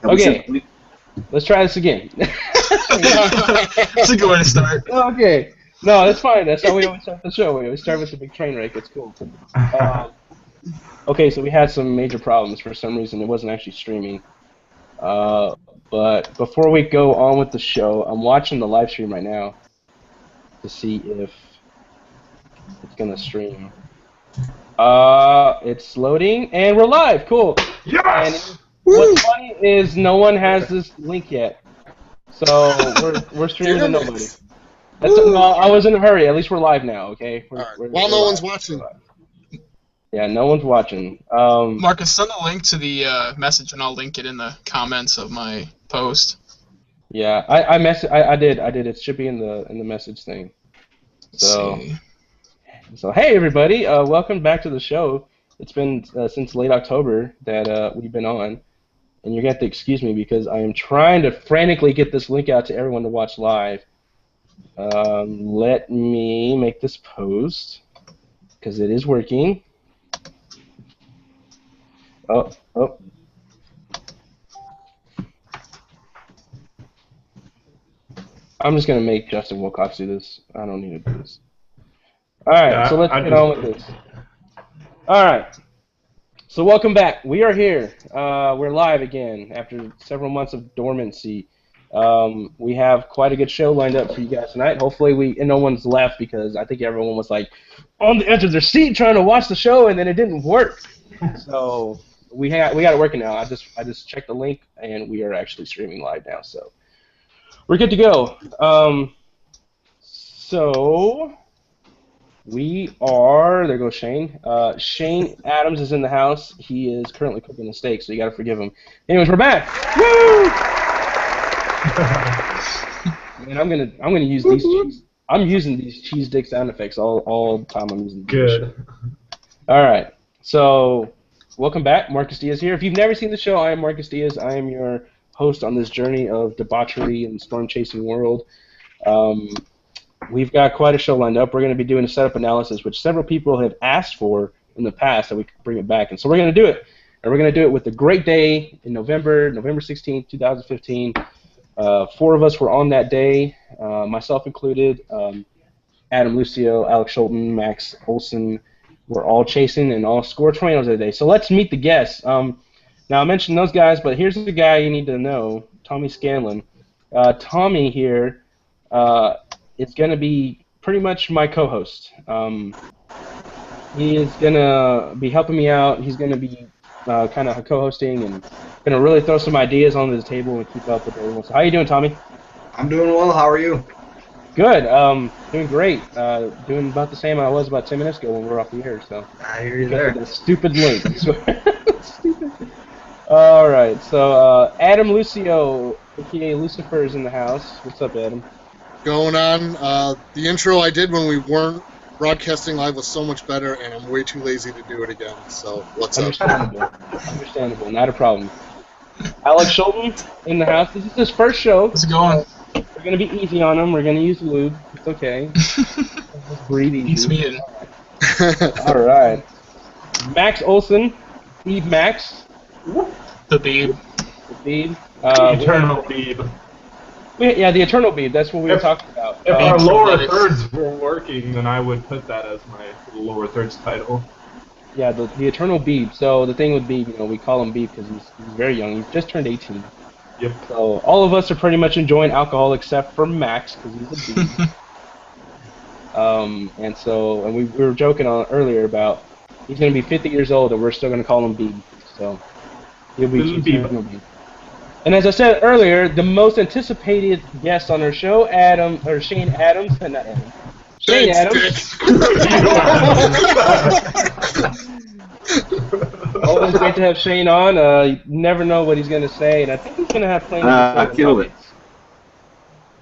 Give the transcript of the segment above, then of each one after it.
Okay, let's try this again. That's a good way to start. Okay. No, that's fine. That's how we always start the show. We always start with the big train wreck. It's cool. Okay, so we had some major problems. For some reason, it wasn't actually streaming. But before we go on with the show, I'm watching the live stream right now to see if it's going to stream. It's loading, and we're live. Cool. Yes! And what's funny is no one has this link yet. So we're streaming to nobody. No, I was in a hurry. At least we're live now, okay? While no one's watching. Yeah, no one's watching. Marcus, send a link to the message, and I'll link it in the comments of my post. Yeah, I did. It should be in the message thing. So hey everybody, welcome back to the show. It's been since late October that we've been on, and you're gonna have to excuse me because I am trying to frantically get this link out to everyone to watch live. Let me make this post because it is working. Oh. I'm just going to make Justin Wilcox do this. I don't need to do this. Alright, so let's get on with this. Alright. So welcome back. We are here. We're live again after several months of dormancy. We have quite a good show lined up for you guys tonight. Hopefully no one's left because I think everyone was like on the edge of their seat trying to watch the show and then it didn't work. So we got it working now. I just checked the link and we are actually streaming live now. So we're good to go. So we are. There goes Shane. Shane Adams is in the house. He is currently cooking a steak, so you got to forgive him. Anyways, we're back. Woo! And I'm gonna use these cheese. I'm using these cheese dick sound effects all the time. I'm using these. Good. All right. So welcome back. Marcus Diaz here. If you've never seen the show, I am Marcus Diaz. I am your host on this journey of debauchery and storm chasing world. We've got quite a show lined up. We're going to be doing a setup analysis, which several people have asked for in the past that we could bring it back. And so we're going to do it. And we're going to do it with a great day in November 16th, 2015. 4 of us were on that day, myself included. Adam Lucio, Alec Schulten, Max Olson were all chasing and all scored tornadoes that day. So let's meet the guests. Now, I mentioned those guys, but here's the guy you need to know, Tommy Scanlon. Tommy here is going to be pretty much my co-host. He is going to be helping me out. He's going to be kind of co-hosting and going to really throw some ideas onto the table and keep up with everyone. So how you doing, Tommy? I'm doing well. How are you? Good. Doing great. Doing about the same I was about 10 minutes ago when we were off the air. So I hear you there. that stupid link. I swear. Stupid. All right. So Adam Lucio, aka Lucifer, is in the house. What's up, Adam? Going on. The intro I did when we weren't broadcasting live was so much better, and I'm way too lazy to do it again. So what's up? Understandable. Not a problem. Alec Schulten in the house. This is his first show. How's it going? We're going to be easy on him. We're going to use lube. It's okay. Just breathe easy. Beats me in. All right. Max Olson. Eve Max. The Beeb. The Beeb. Eternal Beeb. Yeah, the Eternal Beeb. That's what we were talking about. If our lower thirds were working, then I would put that as my lower thirds title. Yeah, the Eternal Beeb. So the thing with Beeb, we call him Beeb because he's very young. He's just turned 18. Yep. So all of us are pretty much enjoying alcohol except for Max because he's a Beeb. And we were joking on earlier about he's going to be 50 years old and we're still going to call him Beeb. So he'll be Beeb. And as I said earlier, the most anticipated guest on our show, Shane Adams, not Adam. Shane Adams. Always great to have Shane on. You never know what he's going to say, and I think he's going to have plenty to say. I killed it.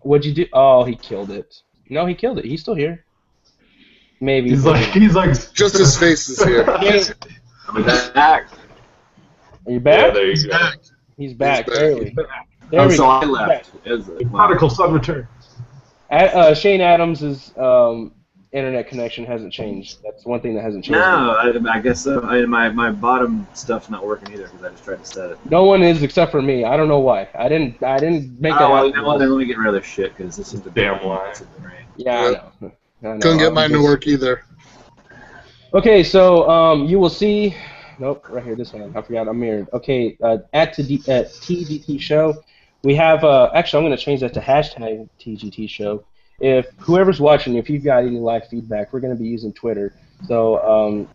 What'd you do? Oh, he killed it. No, he killed it. He's still here. Maybe. He's like just his face is here. I'm back. Are you back? Yeah, there you go. He's back. He's back. There we So go. I left. The prodigal son returns. Shane Adams is internet connection hasn't changed. That's one thing that hasn't changed. No, I guess so. My bottom stuff's not working either because I just tried to set it. No one is except for me. I don't know why. I didn't make that Oh, happen. well, then let me get rid of this shit because this is the Damn lie. Yeah, Yep. I know. Couldn't get I'm mine to just- work either. Okay, so you will see. Nope, right here, this one. I forgot. I'm mirrored. Okay, at TGT Show, we have. Actually, I'm going to change that to hashtag TGT Show. If whoever's watching, if you've got any live feedback, we're going to be using Twitter. So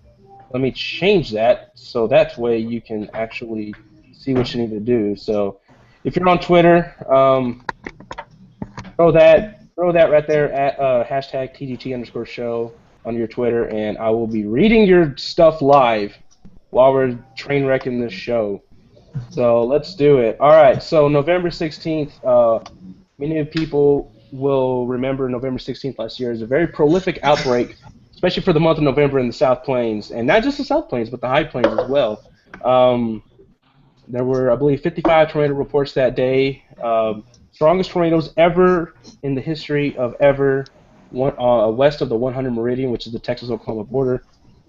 let me change that so that way you can actually see what you need to do. So if you're on Twitter, throw that right there at hashtag TGT_show on your Twitter, and I will be reading your stuff live while we're train wrecking this show. So let's do it. All right. So November 16th. Many people will remember November 16th last year as a very prolific outbreak, especially for the month of November in the South Plains, and not just the South Plains, but the High Plains as well. There were, I believe, 55 tornado reports that day. Strongest tornadoes ever in the history of ever west of the 100 meridian, which is the Texas-Oklahoma border.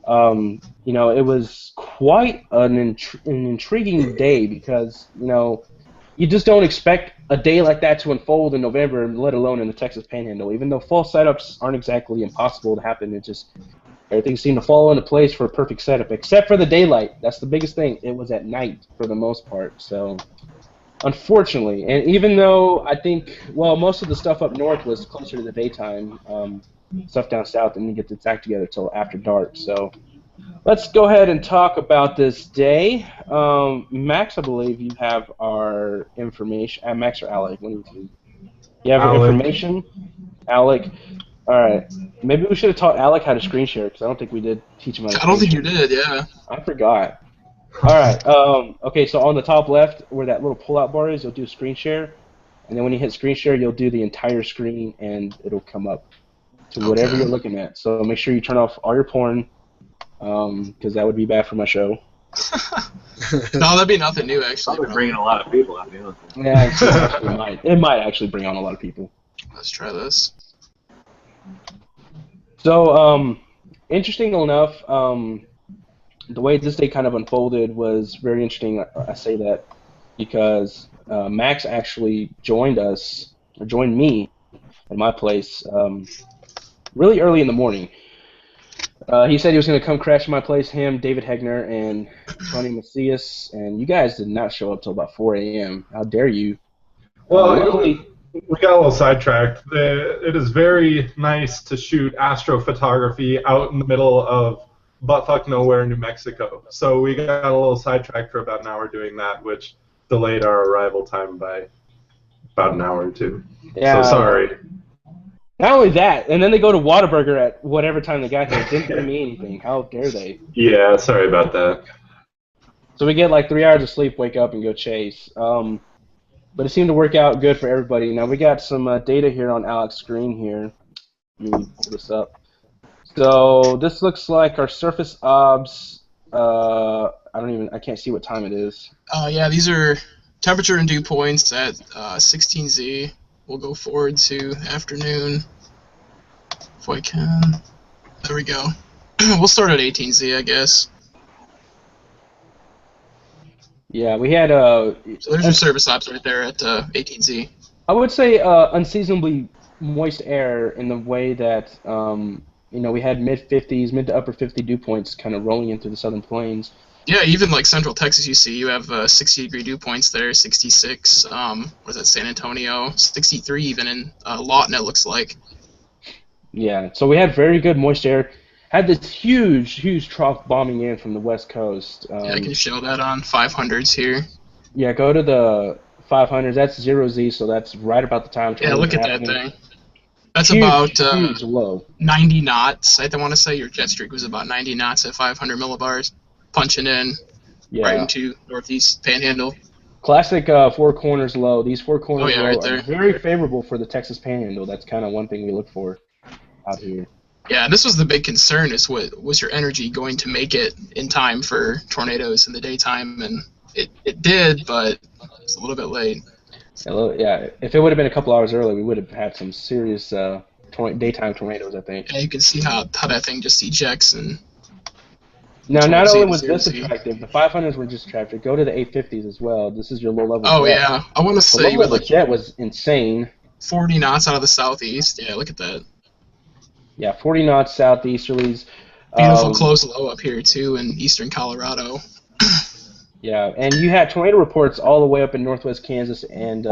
It was quite an intriguing day because, you just don't expect a day like that to unfold in November, let alone in the Texas Panhandle. Even though fall setups aren't exactly impossible to happen, it just everything seemed to fall into place for a perfect setup, except for the daylight. That's the biggest thing. It was at night for the most part. So, unfortunately, and even though I think, most of the stuff up north was closer to the daytime, stuff down south didn't get its act together until after dark. So, let's go ahead and talk about this day. Max, I believe you have our information. Max or Alec? One of the two. You have our Alec. information? Alec. All right. Maybe we should have taught Alec how to screen share because I don't think we did teach him how to I don't think screen you share. did, yeah. I forgot. All right. Okay, so on the top left where that little pull-out bar is, you'll do screen share. And then when you hit screen share, you'll do the entire screen, and it'll come up to whatever Okay. you're looking at. So make sure you turn off all your porn because that would be bad for my show. No, that'd be nothing new, actually. Probably bringing a lot of people out, you know. Yeah, it might actually bring on a lot of people. Let's try this. So, interesting enough, the way this day kind of unfolded was very interesting. I say that because Max actually joined me at my place really early in the morning. He said he was going to come crash at my place, him, David Hegner, and Tony Macias, and you guys did not show up till about 4 a.m. How dare you? Well, Luckily, we got a little sidetracked. It is very nice to shoot astrophotography out in the middle of buttfuck nowhere, New Mexico. So we got a little sidetracked for about an hour doing that, which delayed our arrival time by about an hour or two. yeah. So sorry. Not only that, and then they go to Whataburger at whatever time they got here. Didn't give me anything. How dare they? Yeah, sorry about that. So we get like 3 hours of sleep, wake up, and go chase. But it seemed to work out good for everybody. Now we got some data here on Alec's screen here. Let me pull this up. So this looks like our surface obs. I can't see what time it is. Yeah, these are temperature and dew points at 16Z. We'll go forward to afternoon, if I can. There we go. We'll start at 18Z, I guess. Yeah, we had So there's your service ops right there at 18Z. I would say unseasonably moist air in the way that we had mid to upper 50 dew points kind of rolling in through the southern plains. Yeah, even like Central Texas, you have 60-degree dew points there, 66. Where's that? San Antonio, 63 even in Lawton, it looks like. Yeah, so we had very good moist air. Had this huge trough bombing in from the west coast. Yeah, I can show that on 500s here. Yeah, go to the 500s. That's 0Z, so that's right about the time. Yeah, look at that thing. That's huge, about huge low. 90 knots. I want to say your jet streak was about 90 knots at 500 millibars, punching in right into northeast Panhandle. Classic Four Corners low. These Four Corners low right there. are very favorable for the Texas Panhandle. That's kind of one thing we look for out here. Yeah, this was the big concern: is was your energy going to make it in time for tornadoes in the daytime? And it did, but it's a little bit late. Yeah, if it would have been a couple hours early, we would have had some serious daytime tornadoes, I think. Yeah, you can see how that thing just ejects and. Now, not only was 0 this Z. attractive, the 500s were just attractive. Go to the 850s as well. This is your low-level jet. Oh yeah, I want to The say with low-level like jet was insane. 40 knots out of the southeast. Yeah, look at that. Yeah, 40 knots southeasterlies. Beautiful close low up here too in eastern Colorado. Yeah, and you had tornado reports all the way up in northwest Kansas and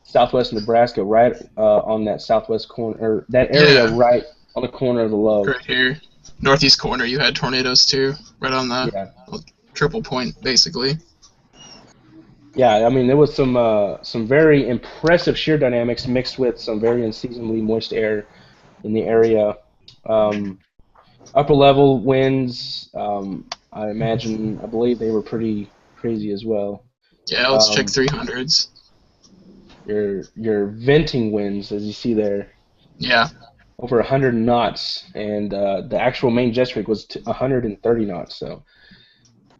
southwest Nebraska, right on that southwest corner, or that area right on the corner of the low. Right here, northeast corner, you had tornadoes too, right on the triple point, basically. Yeah, I mean, there was some very impressive shear dynamics mixed with some very unseasonably moist air in the area. Upper level winds, I believe they were pretty crazy as well. Yeah, let's check 300s. Your venting winds, as you see there. Yeah. Over 100 knots, and the actual main jet streak was 130 knots. So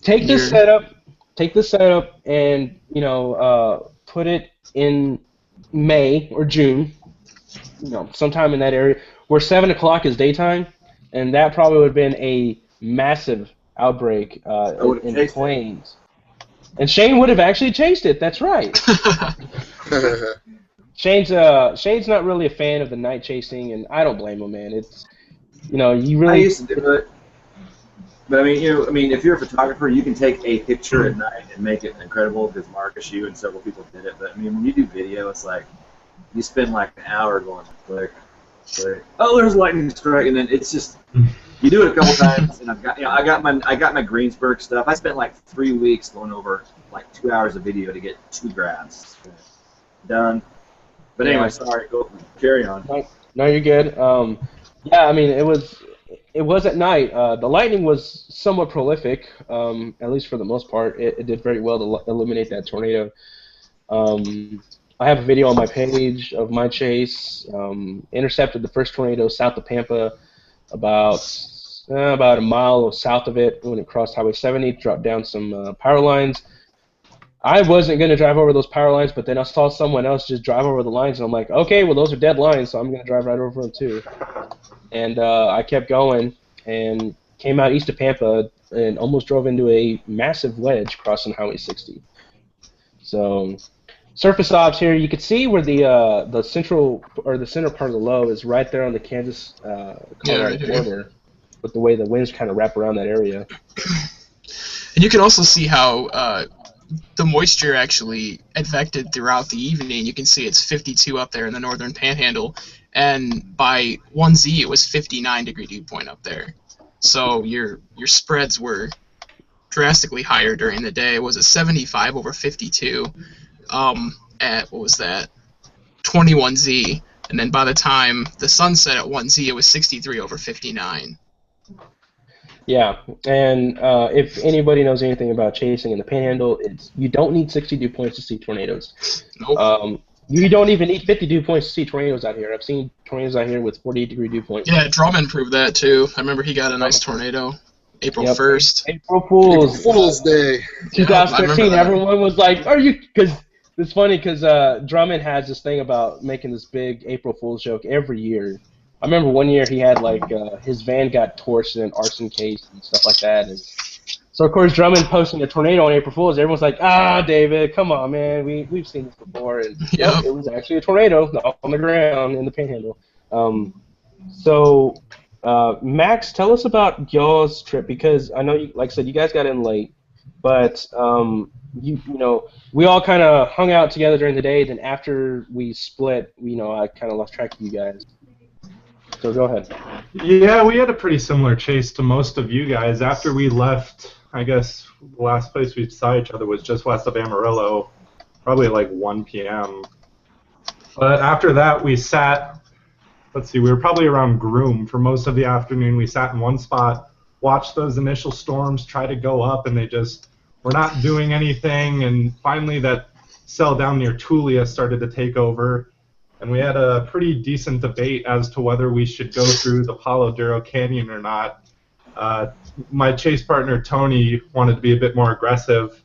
take this setup, and put it in May or June, sometime in that area where 7 o'clock is daytime, and that probably would have been a massive outbreak in the plains. And Shane would have actually chased it. That's right. Shane's not really a fan of the night chasing, and I don't blame him, man. It's you really. I used to do it, but I mean, if you're a photographer, you can take a picture at night and make it incredible because Marcus, you and several people did it. But I mean, when you do video, it's like you spend like an hour going click. Oh, there's a lightning strike, and then it's just you do it a couple times, and I got my Greensburg stuff. I spent like 3 weeks going over like 2 hours of video to get 2 grabs done. But anyway, sorry, carry on. No, you're good. Yeah, I mean it was at night. The lightning was somewhat prolific, at least for the most part. It did very well to eliminate that tornado. I have a video on my page of my chase. Intercepted the first tornado south of Pampa, about a mile south of it when it crossed Highway 70. Dropped down some power lines. I wasn't going to drive over those power lines, but then I saw someone else just drive over the lines, and I'm like, okay, well, those are dead lines, so I'm going to drive right over them too. And I kept going and came out east of Pampa and almost drove into a massive wedge crossing Highway 60. So surface ops here, you can see where the central or the center part of the low is right there on the Kansas Colorado border, with the way the winds kind of wrap around that area. And you can also see how the moisture actually advected throughout the evening. You can see it's 52 up there in the northern Panhandle, and by 1Z it was 59-degree dew point up there. So your spreads were drastically higher during the day. It was a 75 over 52 at, what was that, 21Z, and then by the time the sun set at 1Z it was 63 over 59. Yeah, and if anybody knows anything about chasing in the Panhandle, you don't need 60 dew points to see tornadoes. Nope. You don't even need 50 dew points to see tornadoes out here. I've seen tornadoes out here with 48-degree dew points. Yeah, Drummond proved that too. I remember he got a nice tornado April 1st. April Fool's Day. 2013, everyone was like, are you... Because it's funny because Drummond has this thing about making this big April Fool's joke every year. I remember one year he had like his van got torched in an arson case and stuff like that, and so of course Drummond posting a tornado on April Fool's. Everyone's like, David, come on, man, we've seen this before, and it was actually a tornado on the ground in the Panhandle. So Max, tell us about y'all's trip, because I know you, like I said, you guys got in late, but you know, we all kind of hung out together during the day. Then after we split, I kind of lost track of you guys. So go ahead. Yeah, we had a pretty similar chase to most of you guys. After we left, I guess the last place we saw each other was just west of Amarillo, probably like 1 p.m. But after that, we sat, we were probably around Groom for most of the afternoon. We sat in one spot, watched those initial storms try to go up, and they just were not doing anything. And finally, that cell down near Tulia started to take over. And we had a pretty decent debate as to whether we should go through the Palo Duro Canyon or not. My chase partner, Tony, wanted to be a bit more aggressive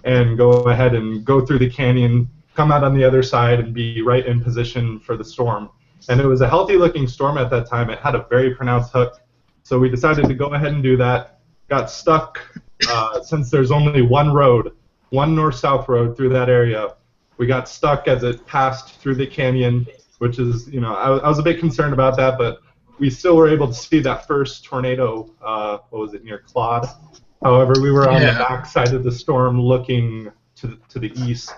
and go ahead and go through the canyon, come out on the other side, and be right in position for the storm. And it was a healthy-looking storm at that time. It had a very pronounced hook. So we decided to go ahead and do that. Got stuck since there's only one road, one north-south road through that area. We got stuck as it passed through the canyon, which is, I was a bit concerned about that, but we still were able to see that first tornado, what was it, near Claude. However, we were on the back side of the storm looking to the east.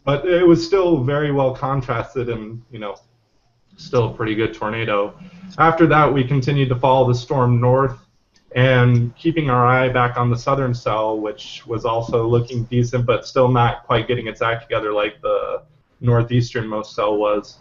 But it was still very well contrasted and, still a pretty good tornado. After that, we continued to follow the storm north and keeping our eye back on the southern cell, which was also looking decent, but still not quite getting its act together like the northeasternmost cell was.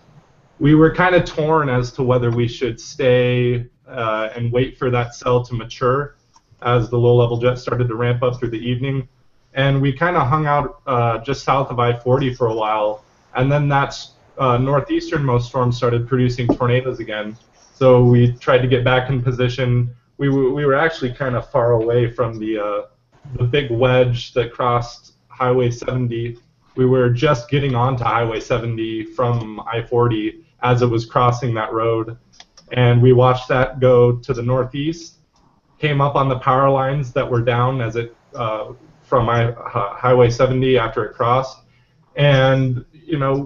We were kind of torn as to whether we should stay and wait for that cell to mature as the low-level jets started to ramp up through the evening. And we kind of hung out just south of I-40 for a while, and then that northeasternmost storm started producing tornadoes again. So we tried to get back in position. We were actually kind of far away from the big wedge that crossed Highway 70. We were just getting onto Highway 70 from I-40 as it was crossing that road, and we watched that go to the northeast, came up on the power lines that were down as it from Highway 70 after it crossed, and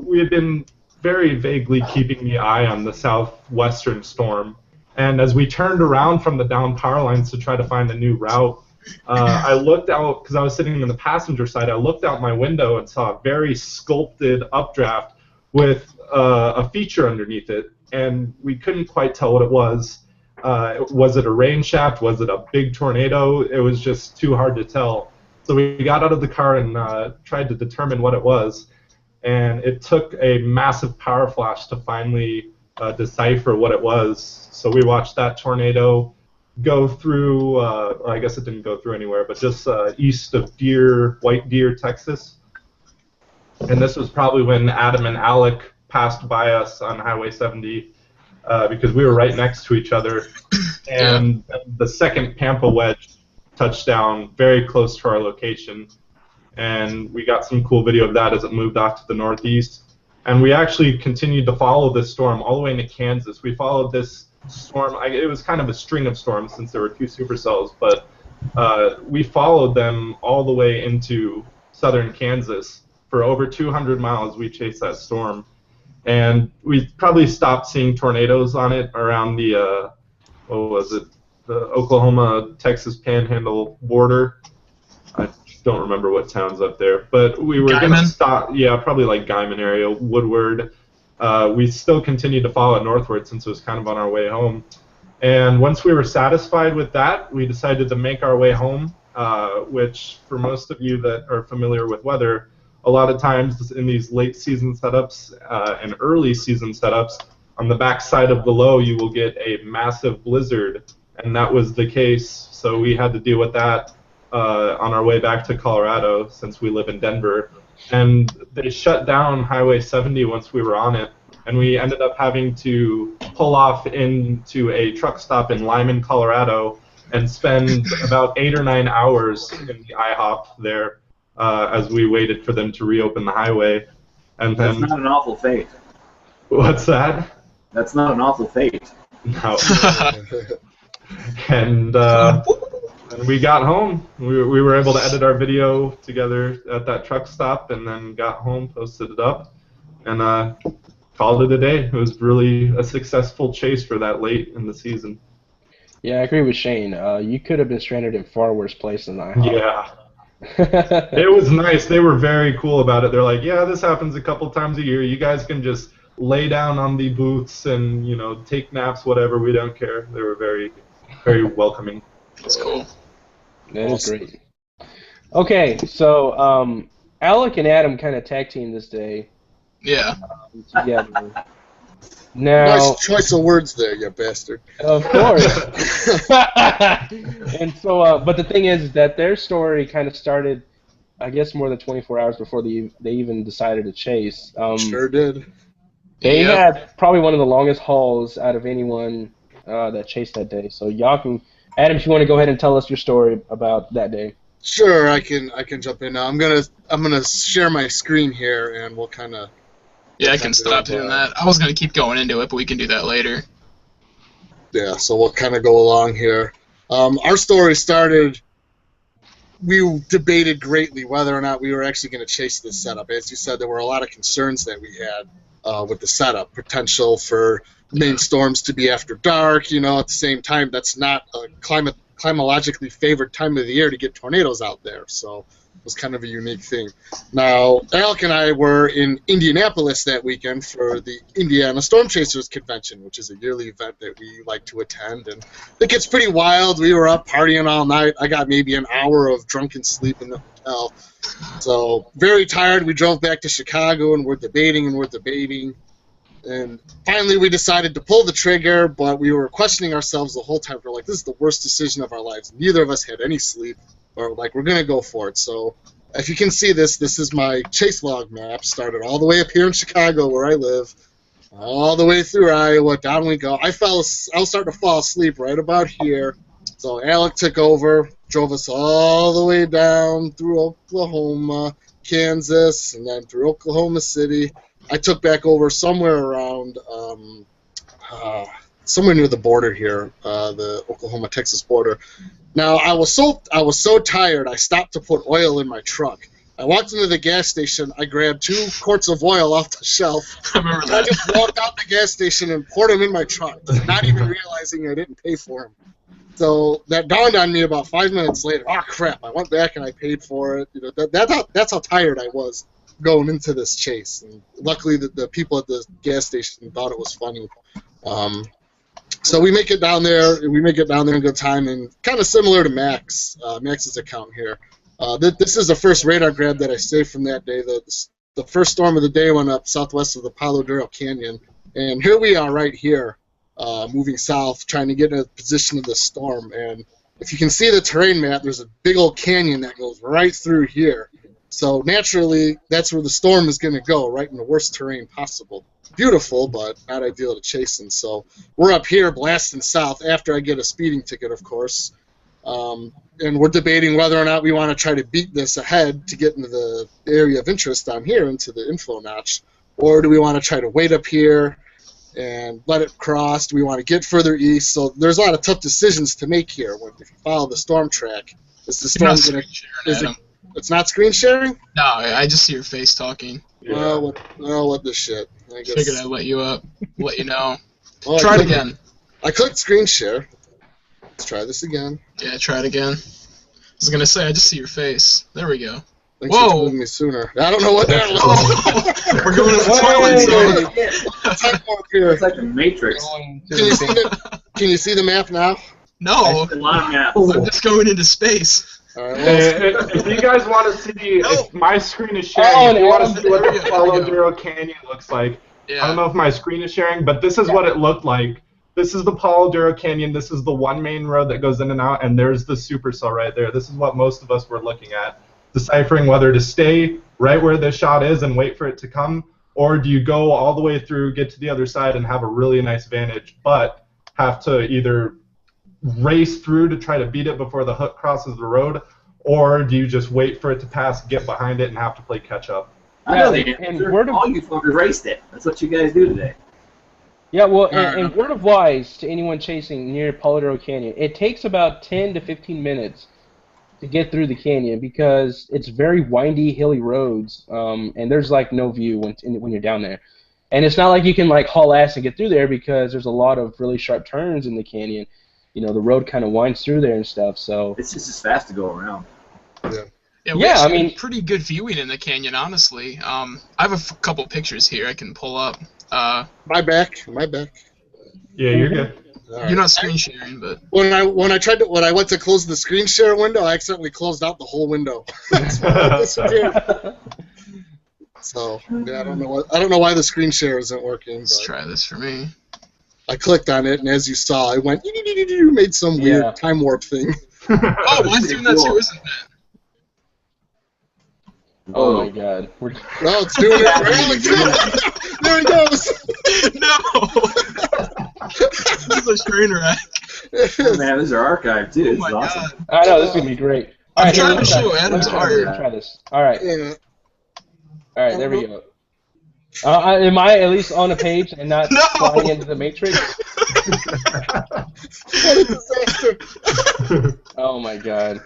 we had been very vaguely keeping the eye on the southwestern storm. And as we turned around from the down power lines to try to find a new route, I looked out, because I was sitting in the passenger side, I looked out my window and saw a very sculpted updraft with a feature underneath it, and we couldn't quite tell what it was. Was it a rain shaft? Was it a big tornado? It was just too hard to tell. So we got out of the car and tried to determine what it was. And it took a massive power flash to finally decipher what it was. So we watched that tornado go through, or I guess it didn't go through anywhere, but just east of White Deer, Texas. And this was probably when Adam and Alec passed by us on Highway 70 because we were right next to each other. And the second Pampa wedge touched down very close to our location. And we got some cool video of that as it moved off to the northeast. And we actually continued to follow this storm all the way into Kansas. We followed this storm. It was kind of a string of storms since there were two supercells, but we followed them all the way into southern Kansas. For over 200 miles, we chased that storm. And we probably stopped seeing tornadoes on it around the, the Oklahoma-Texas Panhandle border. I don't remember what town's up there, but we were going to stop, probably like Guyman area, Woodward. We still continued to follow it northward since it was kind of on our way home. And once we were satisfied with that, we decided to make our way home, which for most of you that are familiar with weather, a lot of times in these late season setups and early season setups, on the back side of the low you will get a massive blizzard, and that was the case. So we had to deal with that on our way back to Colorado since we live in Denver. And they shut down Highway 70 once we were on it, and we ended up having to pull off into a truck stop in Lyman, Colorado, and spend about 8 or 9 hours in the IHOP there as we waited for them to reopen the highway. And That's not an awful fate. What's that? That's not an awful fate. No. And we got home. We were able to edit our video together at that truck stop, and then got home, posted it up, and called it a day. It was really a successful chase for that late in the season. Yeah, I agree with Shane. You could have been stranded in far worse place than I. Yeah. It was nice. They were very cool about it. They're like, yeah, this happens a couple times a year. You guys can just lay down on the booths and, take naps, whatever. We don't care. They were very, very welcoming. That's cool. That is great. Okay, so Alec and Adam kind of tag team this day. Yeah. Together. Now, nice choice of words there, you bastard. Of course. And so, but the thing is that their story kind of started, I guess, more than 24 hours before they even decided to chase. Sure did. They had probably one of the longest hauls out of anyone that chased that day. So y'all can, Adam, if you want to go ahead and tell us your story about that day. Sure, I can jump in now. I'm gonna share my screen here, and we'll kind of Yeah, I can stop doing that. I was going to keep going into it, but we can do that later. Yeah, so we'll kind of go along here. Our story started, we debated greatly whether or not we were actually going to chase this setup. As you said, there were a lot of concerns that we had with the setup. Potential for main storms to be after dark, at the same time, that's not a climatologically favored time of the year to get tornadoes out there. So it was kind of a unique thing. Now, Alec and I were in Indianapolis that weekend for the Indiana Storm Chasers Convention, which is a yearly event that we like to attend. And it gets pretty wild. We were up partying all night. I got maybe an hour of drunken sleep in the hotel. So very tired. We drove back to Chicago, and we're debating. And finally, we decided to pull the trigger, but we were questioning ourselves the whole time. We're like, this is the worst decision of our lives. Neither of us had any sleep, or like, we're going to go for it. So if you can see this is my chase log map. Started all the way up here in Chicago, where I live, all the way through Iowa. Down we go. I was starting to fall asleep right about here. So Alec took over, drove us all the way down through Oklahoma, Kansas, and then through Oklahoma City. I took back over somewhere around, somewhere near the border here, the Oklahoma-Texas border. Now I was so tired, I stopped to put oil in my truck. I walked into the gas station. I grabbed 2 quarts of oil off the shelf. I remember that. I just walked out the gas station and poured them in my truck, not even realizing I didn't pay for them. So that dawned on me about 5 minutes later. Oh crap! I went back and I paid for it. That's how tired I was going into this chase. And luckily, the people at the gas station thought it was funny. So we make it down there. We make it down there in good time, and kind of similar to Max's account here. This is the first radar grab that I saved from that day. The first storm of the day went up southwest of the Palo Duro Canyon, and here we are right here, moving south, trying to get in a position of the storm. And if you can see the terrain map, there's a big old canyon that goes right through here. So naturally, that's where the storm is going to go, right in the worst terrain possible. Beautiful, but not ideal to chase in. So we're up here blasting south after I get a speeding ticket, of course. And we're debating whether or not we want to try to beat this ahead to get into the area of interest down here, into the info notch. Or do we want to try to wait up here and let it cross? Do we want to get further east? So there's a lot of tough decisions to make here. If you follow the storm track, is the storm going to... It's not screen sharing? No, I just see your face talking. Yeah. Well, what the shit? I guess. Figured I'd let you know. Well, Try it again. I clicked screen share. Let's try this again. Yeah, try it again. I was gonna say I just see your face. There we go. Thanks for telling me sooner. I don't know what that was. We're going to the toilet zone. It's like the Matrix. Can you see the map now? No. I'm just going into space. All right, if you guys want to see, if my screen is sharing, if you want to see what the Palo Duro Canyon looks like, I don't know if my screen is sharing, but this is what it looked like. This is the Palo Duro Canyon. This is the one main road that goes in and out, and there's the supercell right there. This is what most of us were looking at, deciphering whether to stay right where this shot is and wait for it to come, or do you go all the way through, get to the other side, and have a really nice vantage, but have to either race through to try to beat it before the hook crosses the road, or do you just wait for it to pass, get behind it, and have to play catch up? I know the answer. All you fuckers raced it. That's what you guys do today. Yeah, well, and word of wise to anyone chasing near Palo Duro Canyon, it takes about 10 to 15 minutes to get through the canyon because it's very windy, hilly roads, and there's like no view when you're down there. And it's not like you can like haul ass and get through there because there's a lot of really sharp turns in the canyon. The road kind of winds through there and stuff, so... It's just as fast to go around. Yeah, I mean... pretty good viewing in the canyon, honestly. I have a couple pictures here I can pull up. My back. Yeah, you're good. Right. You're not screen sharing, but... When I went to close the screen share window, I accidentally closed out the whole window. So, yeah, I don't know why the screen share isn't working. Let's try this for me. I clicked on it, and as you saw, I went, made some weird time warp thing. Oh, mine's doing that too, isn't it? Oh my god. Oh, it's doing it. There he goes. No. This is a train wreck. Oh, man, these are archived too. Oh my awesome. god. I know, this is going to be great. I'm trying to show Adam's art. Try this. Alright. Yeah. Alright, there we go. Am I at least on a page and not No! flying into the Matrix? What a disaster! Oh my god.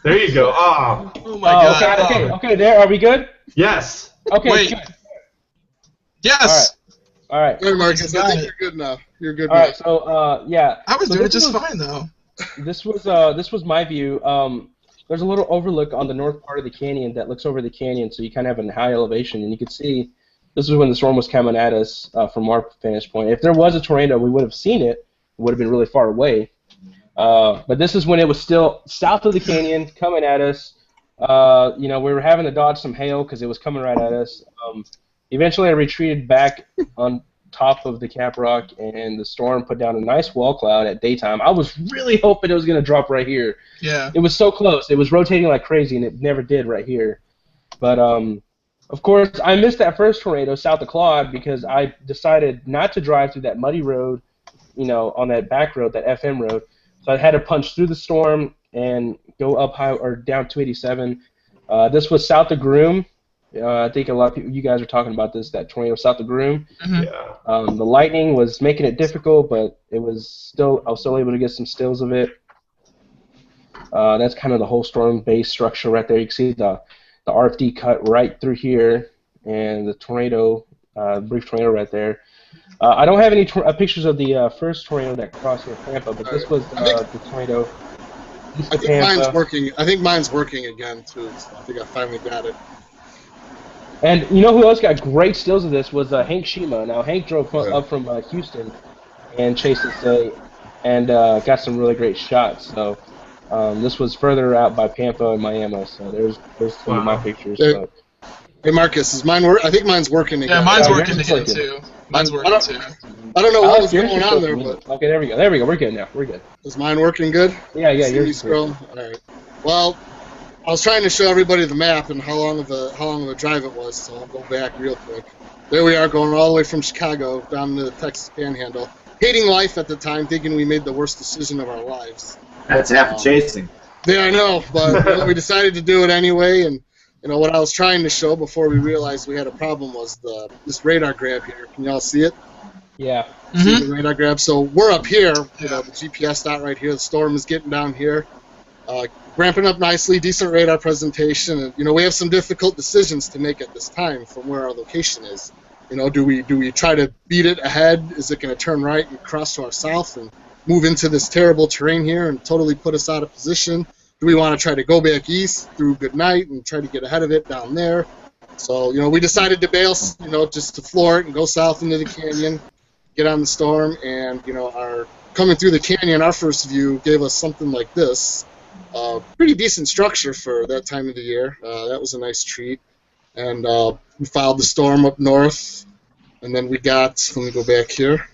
There you go. Ah, Oh my god. Okay. There, are we good? yes. Okay, Wait. good. Yes! All right. Hey, Marcus, I Got think it. you're good now. You're good All now. right. So, yeah. I was So doing it this just was- fine, though. This was my view. There's a little overlook on the north part of the canyon that looks over the canyon, so you kind of have a high elevation, and you can see this is when the storm was coming at us from our vantage point. If there was a tornado, we would have seen it. It would have been really far away. But this is when it was still south of the canyon, coming at us. We were having to dodge some hail because it was coming right at us. Eventually, I retreated back on top of the cap rock, and the storm put down a nice wall cloud at daytime. I was really hoping it was going to drop right here. Yeah. It was so close. It was rotating like crazy, and it never did right here. But, of course, I missed that first tornado south of Claude because I decided not to drive through that muddy road, on that back road, that FM road. So I had to punch through the storm and go up high or down 287. This was south of Groom. I think a lot of people, you guys are talking about this, that tornado south of Groom. Mhm. Yeah. The lightning was making it difficult, but I was still able to get some stills of it. That's kind of the whole storm base structure right there. You can see the RFD cut right through here, and the tornado, brief tornado right there. I don't have any pictures of the first tornado that crossed near Tampa, but this was the tornado east I of think Tampa. mine's working. I think mine's working again too. So I think I finally got it. And you know who else got great stills of this was Hank Shima. Now Hank drove up from Houston and chased this and got some really great shots. So this was further out by Pampa and Miami. So there's some of my pictures. Hey, hey Marcus, is mine work? I think mine's working again. Yeah, mine's Yeah, working yours is again, working. too. Mine's working, too. I don't know what was Yours going is on there, supposed to but be- Okay, there we go. There we go. We're good now. We're good. is mine working good? Yeah, See me yours is scroll. good. All right. Well, I was trying to show everybody the map and how long of a drive it was, so I'll go back real quick. There we are, going all the way from Chicago down to the Texas Panhandle. Hating life at the time, thinking we made the worst decision of our lives. That's half the chasing. Yeah, I know, but we decided to do it anyway. And what I was trying to show before we realized we had a problem was this radar grab here. Can y'all see it? Yeah. See Mhm. the radar grab. So we're up here. The GPS dot right here. The storm is getting down here, ramping up nicely. Decent radar presentation. And we have some difficult decisions to make at this time from where our location is. Do we try to beat it ahead? Is it going to turn right and cross to our south and move into this terrible terrain here and totally put us out of position? Do we want to try to go back east through Goodnight and try to get ahead of it down there? So, we decided to bail, just to floor it and go south into the canyon, get on the storm, and, our coming through the canyon, our first view gave us something like this. Pretty decent structure for that time of the year. That was a nice treat. And we followed the storm up north, and then we got, let me go back here.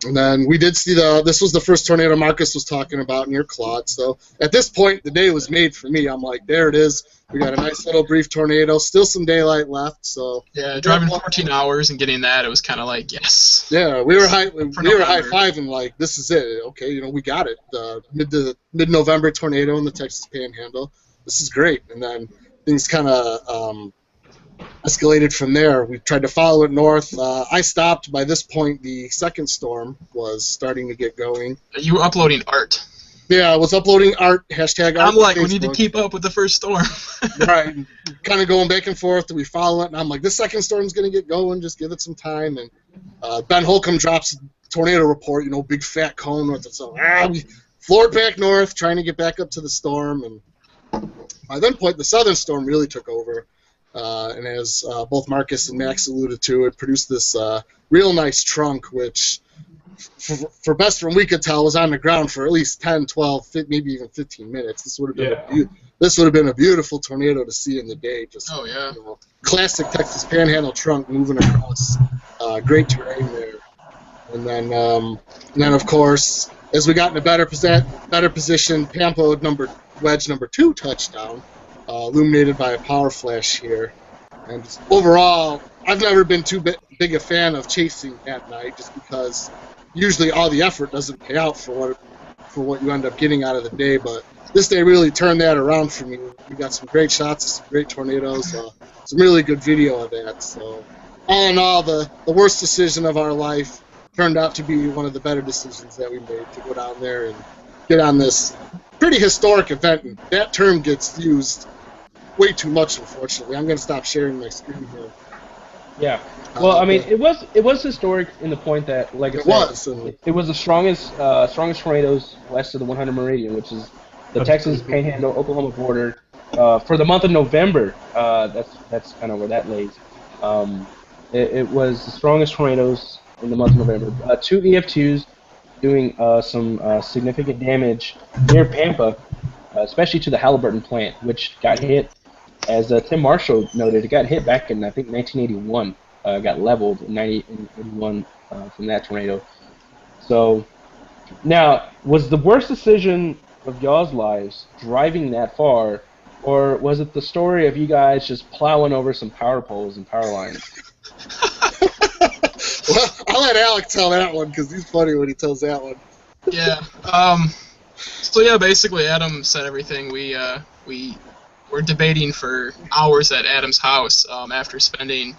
And then we did see this was the first tornado Marcus was talking about near Claude. So at this point, the day was made for me. I'm like, there it is. We got a nice little brief tornado. Still some daylight left. So Yeah, driving 14 hours and getting that, it was kind of like, yes. yeah, we were high November. fiving like, this is it. Okay, we got it. Mid-November tornado in the Texas Panhandle. This is great. And then things kind of escalated from there. We tried to follow it north. I stopped. By this point, the second storm was starting to get going. You were uploading art. Yeah, I was uploading art, hashtag art. I'm like, on we need to Facebook. keep up with the first storm. Right, kind of going back and forth. Do we follow it? And I'm like, this second storm's going to get going. Just give it some time. And Ben Holcomb drops a tornado report, big fat cone north. So we floored back north, trying to get back up to the storm. And by that point, the southern storm really took over. And as both Marcus and Max alluded to, it produced this real nice trunk, which, for best from we could tell, was on the ground for at least 10, 12, maybe even 15 minutes. This would have been a beautiful tornado to see in the day. Just Oh, yeah. Classic Texas Panhandle trunk moving across great terrain there. And then of course, as we got in a better position, Pampa wedge number 2 touchdown. Illuminated by a power flash here. And just overall, I've never been too big a fan of chasing at night, just because usually all the effort doesn't pay out for for what you end up getting out of the day. But this day really turned that around for me. We got some great shots, some great tornadoes, some really good video of that. So all in all, the worst decision of our life turned out to be one of the better decisions that we made, to go down there and get on this pretty historic event. And that term gets used way too much, unfortunately. I'm going to stop sharing my screen here. Yeah. Well, I mean, it was historic in the point that, like I said, it was the strongest tornadoes west of the 100 meridian, which is the Texas Panhandle, Oklahoma border, for the month of November. That's kind of where that lays. It was the strongest tornadoes in the month of November. 2 EF2s doing some significant damage near Pampa, especially to the Halliburton plant, which got hit. As Tim Marshall noted, it got hit back in, I think, 1981. Got leveled in 1981 from that tornado. So, now, was the worst decision of y'all's lives driving that far, or was it the story of you guys just plowing over some power poles and power lines? Well, I'll let Alec tell that one, because he's funny when he tells that one. Yeah. So yeah, basically Adam said everything. We were debating for hours at Adam's house after spending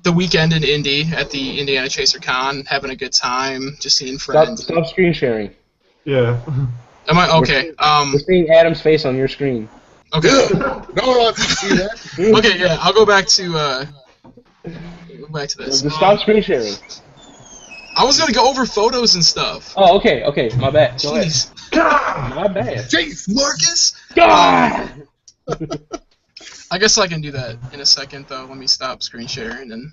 the weekend in Indy at the Indiana Chaser Con, having a good time, just seeing friends. Stop screen sharing. Yeah. Am I okay? We're seeing Adam's face on your screen. Okay. No one wants to see that. Okay, yeah, I'll go back to this. Just stop screen sharing. I was gonna go over photos and stuff. Oh, okay, my bad. Go ahead. Jeez. My bad. Jeez, Marcus. God! I guess I can do that in a second, though. Let me stop screen sharing, and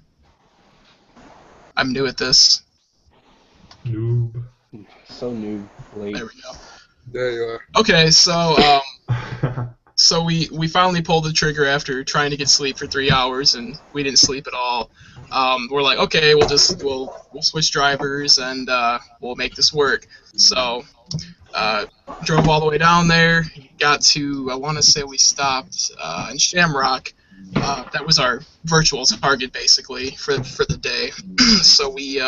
I'm new at this. Noob. So new, late. There we go. There you are. Okay, so so we finally pulled the trigger after trying to get sleep for 3 hours, and we didn't sleep at all. We're like, okay, we'll switch drivers and we'll make this work. So drove all the way down there, got to, I want to say we stopped in Shamrock. That was our virtual target basically for the day. So we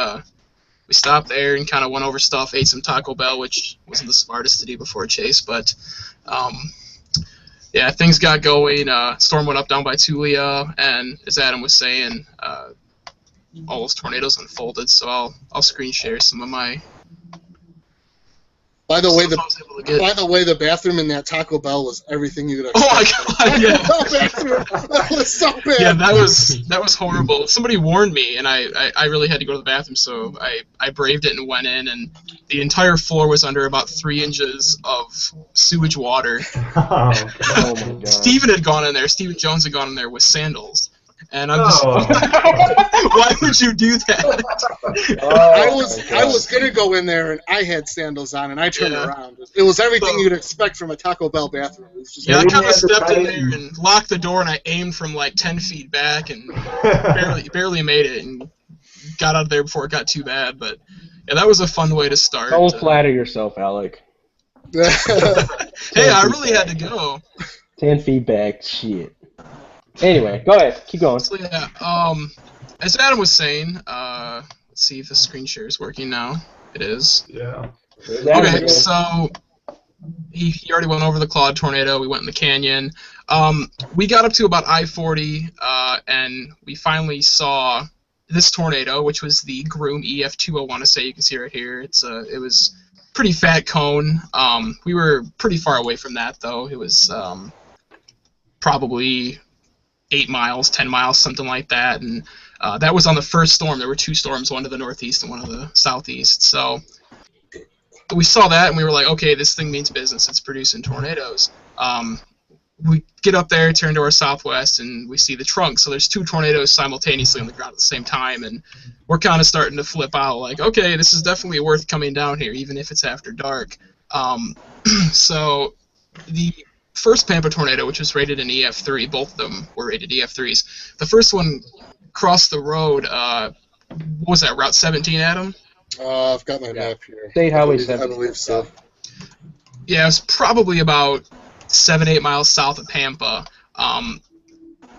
stopped there and kind of went over stuff, ate some Taco Bell, which wasn't the smartest to do before chase, but yeah, things got going. Storm went up down by Tulia, and as Adam was saying, all those tornadoes unfolded. So I'll screen share some of my. By the way, the bathroom in that Taco Bell was everything you could have. Oh my god! Yeah. That was so bad. Yeah, that was horrible. Somebody warned me, and I really had to go to the bathroom, so I braved it and went in, and the entire floor was under about 3 inches of sewage water. Oh my god. Steven had gone in there. Steven Jones had gone in there with sandals. And I'm just, why would you do that? I was gonna go in there and I had sandals on and I turned around. It was everything you'd expect from a Taco Bell bathroom. It was just I kind of stepped in there and locked the door, and I aimed from like 10 feet back and barely made it and got out of there before it got too bad. But yeah, that was a fun way to start. Don't flatter yourself, Alec. Hey, I really had to go. 10 feet back, shit. Anyway, go ahead. Keep going. So, yeah, as Adam was saying, let's see if the screen share is working now. It is. Yeah. Okay, so he already went over the Claude tornado. We went in the canyon. We got up to about I-40, and we finally saw this tornado, which was the Groom EF2. I want to say, you can see right here. It was pretty fat cone. We were pretty far away from that, though. It was probably 8 miles, 10 miles, something like that, and that was on the first storm. There were 2 storms, one to the northeast and one to the southeast. So we saw that, and we were like, okay, this thing means business. It's producing tornadoes. We get up there, turn to our southwest, and we see the trunk. So there's 2 tornadoes simultaneously on the ground at the same time, and we're kind of starting to flip out, like, okay, this is definitely worth coming down here, even if it's after dark. So the first Pampa tornado, which was rated an EF3, both of them were rated EF3s. The first one crossed the road, what was that, Route 17, Adam? I've got my map here. State Highway 7. I believe so. Yeah, it was probably about 7-8 miles south of Pampa.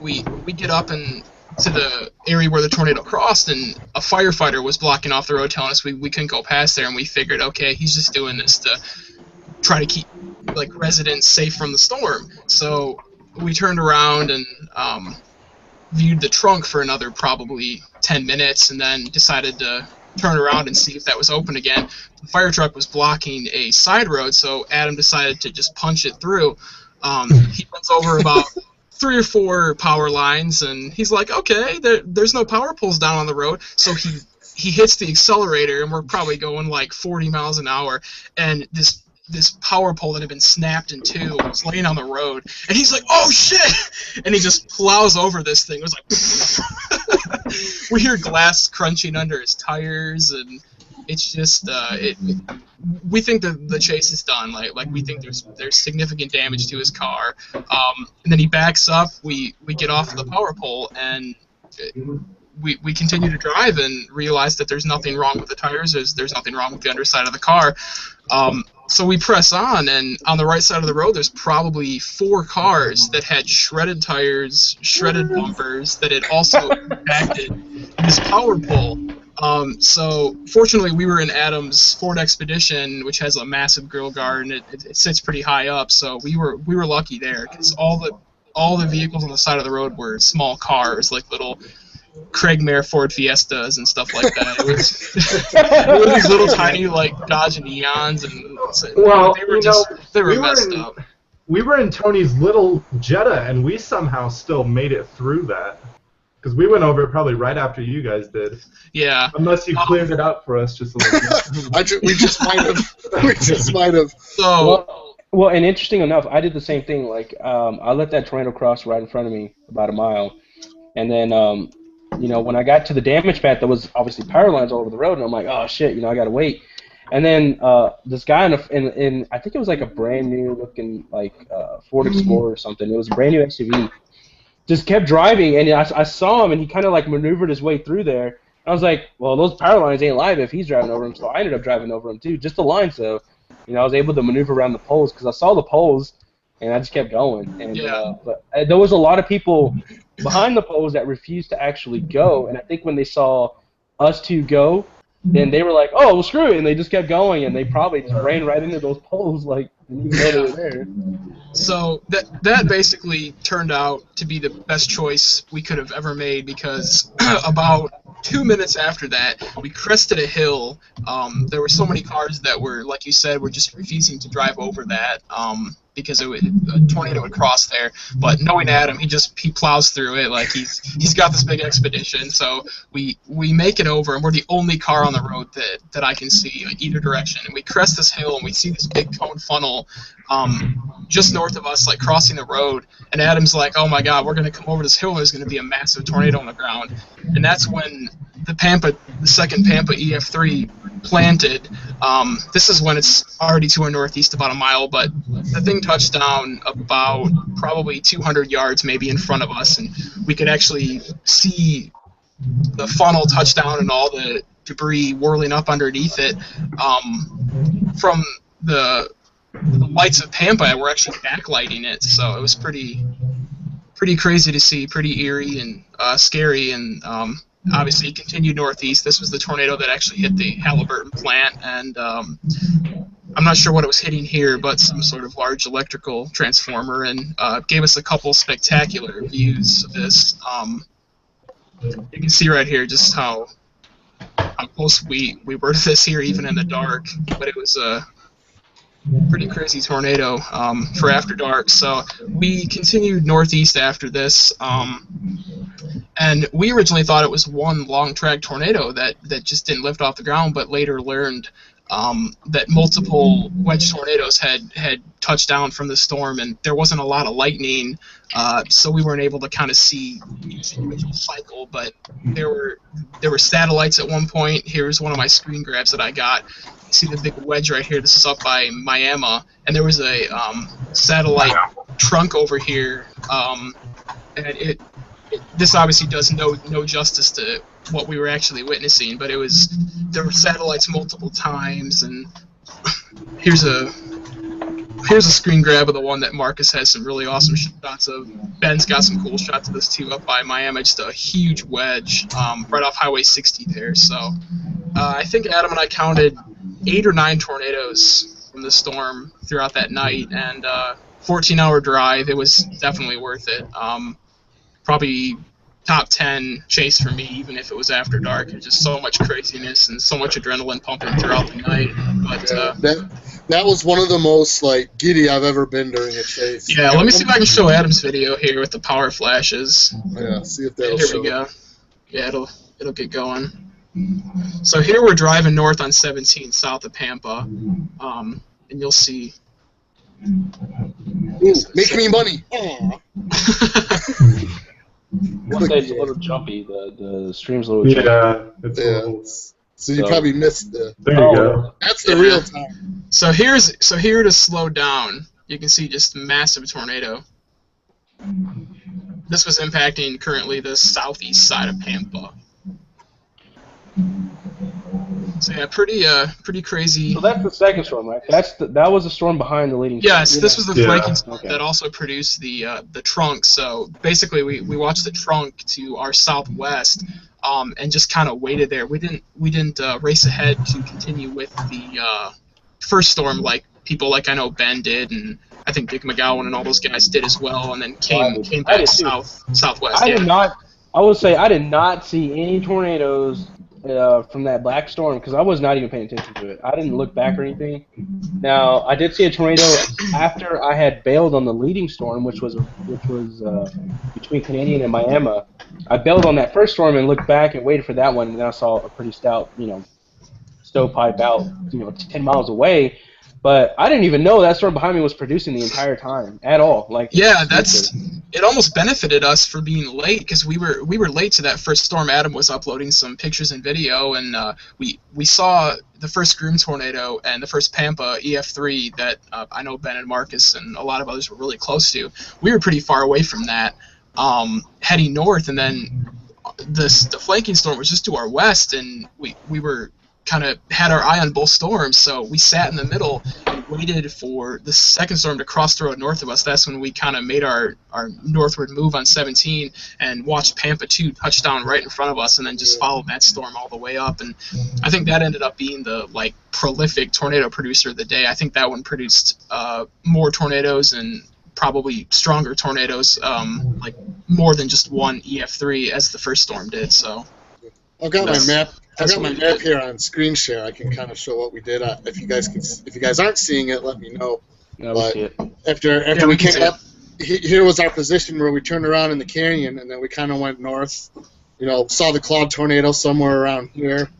We get up, and to the area where the tornado crossed, and a firefighter was blocking off the road, telling us we couldn't go past there. And we figured, okay, he's just doing this to try to keep like residents safe from the storm. So we turned around and viewed the trunk for another probably 10 minutes, and then decided to turn around and see if that was open again. The fire truck was blocking a side road, so Adam decided to just punch it through. He runs over about 3 or 4 power lines, and he's like, okay, there's no power poles down on the road. So he hits the accelerator, and we're probably going like 40 miles an hour, and this power pole that had been snapped in two was laying on the road, and he's like, oh shit, and he just plows over this thing. It was like we hear glass crunching under his tires, and it's just we think the chase is done. Like we think there's significant damage to his car, and then he backs up. We get off the power pole, and we continue to drive and realize that there's nothing wrong with the tires. There's nothing wrong with the underside of the car. So we press on, and on the right side of the road, there's probably 4 cars that had shredded tires, shredded bumpers, that had also impacted this power pole. So fortunately, we were in Adam's Ford Expedition, which has a massive grill guard, and it sits pretty high up. So we were lucky there, because all the vehicles on the side of the road were small cars, like little Craigmare Ford Fiestas and stuff like that. It was these little tiny like Dodge Neons, and Well, they were messed up. We were in Tony's little Jetta, and we somehow still made it through that. Because we went over it probably right after you guys did. Yeah. Unless you cleared it up for us just a little bit. We just might have. So. Well, and interesting enough, I did the same thing. Like, I let that tornado cross right in front of me about a mile, and then, when I got to the damage path, there was obviously power lines all over the road, and I'm like, oh shit, I gotta wait. And then this guy in I think it was like a brand new looking like Ford Explorer or something. It was a brand new SUV. Just kept driving, and I saw him, and he kind of like maneuvered his way through there. And I was like, well, those power lines ain't live if he's driving over them, so I ended up driving over them too, just the line. So, I was able to maneuver around the poles because I saw the poles, and I just kept going. And but there was a lot of people behind the poles that refused to actually go, and I think when they saw us two go, then they were like, oh, well, screw it, and they just kept going, and they probably just ran right into those poles like didn't even know they were there. So that basically turned out to be the best choice we could have ever made, because about 2 minutes after that, we crested a hill. There were so many cars that were, like you said, were just refusing to drive over that because a tornado would cross there. But knowing Adam, he plows through it like he's got this big expedition. So we make it over, and we're the only car on the road that I can see like, either direction. And we crest this hill, and we see this big cone funnel just north of us, like crossing the road. And Adam's like, oh my God, we're going to come over this hill, and there's going to be a massive tornado on the ground. And that's when the second Pampa EF3 planted. This is when it's already to our northeast about a mile, but the thing touched down about probably 200 yards maybe in front of us, and we could actually see the funnel touch down and all the debris whirling up underneath it. From the lights of Pampa were actually backlighting it, so it was pretty crazy to see, pretty eerie and scary, and obviously it continued northeast. This was the tornado that actually hit the Halliburton plant, and I'm not sure what it was hitting here, but some sort of large electrical transformer, and gave us a couple spectacular views of this. You can see right here just how close we were to this here, even in the dark, but it was a pretty crazy tornado for after dark. So we continued northeast after this, and we originally thought it was one long track tornado that just didn't lift off the ground, but later learned that multiple wedge tornadoes had touched down from the storm, and there wasn't a lot of lightning, so we weren't able to kind of see each individual cycle, but there were satellites at one point. Here's one of my screen grabs that I got. You see the big wedge right here. This is up by Miami, and there was a satellite trunk over here, and this obviously does no justice to what we were actually witnessing, but there were satellites multiple times, and here's a here's a screen grab of the one that Marcus has some really awesome shots of. Ben's got some cool shots of this too up by Miami. Just a huge wedge right off Highway 60 there. So I think Adam and I counted 8 or 9 tornadoes from the storm throughout that night, and 14-hour drive. It was definitely worth it. Probably top 10 chase for me, even if it was after dark. There's just so much craziness and so much adrenaline pumping throughout the night. But that was one of the most like giddy I've ever been during a chase. Yeah, let me see if I can show Adam's video here with the power flashes. Yeah, see if that'll Here show. we go. Yeah, it'll get going. So here we're driving north on 17 south of Pampa, and you'll see. Ooh, make me money. Aww. One day it's a little jumpy. The stream's a little jumpy. Yeah, it's a Yeah. little... So you probably missed the. There you go. That's the real time. So here to slow down, you can see just massive tornado. This was impacting currently the southeast side of Pampa. So yeah, pretty crazy. So that's the second storm, right? That was the storm behind the leading. Yes, storm. this was the Yeah. flanking storm Okay. that also produced the trunk. So basically, we watched the trunk to our southwest, and just kind of waited there. We didn't race ahead to continue with the first storm like people like I know Ben did, and I think Dick McGowan and all those guys did as well, and then came I back did too. southwest. I Yeah. did not. I would say I did not see any tornadoes from that black storm because I was not even paying attention to it. I didn't look back or anything. Now I did see a tornado after I had bailed on the leading storm, which was between Canadian and Miami. I bailed on that first storm and looked back and waited for that one, and then I saw a pretty stout, stovepipe out, 10 miles away. But I didn't even know that storm behind me was producing the entire time at all. Like, Yeah, it almost benefited us for being late because we were late to that first storm. Adam was uploading some pictures and video, and we saw the first Groom tornado and the first Pampa EF3 that I know Ben and Marcus and a lot of others were really close to. We were pretty far away from that, heading north, and then the flanking storm was just to our west, and we were kind of had our eye on both storms, so we sat in the middle and waited for the second storm to cross the road north of us. That's when we kind of made our northward move on 17 and watched Pampa 2 touch down right in front of us, and then just followed that storm all the way up. And I think that ended up being the prolific tornado producer of the day. I think that one produced more tornadoes and probably stronger tornadoes, more than just one EF3 as the first storm did. So I've got my map. I've That's got my what we map did. here on screen share. I can kind of show what we did. If you guys aren't seeing it, let me know. Yeah, we see it. After we we can came see up, here was our position where we turned around in the canyon, and then we kind of went north. Saw the cloud tornado somewhere around here.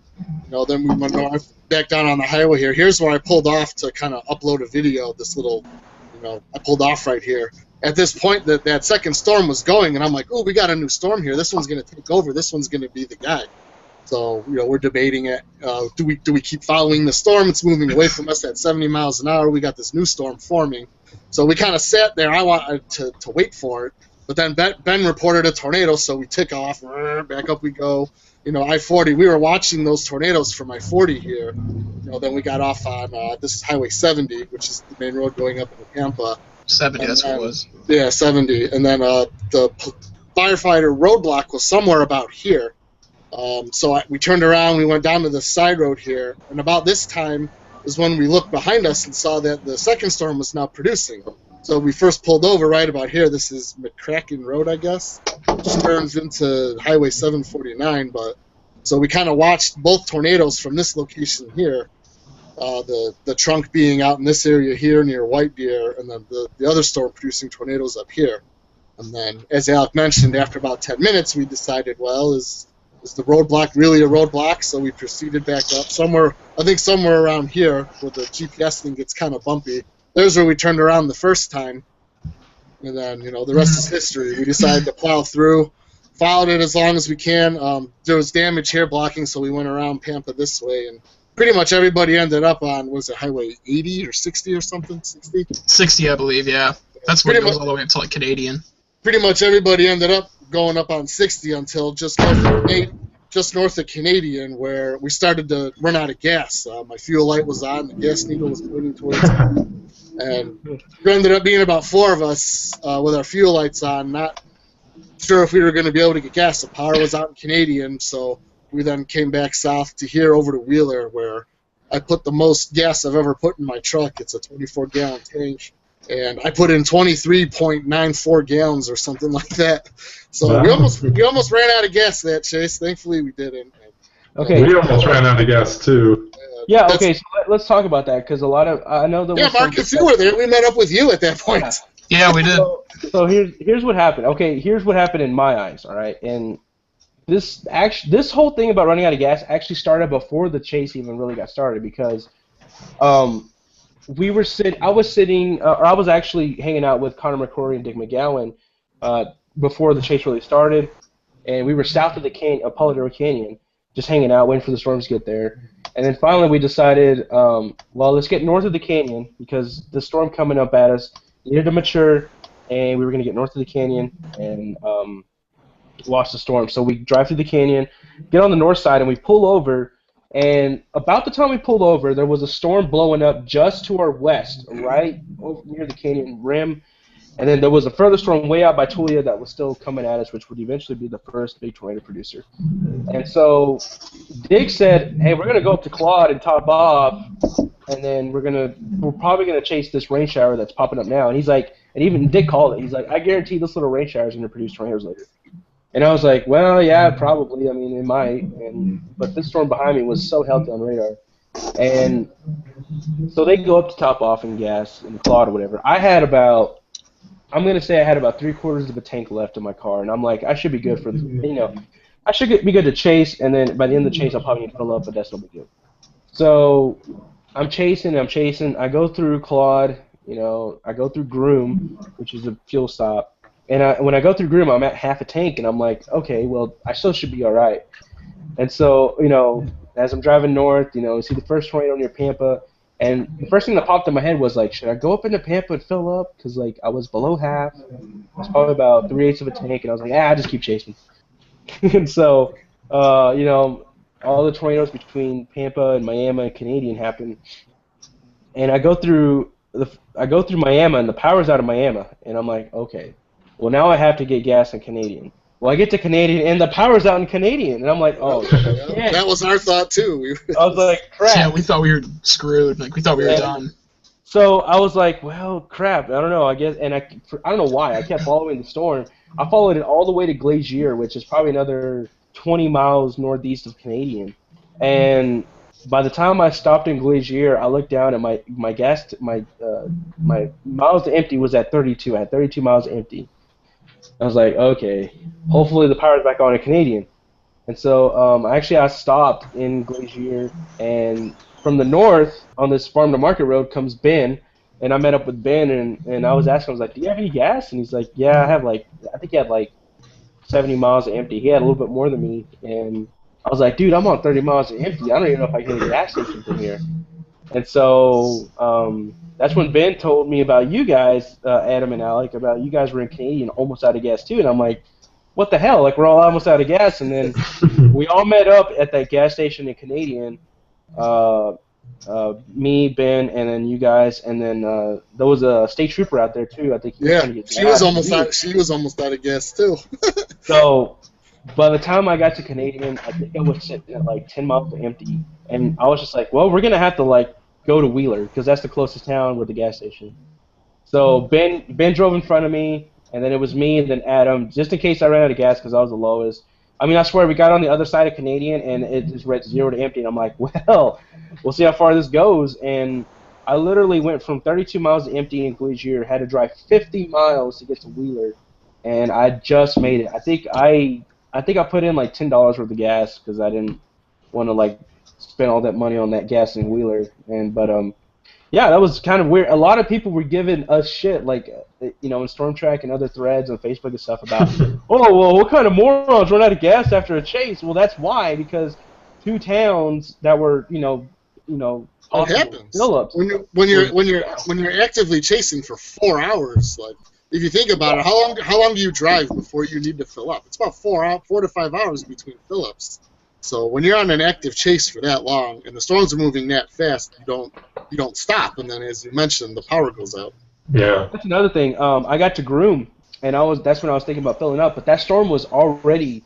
Then we went north, back down on the highway here. Here's where I pulled off to kind of upload a video. This little, I pulled off right here. At this point, that second storm was going, and I'm like, oh, we got a new storm here. This one's going to take over. This one's going to be the guy. So, we're debating it. Do we keep following the storm? It's moving away from us at 70 miles an hour. We got this new storm forming. So we kind of sat there. I wanted to wait for it. But then Ben reported a tornado, so we took off. Back up we go. I-40. We were watching those tornadoes from I-40 here. Then we got off on, this is Highway 70, which is the main road going up into Pampa. 70, that's what it was. Yeah, 70. And then the firefighter roadblock was somewhere about here. So we turned around, we went down to the side road here, and about this time is when we looked behind us and saw that the second storm was now producing. So we first pulled over right about here. This is McCracken Road, I guess. Just turns into Highway 749. So we kind of watched both tornadoes from this location here. The trunk being out in this area here near White Deer, and then the other storm producing tornadoes up here. And then, as Alec mentioned, after about 10 minutes, we decided, well, is the roadblock really a roadblock? So we proceeded back up somewhere around here where the GPS thing gets kind of bumpy. There's where we turned around the first time. And then, the rest is history. We decided to plow through, followed it as long as we can. There was damage here blocking, so we went around Pampa this way. And pretty much everybody ended up on, was it Highway 80 or 60 or something? 60? 60, I believe, yeah. That's where it goes all the way up to Canadian. Pretty much everybody ended up going up on 60 until just just north of Canadian, where we started to run out of gas. My fuel light was on, the gas needle was pointing towards me, and there ended up being about 4 of us with our fuel lights on, not sure if we were going to be able to get gas. The power was out in Canadian, so we then came back south to here over to Wheeler, where I put the most gas I've ever put in my truck. It's a 24-gallon tank, and I put in 23.94 gallons or something like that. So Wow. we almost ran out of gas that chase. Thankfully, we didn't. Okay. We almost ran out of gas too. Yeah. Okay. So let's talk about that because a lot of I know that. Yeah, Marcus, you were there. We met up with you at that point. Yeah, we did. So here's what happened. Okay, here's what happened in my eyes. All right, and this whole thing about running out of gas actually started before the chase even really got started because, I was actually hanging out with Connor McCrory and Dick McGowan, before the chase really started, and we were south of the Polidoro Canyon, just hanging out, waiting for the storms to get there, and then finally we decided, well, let's get north of the canyon because the storm coming up at us needed to mature, and we were going to get north of the canyon and watch the storm. So we drive through the canyon, get on the north side, and we pull over. And about the time we pulled over, there was a storm blowing up just to our west, right over near the canyon rim. And then there was a further storm way out by Tulia that was still coming at us, which would eventually be the first big tornado producer. And so Dick said, hey, we're going to go up to Claude and top off, and then we're probably going to chase this rain shower that's popping up now. And he's like, and even Dick called it. He's like, I guarantee this little rain shower is going to produce tornadoes later. And I was like, well, yeah, probably. I mean, it might. But this storm behind me was so healthy on radar. And so they go up to top off and gas and Claude or whatever. I'm going to say I had about 3/4 of a tank left in my car. And I'm like, I should be good for, I should be good to chase. And then by the end of the chase, I'll probably need to fill up, but that's no big deal. So I'm chasing. I go through Claude, I go through Groom, which is a fuel stop. And when I go through Groom, I'm at half a tank, and I'm like, okay, well, I still should be all right. And so, as I'm driving north, see the first tornado near Pampa, and the first thing that popped in my head was, like, should I go up into Pampa and fill up? Because, like, I was below half. I was probably about 3/8 of a tank, and I was like, I'll just keep chasing. And so, all the tornadoes between Pampa and Miami and Canadian happened. And I go through Miami, and the power's out of Miami, and I'm like, okay. Well, now I have to get gas in Canadian. Well, I get to Canadian, and the power's out in Canadian, and I'm like, oh, shit. That was our thought, too. I was like, crap. Yeah, we thought we were screwed. Like, we thought we were done. So I was like, well, crap. I don't know. I guess, and I don't know why. I kept following the storm. I followed it all the way to Glacier, which is probably another 20 miles northeast of Canadian. And by the time I stopped in Glacier, I looked down, and my miles to empty was at 32. I had 32 miles to empty. I was like, okay, hopefully the power's back on in Canadian. And so I stopped in Glacier, and from the north on this farm to market road comes Ben, and I met up with Ben, and I was asking, I was like, do you have any gas? And he's like, yeah, I think he had like 70 miles to empty. He had a little bit more than me, and I was like, dude, I'm on 30 miles to empty. I don't even know if I can get a gas station from here. And so that's when Ben told me about you guys, Adam and Alec, about you guys were in Canadian almost out of gas too. And I'm like, what the hell? Like, we're all almost out of gas. And then we all met up at that gas station in Canadian, me, Ben, and then you guys. And then there was a state trooper out there too. I think he was trying to get gas. She was almost out of gas too. So by the time I got to Canadian, I think I was sitting at like 10 miles to empty. And I was just like, well, we're going to have to like go to Wheeler because that's the closest town with the gas station. So Ben drove in front of me, and then it was me and then Adam, just in case I ran out of gas because I was the lowest. I mean, I swear, we got on the other side of Canadian, and it just read 0 to empty, and I'm like, well, we'll see how far this goes. And I literally went from 32 miles to empty in Glacier, had to drive 50 miles to get to Wheeler, and I just made it. I think I put in like $10 worth of gas because I didn't want to like spend all that money on that gas in Wheeler. But yeah, that was kind of weird. A lot of people were giving us shit, like, in StormTrack and other threads on Facebook and stuff about, oh, well, what kind of morons run out of gas after a chase? Well, that's why, because two towns that were, It happens. fill-ups. When you're actively chasing for 4 hours, like, if you think about it, how long do you drive before you need to fill up? It's about 4 to 5 hours between fill-ups. So when you're on an active chase for that long and the storms are moving that fast, you don't stop. And then, as you mentioned, the power goes out. Yeah. That's another thing. I got to Groom, and that's when I was thinking about filling up. But that storm was already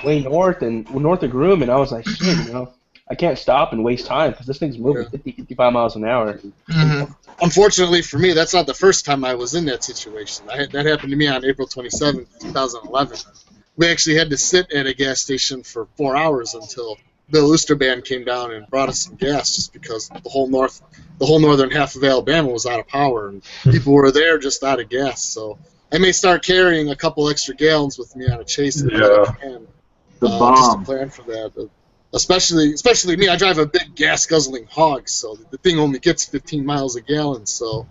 way north of Groom, and I was like, shit, I can't stop and waste time because this thing's moving 50, 55 miles an hour. Mm-hmm. Unfortunately for me, that's not the first time I was in that situation. That happened to me on April 27th, 2011. We actually had to sit at a gas station for 4 hours until Bill Oosterband came down and brought us some gas, just because the whole northern half of Alabama was out of power and people were there just out of gas. So I may start carrying a couple extra gallons with me on a chase if I can. The Just bomb. to plan for that. Especially me, I drive a big gas-guzzling hog, so the thing only gets 15 miles a gallon. So,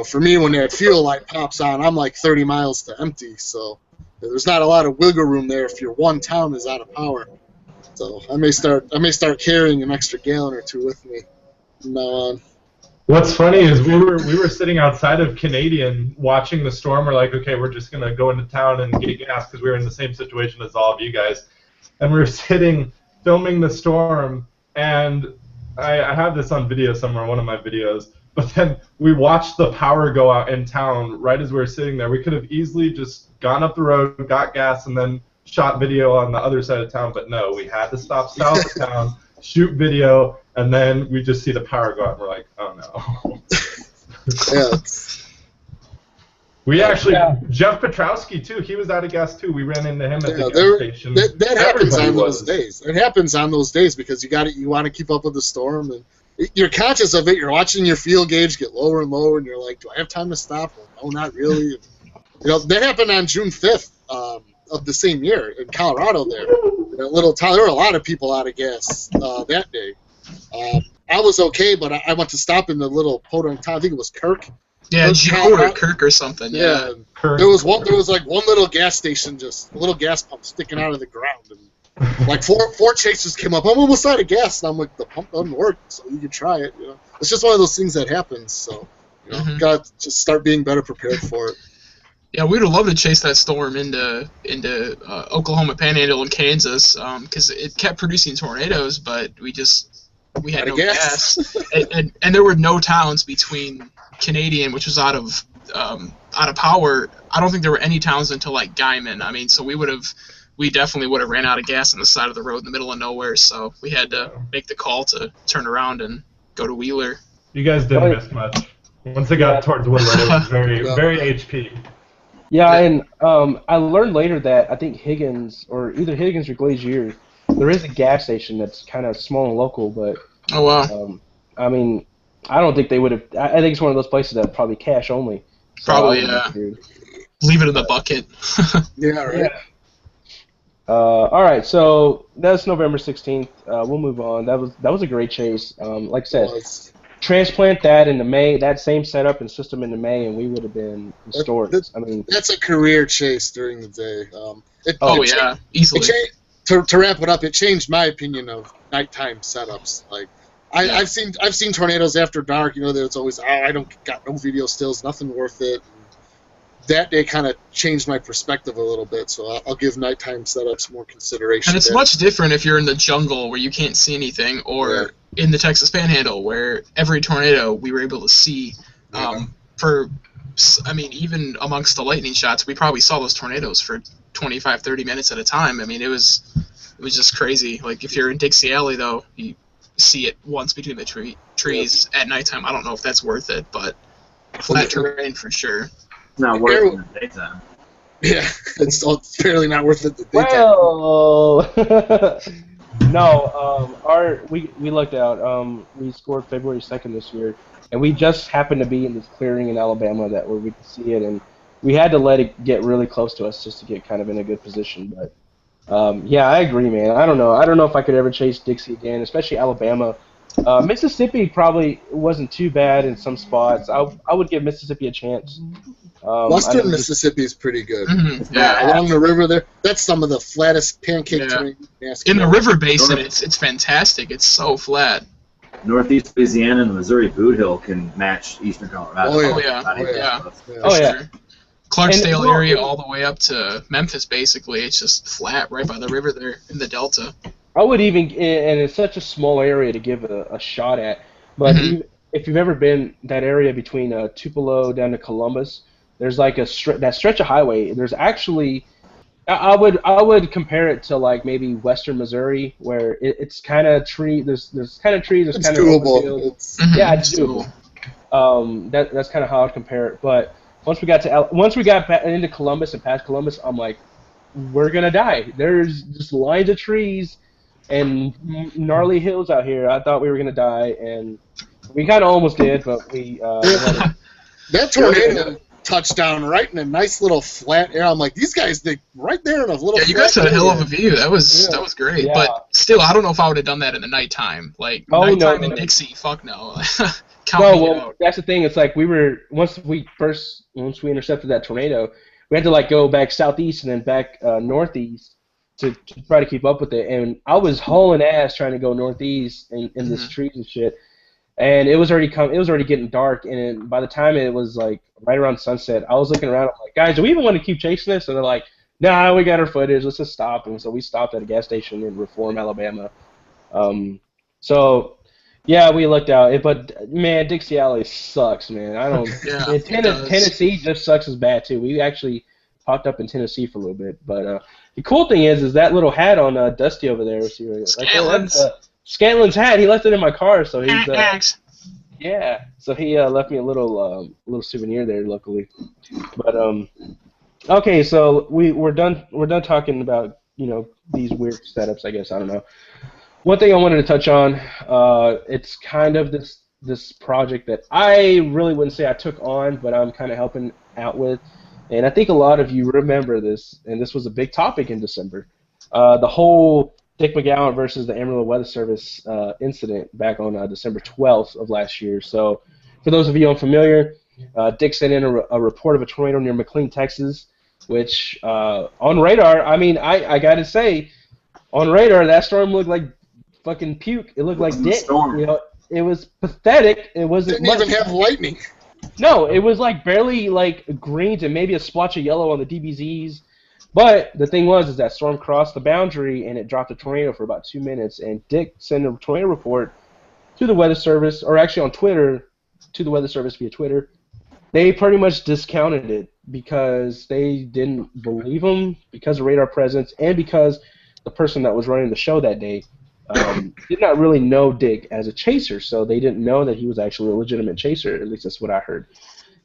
for me, when that fuel light pops on, I'm like 30 miles to empty. So there's not a lot of wiggle room there if your one town is out of power. So I may start carrying an extra gallon or two with me from now on. What's funny is we were sitting outside of Canadian watching the storm. We're like, okay, we're just gonna go into town and get gas because we were in the same situation as all of you guys, and we were sitting filming the storm, and I have this on video somewhere, one of my videos. But then we watched the power go out in town right as we were sitting there. We could have easily just gone up the road, got gas, and then shot video on the other side of town. But no, we had to stop south of town, shoot video, and then we just see the power go out, and we're like, oh no. Yeah. We actually, Jeff Petrowski too, he was out of gas too. We ran into him at the gas station. That happens Everybody on was. those days. It happens on those days because you want to keep up with the storm, and you're conscious of it. You're watching your fuel gauge get lower and lower, and you're like, do I have time to stop? Well, no, not really. That happened on June 5th of the same year in Colorado there. That little town, there were a lot of people out of gas that day. I was okay, but I went to stop in the little podunk town. I think it was Kirk. Yeah, Joe or Kirk or something. Yeah. Kirk. There was like one little gas station, just a little gas pump sticking out of the ground, and like four chasers came up. I'm almost out of gas, and I'm like, the pump doesn't work, so you can try it. It's just one of those things that happens. So you got to just start being better prepared for it. Yeah, we would have loved to chase that storm into Oklahoma Panhandle and Kansas because it kept producing tornadoes, but we had no gas, and there were no towns between Canadian, which was out of power. I don't think there were any towns until like Guyman. I mean, so we definitely would have ran out of gas on the side of the road in the middle of nowhere. So we had to make the call to turn around and go to Wheeler. You guys didn't miss much. Once it got towards Wheeler, it was very HP. Yeah, and I learned later that I think Higgins or Glazier, there is a gas station that's kind of small and local, but oh wow. I mean, I don't think they would have. I think it's one of those places that probably cash only. So probably, yeah. Leave it in the bucket. Yeah, right. Yeah. All right, so that's November 16th. We'll move on. That was a great chase. Like I said, transplant that into May, that same setup and system into May, and we would have been restored. I mean, that's a career chase during the day. Easily. To wrap it up, it changed my opinion of nighttime setups. Like, I've seen tornadoes after dark. There's always I don't got no video stills, nothing worth it. That day kind of changed my perspective a little bit, so I'll give nighttime setups more consideration. And it's much different if you're in the jungle where you can't see anything, or in the Texas Panhandle where every tornado we were able to see. Even amongst the lightning shots, we probably saw those tornadoes for 25, 30 minutes at a time. I mean, it was just crazy. Like, if you're in Dixie Alley, though, you see it once between the trees at nighttime. I don't know if that's worth it, but flat terrain for sure. It's not worth it in the daytime. Yeah, it's fairly not worth it in the daytime. Well, no. We looked out. We scored February 2nd this year, and we just happened to be in this clearing in Alabama where we could see it, and we had to let it get really close to us just to get kind of in a good position. But yeah, I agree, man. I don't know if I could ever chase Dixie again, especially Alabama. Mississippi probably wasn't too bad in some spots. I would give Mississippi a chance. Western Mississippi is pretty good. Mm-hmm. Yeah, along the river there, that's some of the flattest pancake terrain. In the river basin, it's fantastic. It's so flat. Northeast Louisiana and the Missouri Boot Hill can match Eastern Colorado. Oh yeah. Clarksdale area all the way up to Memphis, basically. It's just flat right by the river there in the Delta. I would even, and it's such a small area to give a shot at. But Hmm. even, if you've ever been that area between Tupelo down to Columbus, there's like that stretch of highway. There's actually, I would compare it to like maybe Western Missouri, where it's kind of tree. There's kind of trees. There's It's kind of open doable. fields. It's Yeah, it's So, doable. That's kind of how I'd compare it. But once we got back into Columbus and past Columbus, I'm like, we're gonna die. There's just lines of trees and gnarly hills out here. I thought we were gonna die, and we kind of almost did, but we had a, that tornado touched down right in a nice little flat area. I'm like, these guys, they right there in a little. yeah, you flat guys had a hell of a area. view. That was Yeah. great. Yeah. But still, I don't know if I would have done that in the nighttime. Like Oh, no, nighttime no, in no. Dixie, fuck no. Count No, me well, out. that's the thing. It's like once we intercepted that tornado, we had to like go back southeast and then back northeast to try to keep up with it. And I was hauling ass trying to go northeast in this Mhm. trees and shit. And it was already getting dark. And by the time it was like right around sunset, I was looking around. I'm like, guys, do we even want to keep chasing this? And they're like, nah, we got our footage. Let's just stop. And so we stopped at a gas station in Reform, Alabama. Um, so yeah, we looked out. But man, Dixie Alley sucks, man. I don't. Yeah, And it does. Tennessee just sucks as bad too. We actually popped up in Tennessee for a little bit. But the cool thing is that little hat on Dusty over there. See, right there, that's Scanlon's. Scanlon's hat. He left it in my car, so he's Axe. yeah. So he left me a little souvenir there, luckily. But okay, so we're done. We're done talking about these weird setups. I guess I don't know. One thing I wanted to touch on, it's kind of this project that I really wouldn't say I took on, but I'm kind of helping out with, and I think a lot of you remember this, and this was a big topic in December, the whole Dick McGowan versus the Amarillo Weather Service incident back on December 12th of last year. So, for those of you unfamiliar, Dick sent in a report of a tornado near McLean, Texas, which on radar, I mean, I gotta say, on radar, that storm looked like fucking puke. It looked like Wasn't a dick. storm. It was pathetic. It wasn't Didn't much. even have lightning. No, it was like barely like greens and maybe a splotch of yellow on the DBZs. But the thing was, is that storm crossed the boundary and it dropped a tornado for about 2 minutes. And Dick sent a tornado report to the Weather Service, or actually on Twitter, to the Weather Service via Twitter. They pretty much discounted it because they didn't believe him because of radar presence and because the person that was running the show that day did not really know Dick as a chaser, so they didn't know that he was actually a legitimate chaser. At least that's what I heard.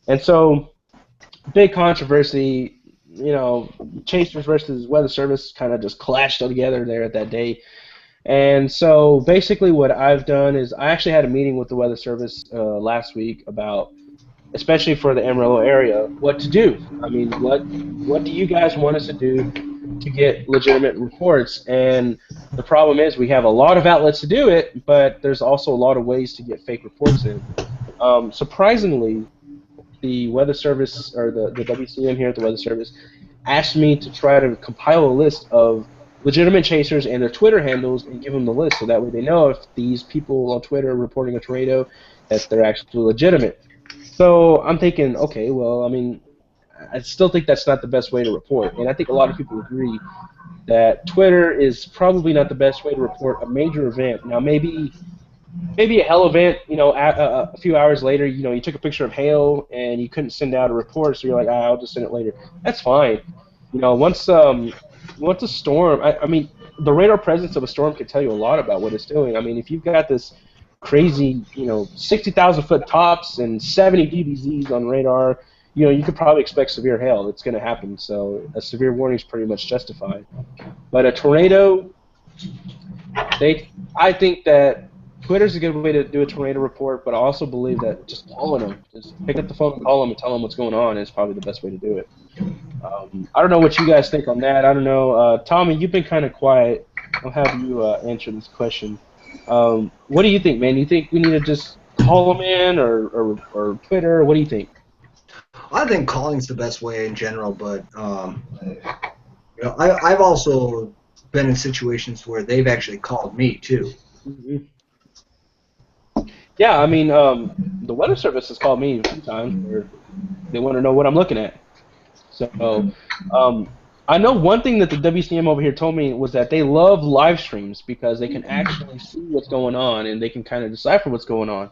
And so, big controversy. Chasers versus Weather Service kind of just clashed together there at that day. And so, basically, what I've done is I actually had a meeting with the Weather Service last week about, especially for the Amarillo area, what to do. I mean, what do you guys want us to do to get legitimate reports? And the problem is we have a lot of outlets to do it, but there's also a lot of ways to get fake reports in. Surprisingly, the Weather Service, or the WCM here at the Weather Service, asked me to try to compile a list of legitimate chasers and their Twitter handles and give them the list so that way they know if these people on Twitter are reporting a tornado that they're actually legitimate. So I'm thinking, okay, well, I mean, I still think that's not the best way to report, and I think a lot of people agree that Twitter is probably not the best way to report a major event. Now, maybe a hell event, a few hours later, you took a picture of hail and you couldn't send out a report, so you're like, I'll just send it later. That's fine. Once a storm, I mean, the radar presence of a storm can tell you a lot about what it's doing. I mean, if you've got this crazy, 60,000 foot tops and 70 DBZs on radar, you could probably expect severe hail. It's going to happen. So a severe warning is pretty much justified. But a tornado, I think that Twitter's a good way to do a tornado report, but I also believe that just calling them, just pick up the phone and call them and tell them what's going on is probably the best way to do it. I don't know what you guys think on that. I don't know. Tommy, you've been kind of quiet. I'll have you answer this question. What do you think, man? You think we need to just call them in or Twitter? What do you think? I think calling's the best way in general, but I've also been in situations where they've actually called me too. Mm-hmm. Yeah, I mean, the Weather Service has called me a few times where they want to know what I'm looking at. So, I know one thing that the WCM over here told me was that they love live streams because they can actually see what's going on and they can kind of decipher what's going on.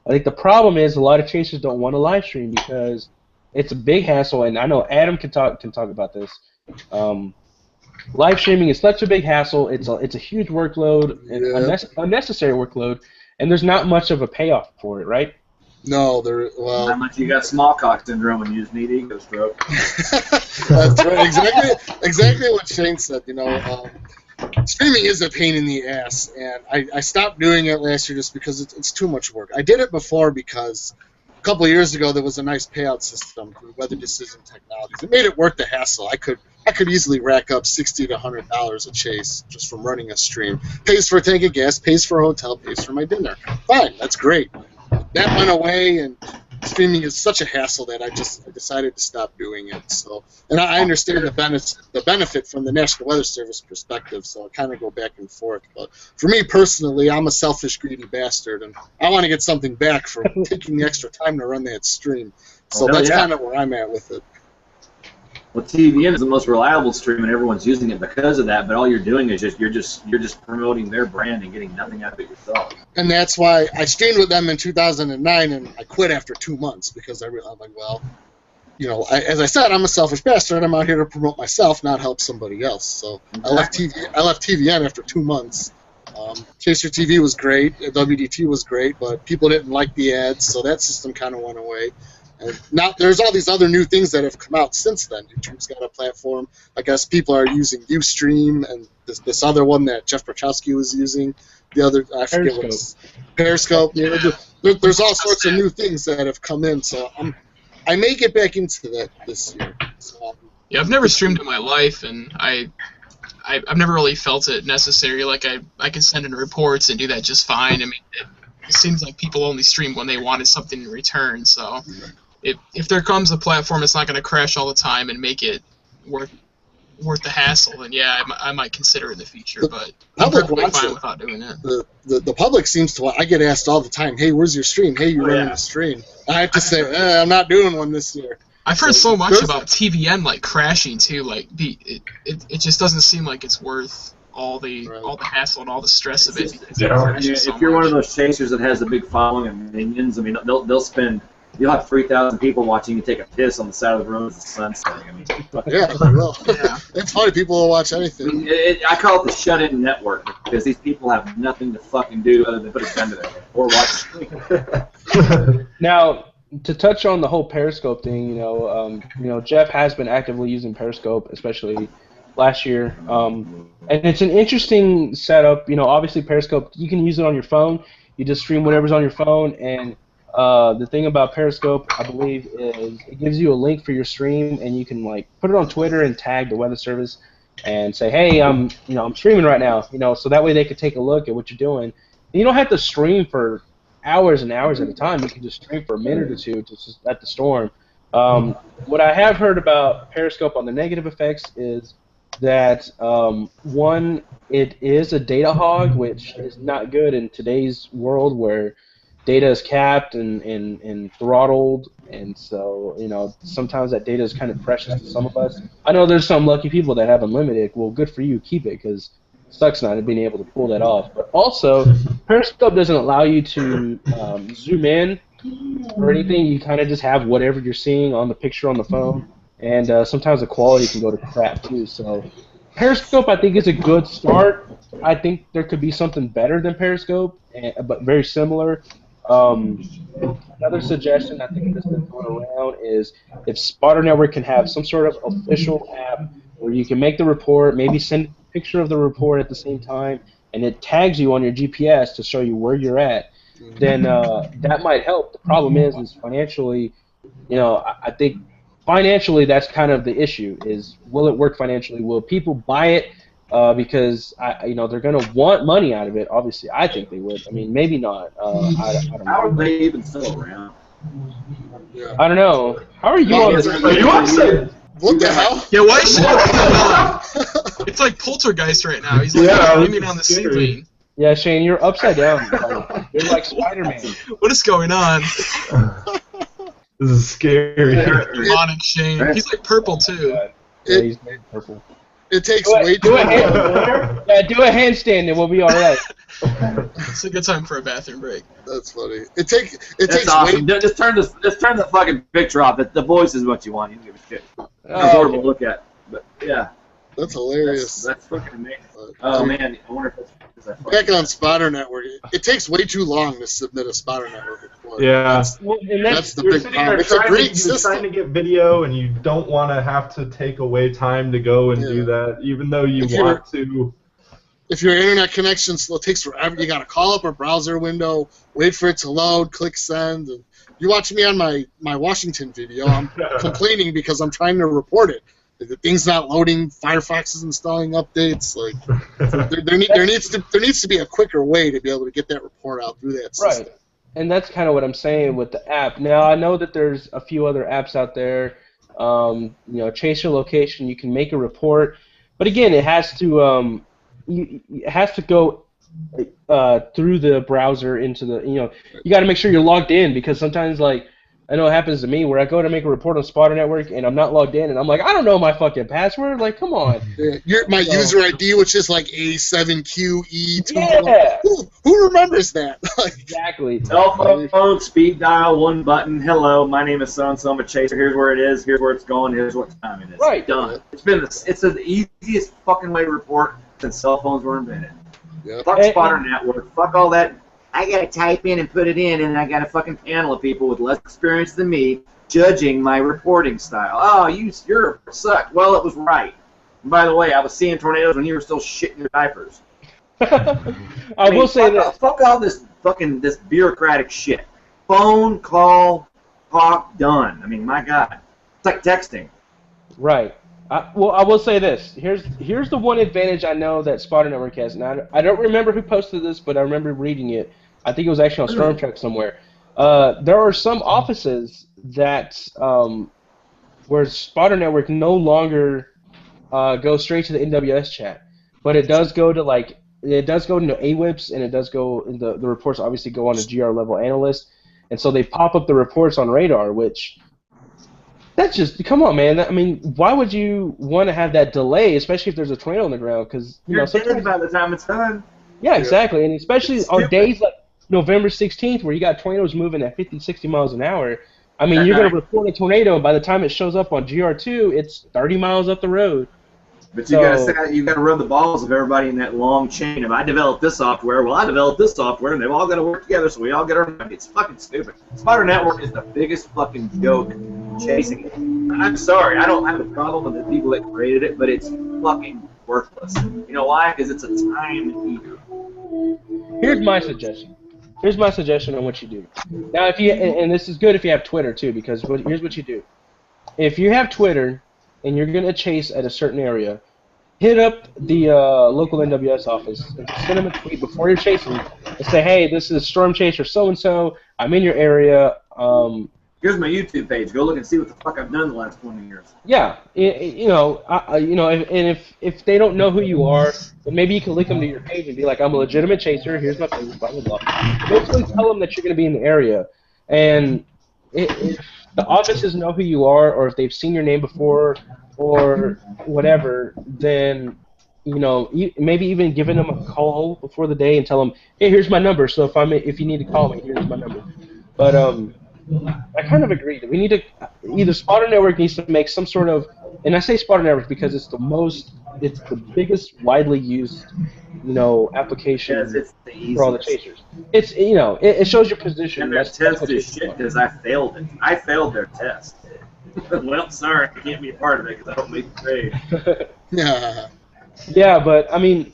I think the problem is a lot of chasers don't want to live stream because it's a big hassle, and I know Adam can talk about this. Live streaming is such a big hassle. It's a huge workload, unnecessary workload, and there's not much of a payoff for it, right? No, Not much. You got small cock syndrome and you just need ego stroke. That's right. Exactly what Shane said. You know, streaming is a pain in the ass, and I stopped doing it last year just because it's too much work. I did it before because a couple of years ago there was a nice payout system through Weather Decision Technologies. It made it worth the hassle. I could easily rack up $60 to $100 a chase just from running a stream. Pays for a tank of gas, pays for a hotel, pays for my dinner. Fine, that's great. That went away, and streaming is such a hassle that I decided to stop doing it. So, and I understand the benefit from the National Weather Service perspective, so I kind of go back and forth. But for me personally, I'm a selfish, greedy bastard, and I want to get something back for taking the extra time to run that stream. So that's kind of where I'm at with it. Well, TVN is the most reliable stream, and everyone's using it because of that. But all you're doing is you're just promoting their brand and getting nothing out of it yourself. And that's why I streamed with them in 2009, and I quit after 2 months because I'm like, well, you know, as I said, I'm a selfish bastard. I'm out here to promote myself, not help somebody else. So exactly. I left TVN after 2 months. Chaser TV was great, WDT was great, but people didn't like the ads, so that system kind of went away. And now there's all these other new things that have come out since then. YouTube's got a platform. I guess people are using Ustream and this other one that Jeff Berchowski was using. The other, I forget what it's Periscope. You know, there's all sorts of new things that have come in. So I may get back into that this year. So, yeah, I've never streamed in my life, and I've never really felt it necessary. Like I can send in reports and do that just fine. I mean, it seems like people only stream when they wanted something in return. So if there comes a platform that's not going to crash all the time and make it worth the hassle, then yeah, I might consider it in the future. But I'm perfectly fine without doing it. The public seems to. I get asked all the time, "Hey, where's your stream? Hey, you're running a stream." I have to say, I'm not doing one this year. I've heard so much about TVN like crashing too. Like it just doesn't seem like it's worth all the hassle and all the stress of it. If you're one of those chasers that has a big following of minions, I mean, you'll have 3,000 people watching you take a piss on the side of the road as the sun's setting. I mean, yeah, well, it's funny. People will watch anything. I mean, I call it the shut-in network because these people have nothing to fucking do other than put a gun to their head or watch stream. Now, to touch on the whole Periscope thing, you know, Jeff has been actively using Periscope, especially last year, and it's an interesting setup. You know, obviously Periscope, you can use it on your phone. You just stream whatever's on your phone, and the thing about Periscope, I believe, is it gives you a link for your stream, and you can like put it on Twitter and tag the Weather Service and say, hey, I'm streaming right now, you know, so that way they could take a look at what you're doing. And you don't have to stream for hours and hours at a time. You can just stream for a minute or two at the storm. What I have heard about Periscope on the negative effects is that one, it is a data hog, which is not good in today's world where data is capped and throttled, and so, you know, sometimes that data is kind of precious to some of us. I know there's some lucky people that have unlimited. Well, good for you, keep it, because it sucks not being able to pull that off. But also, Periscope doesn't allow you to zoom in or anything. You kind of just have whatever you're seeing on the picture on the phone, and sometimes the quality can go to crap too. So Periscope, I think, is a good start. I think there could be something better than Periscope, but very similar. Another suggestion I think that's been going around is if Spotter Network can have some sort of official app where you can make the report, maybe send a picture of the report at the same time, and it tags you on your GPS to show you where you're at, then that might help. The problem is financially, you know, I think financially that's kind of the issue, is will it work financially? Will people buy it? Because you know, they're going to want money out of it. Obviously, I think they would. I mean, maybe not. I don't know. How are they even still around? I don't know. How are you on this? Are you upset? What the hell? Yeah, why is Shane? It's like Poltergeist right now. He's like aiming on the ceiling. Yeah, Shane, you're upside down. You're like Spider-Man. What is going on? This is scary. Demonic Shane. He's like purple too. Yeah, he's purple. It takes way too long. Yeah, do a handstand and we'll be all right. It's a good time for a bathroom break. That's funny. It takes awesome. way. Just turn the fucking picture off. The voice is what you want. You don't give a shit. It's horrible to look at, but yeah. That's hilarious. That's fucking amazing. Oh man, I wonder if that's back on Spotter Network. It takes way too long to submit a Spotter Network report. Yeah. That's the big problem. It's a great system. You're trying to get video, and you don't want to have to take away time to go and do that, even though you want to. If your internet connection still takes forever, you got to call up a browser window, wait for it to load, click send. And you watch me on my Washington video. I'm complaining because I'm trying to report it. The thing's not loading. Firefox is installing updates. Like there needs to be a quicker way to be able to get that report out through that system. Right, and that's kind of what I'm saying with the app. Now I know that there's a few other apps out there. Chase your location. You can make a report, but again, it has to go through the browser into the. You got to make sure you're logged in because sometimes I know it happens to me where I go to make a report on Spotter Network and I'm not logged in and I'm like, I don't know my fucking password. Like, come on. My user ID, which is like A7QE2. Yeah. Who remembers that? Exactly. Cell phone, speed dial, one button. Hello, my name is so-and-so. I'm a chaser. Here's where it is. Here's where it's going. Here's what time it is. Right. Done. It's the easiest fucking way to report since cell phones were invented. Yep. Fuck Spotter Network. Fuck all that. I gotta type in and put it in, and I got a fucking panel of people with less experience than me judging my reporting style. Oh, you're sucked. Well, it was right. And by the way, I was seeing tornadoes when you were still shitting your diapers. I will say this. Fuck all this bureaucratic shit. Phone, call, talk, done. I mean, my God. It's like texting. Right. I will say this. Here's the one advantage I know that Spotter Network has. Now, I don't remember who posted this, but I remember reading it. I think it was actually on Stormstalker somewhere. There are some offices that where Spotter Network no longer goes straight to the NWS chat, but it does go to into AWIPs, and it does go the reports obviously go on a GR level analyst, and so they pop up the reports on radar, which. That's just, come on, man. I mean, why would you want to have that delay, especially if there's a tornado on the ground? Because you're dead by the time it's done. Yeah, exactly. And especially on days like November 16th where you got tornadoes moving at 50, 60 miles an hour. I mean, you're going to report a tornado, and by the time it shows up on GR2, it's 30 miles up the road. But you got to rub the balls of everybody in that long chain. If I develop this software, well, I developed this software, and they've all got to work together, so we all get our money. It's fucking stupid. Spotter Network is the biggest fucking joke chasing it. I'm sorry, I don't have a problem with the people that created it, but it's fucking worthless. You know why? Because it's a time eater. Here's my suggestion. Here's my suggestion on what you do. Now, if you and this is good if you have Twitter too, because here's what you do. If you have Twitter and you're gonna chase at a certain area, hit up the local NWS office and send them a tweet before you're chasing and say, hey, this is Storm Chaser so-and-so. I'm in your area. Here's my YouTube page. Go look and see what the fuck I've done the last 20 years. Yeah, if they don't know who you are, then maybe you can link them to your page and be like, I'm a legitimate chaser. Here's my page. Blah blah blah. Basically, tell them that you're going to be in the area, and if the offices know who you are, or if they've seen your name before, or whatever, then maybe even giving them a call before the day and tell them, hey, here's my number. So if you need to call me, here's my number. But I kind of agree that we need to either Spotter Network needs to make some sort of, and I say Spotter Network because it's the biggest widely used application it's the for all the chasers. It's it shows your position. And their test is shit because I failed it. I failed their test. Well, sorry, I can't be a part of it because I don't make the grade. Yeah, but I mean,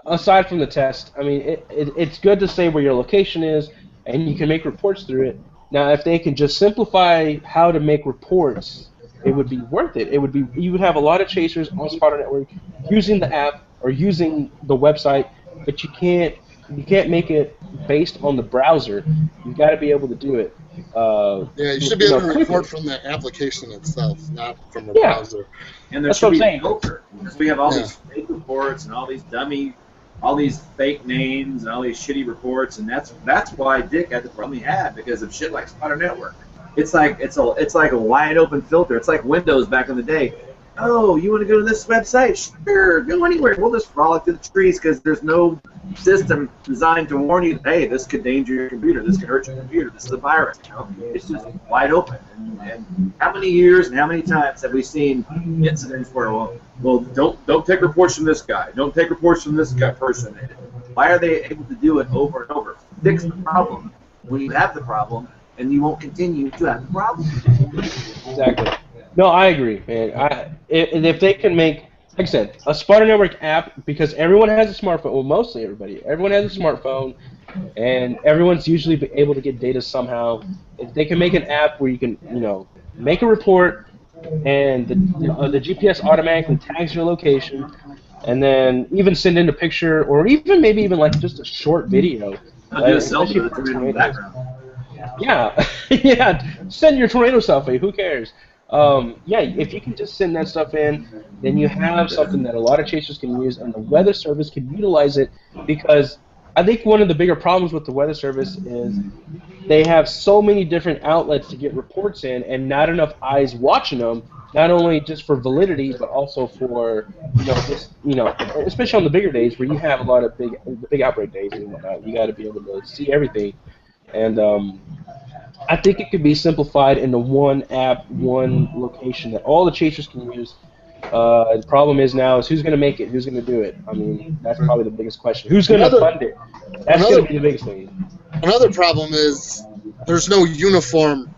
aside from the test, I mean, it's good to say where your location is, and you can make reports through it. Now, if they can just simplify how to make reports, it would be worth it. You would have a lot of chasers on Spotter Network using the app or using the website, but you can't make it based on the browser. You've got to be able to do it. You should be able to report from the application itself, not from the browser. And there should be a filter because we have all these fake reports and all these fake names and all these shitty reports, and that's why Dick had the problem he had because of shit like Spotter Network. It's like a wide open filter. It's like Windows back in the day. Oh, you want to go to this website? Sure, go anywhere. We'll just frolic through the trees because there's no system designed to warn you, hey, this could danger your computer, this could hurt your computer, this is a virus. You know? It's just wide open. And how many years and how many times have we seen incidents where, well, don't take reports from this guy, don't take reports from this guy person. Why are they able to do it over and over? Fix the problem when you have the problem, and you won't continue to have the problem. Exactly. No, I agree, man. If they can make, like I said, a Sparta Network app, because everyone has a smartphone, well, mostly everybody, everyone has a smartphone, and everyone's usually able to get data somehow. If they can make an app where you can, make a report, and the GPS automatically tags your location, and then even send in a picture, or even maybe even like just a short video. I'll do a selfie with it in the background. Yeah, yeah. Send your tornado selfie. Who cares? Yeah, if you can just send that stuff in, then you have something that a lot of chasers can use, and the Weather Service can utilize it, because I think one of the bigger problems with the Weather Service is they have so many different outlets to get reports in, and not enough eyes watching them. Not only just for validity, but also for especially on the bigger days where you have a lot of big outbreak days and whatnot. You got to be able to see everything, and I think it could be simplified into one app, one location that all the chasers can use. The problem is now is who's going to make it, who's going to do it. I mean, that's probably the biggest question. Who's going to fund it? That's going to be the biggest thing. Another problem is there's no uniform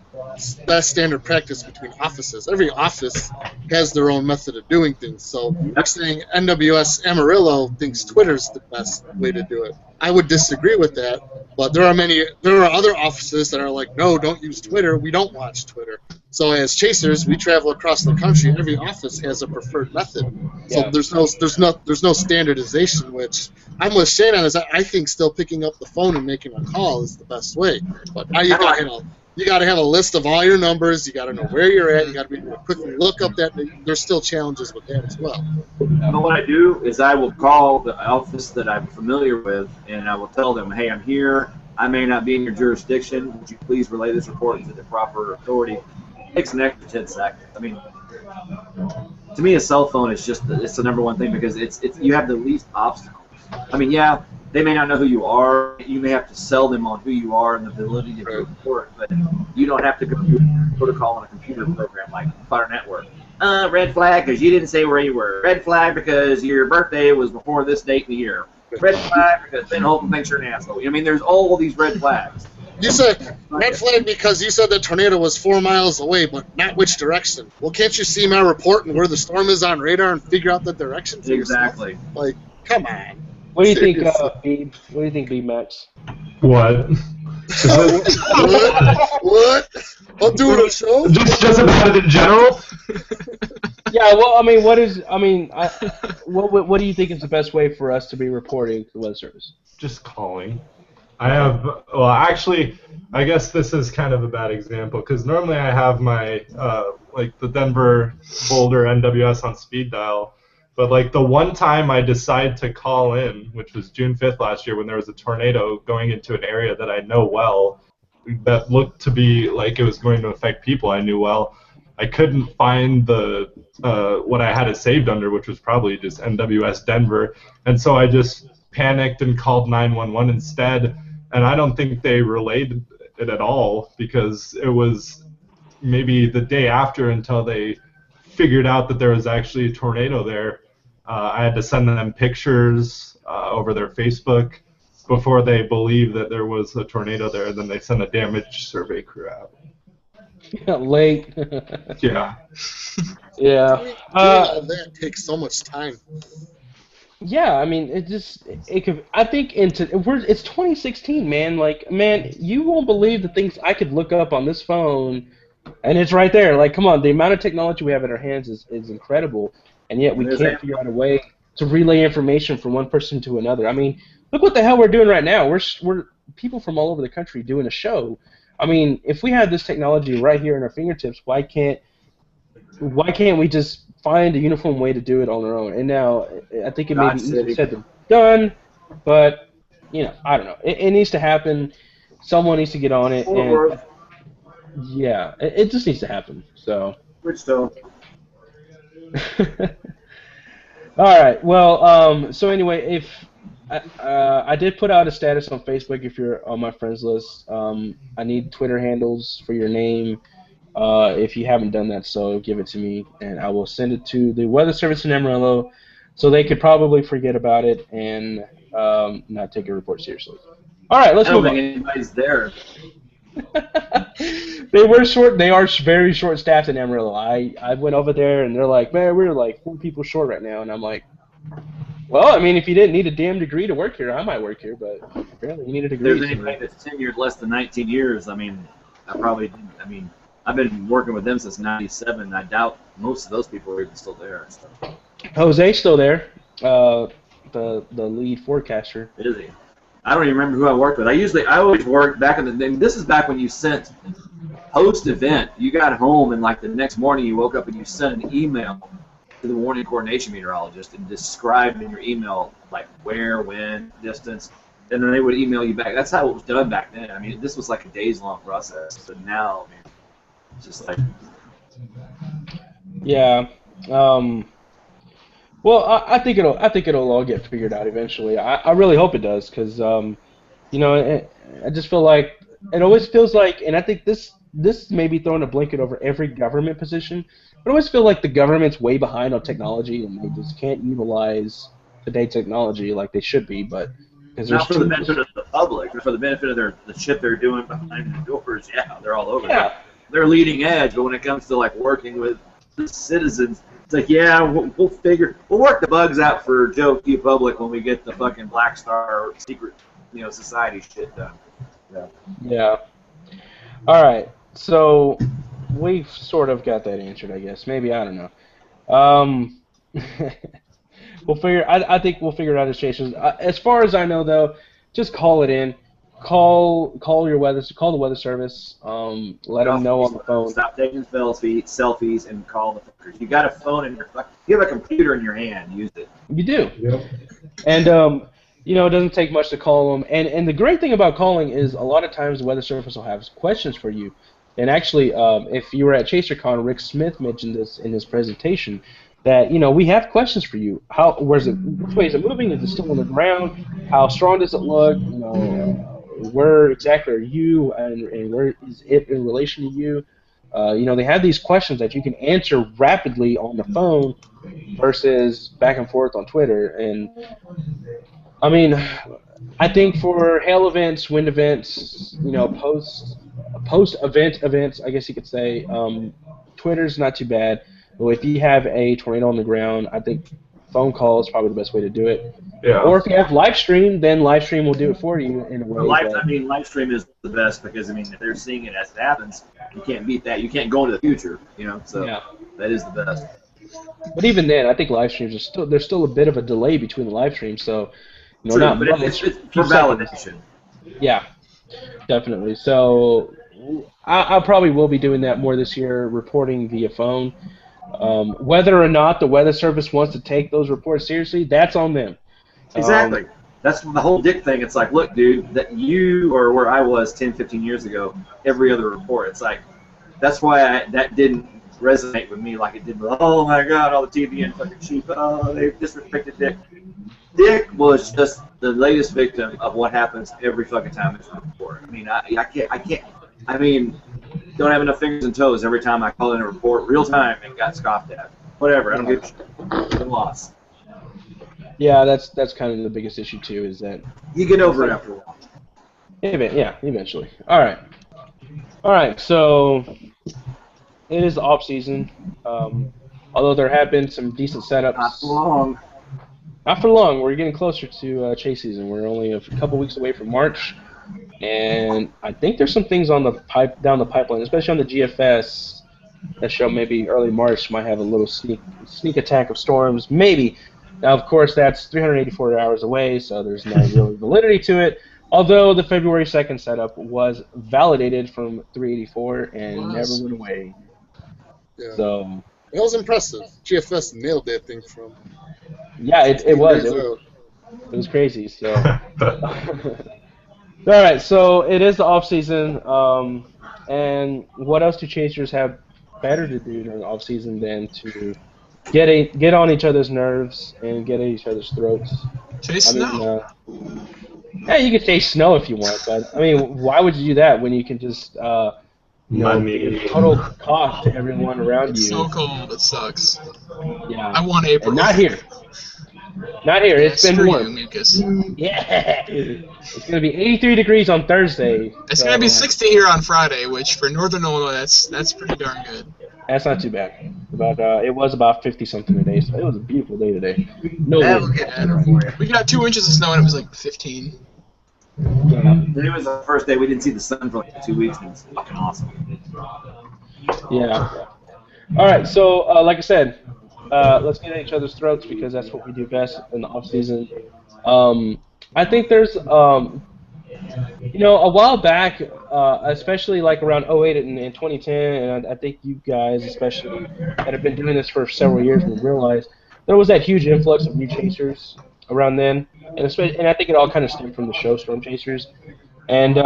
best standard practice between offices. Every office has their own method of doing things. So you're saying NWS Amarillo thinks Twitter's the best way to do it. I would disagree with that, but there are other offices that are like, no, don't use Twitter. We don't watch Twitter. So as chasers, we travel across the country. Every office has a preferred method. So there's no standardization, which I'm with Shane on. Is I think still picking up the phone and making a call is the best way. But now you got to have a list of all your numbers. You got to know where you're at. You got to be able to quickly look up that. There's still challenges with that as well. But what I do is I will call the office that I'm familiar with, and I will tell them, hey, I'm here. I may not be in your jurisdiction. Would you please relay this report to the proper authority? It takes an extra 10 seconds. I mean, to me, a cell phone is it's the number one thing because it's you have the least obstacles. I mean, yeah, they may not know who you are. You may have to sell them on who you are and the ability to report, but you don't have to go through protocol on a computer program like Fire Network. Red flag because you didn't say where you were. Red flag because your birthday was before this date in the year. Red flag because Ben Holton thinks you're an asshole. I mean, there's all these red flags. You said red flag because you said the tornado was 4 miles away, but not which direction. Well, can't you see my report and where the storm is on radar and figure out the direction for Exactly. yourself? Like, come on. What do you think, Beeb? What do you think, Beeb Max? What? What? I'm doing a show? Just about it in general? Yeah, well, I mean, what do you think is the best way for us to be reporting to the Weather Service? Just calling. Actually, I guess this is kind of a bad example, because normally I have my, the Denver Boulder NWS on speed dial, but, the one time I decided to call in, which was June 5th last year when there was a tornado going into an area that I know well, that looked to be like it was going to affect people I knew well, I couldn't find the what I had it saved under, which was probably just NWS Denver, and so I just panicked and called 911 instead, and I don't think they relayed it at all because it was maybe the day after until they figured out that there was actually a tornado there. I had to send them pictures over their Facebook before they believed that there was a tornado there, and then they sent a damage survey crew out. Late. Yeah. Yeah. Doing all that takes so much time. Yeah, I mean, it could. I think it's 2016, man. Man, you won't believe the things I could look up on this phone, and it's right there. Like, come on, the amount of technology we have in our hands is incredible, and yet we can't figure out a way to relay information from one person to another. I mean, look what the hell we're doing right now. We're people from all over the country doing a show. I mean, if we had this technology right here in our fingertips, why can't we just find a uniform way to do it on our own? And now I think it may be easier said than done, but I don't know. It needs to happen. Someone needs to get on it, and yeah, it just needs to happen. So. Which though? All right. Well, so anyway, if I did put out a status on Facebook, if you're on my friends list, I need Twitter handles for your name. If you haven't done that, so give it to me, and I will send it to the Weather Service in Amarillo, so they could probably forget about it and not take a report seriously. All right, let's I don't move think on. anybody's there. They were short. They are very short staffed in Amarillo. I went over there and they're like, man, we're like 4 people short right now, and I'm like, well, I mean, if you didn't need a damn degree to work here, I might work here, but apparently you need a If degree. there's anybody that's tenured less than 19 years, I mean, I've been working with them since '97. I doubt most of those people are even still there. So. Jose's still there, the lead forecaster. Is he? I don't even remember who I worked with. I always worked back in the day. This is back when you sent post-event. You got home and like the next morning you woke up and you sent an email to the warning coordination meteorologist and described in your email like where, when, distance, and then they would email you back. That's how it was done back then. I mean, this was like a days-long process. But now, I mean, it's just like. Yeah. Well, I think it'll all get figured out eventually. I really hope it does, because you know, I just feel like it always feels like, and I think this may be throwing a blanket over every government position, but I always feel like the government's way behind on technology and they just can't utilize today's technology like they should be. But because Not for the benefit of the public, but for the benefit of the shit they're doing behind the doors. Yeah, they're all over. Yeah. They're leading edge, but when it comes to like working with the citizens, it's like, yeah, we'll work the bugs out for Joe Q Public when we get the fucking Black Star secret, society shit done. Yeah. Yeah. All right. So we've sort of got that answered, I guess. Maybe, I don't know. I think we'll figure it out as Jason's. As far as I know, though, just call it in. Call the weather service. Let them know on the phone. Stop taking selfies and call the fuckers. You got a phone in your you have a computer in your hand. Use it. You do. Yep. And it doesn't take much to call them. And the great thing about calling is a lot of times the weather service will have questions for you. And actually, if you were at ChaserCon, Rick Smith mentioned this in his presentation, that we have questions for you. Which way is it moving? Is it still on the ground? How strong does it look? Where exactly are you, and where is it in relation to you? They have these questions that you can answer rapidly on the phone versus back and forth on Twitter. And I mean, I think for hail events, wind events, post-event events, I guess you could say, Twitter's not too bad. But if you have a tornado on the ground, I think phone call is probably the best way to do it. Yeah. Or if you have live stream, then live stream will do it for you in a way. Live stream is the best because if they're seeing it as it happens, you can't beat that. You can't go into the future, So Yeah. that is the best. But even then, I think live streams there's still a bit of a delay between the live streams, so True, not but much. it's for validation. Yeah, definitely. So I probably will be doing that more this year, reporting via phone. Whether or not the weather service wants to take those reports seriously, that's on them. Exactly. That's the whole dick thing. It's like, look, dude, that you or where I was 10, 15 years ago, every other report. It's like, that's why that didn't resonate with me like it did with, oh my God, all the TV and fucking sheep, oh, they disrespected Dick. Dick was just the latest victim of what happens every fucking time there's a report. I mean, I can't. I mean, don't have enough fingers and toes every time I call in a report real time and got scoffed at. Whatever, I don't give a shit. Been lost. Yeah, that's kind of the biggest issue too, is that you get over it after a while. Yeah, eventually. All right. So it is the off season. Although there have been some decent setups. Not for long. Not for long. We're getting closer to chase season. We're only a couple weeks away from March, and I think there's some things on the down the pipeline, especially on the GFS, that show maybe early March might have a little sneak attack of storms, maybe. Now, of course, that's 384 hours away, so there's no real validity to it. Although the February 2nd setup was validated from 384 and never went away. Yeah. So it was impressive. GFS nailed that thing from. Yeah, it was. It was crazy. So. All right, so it is the off season, and what else do chasers have better to do during the off season than to get on each other's nerves and get at each other's throats. Chase snow. Yeah, you can chase snow if you want, but I mean, why would you do that when you can just be a total cost to everyone around It's you? so cold. It sucks. Yeah. I want April. And not here. Not here. Yeah, It's been screw warm. you, Mucus. Yeah. It's gonna be 83 degrees on Thursday. It's gonna be 60 here on Friday, which for Northern Illinois, that's pretty darn good. That's not too bad. But it was about 50 something today, so it was a beautiful day today. No That'll wind. get better for you. We got 2 inches of snow and it was like 15. Yeah. Today was the first day we didn't see the sun for like 2 weeks, and it's fucking awesome. Yeah. All right. So, like I said, let's get at each other's throats because that's what we do best in the off season. I think there's, a while back, especially like around 08 and 2010, and I think you guys, especially that have been doing this for several years, will realize there was that huge influx of new chasers around then, and I think it all kind of stemmed from the show Storm Chasers. And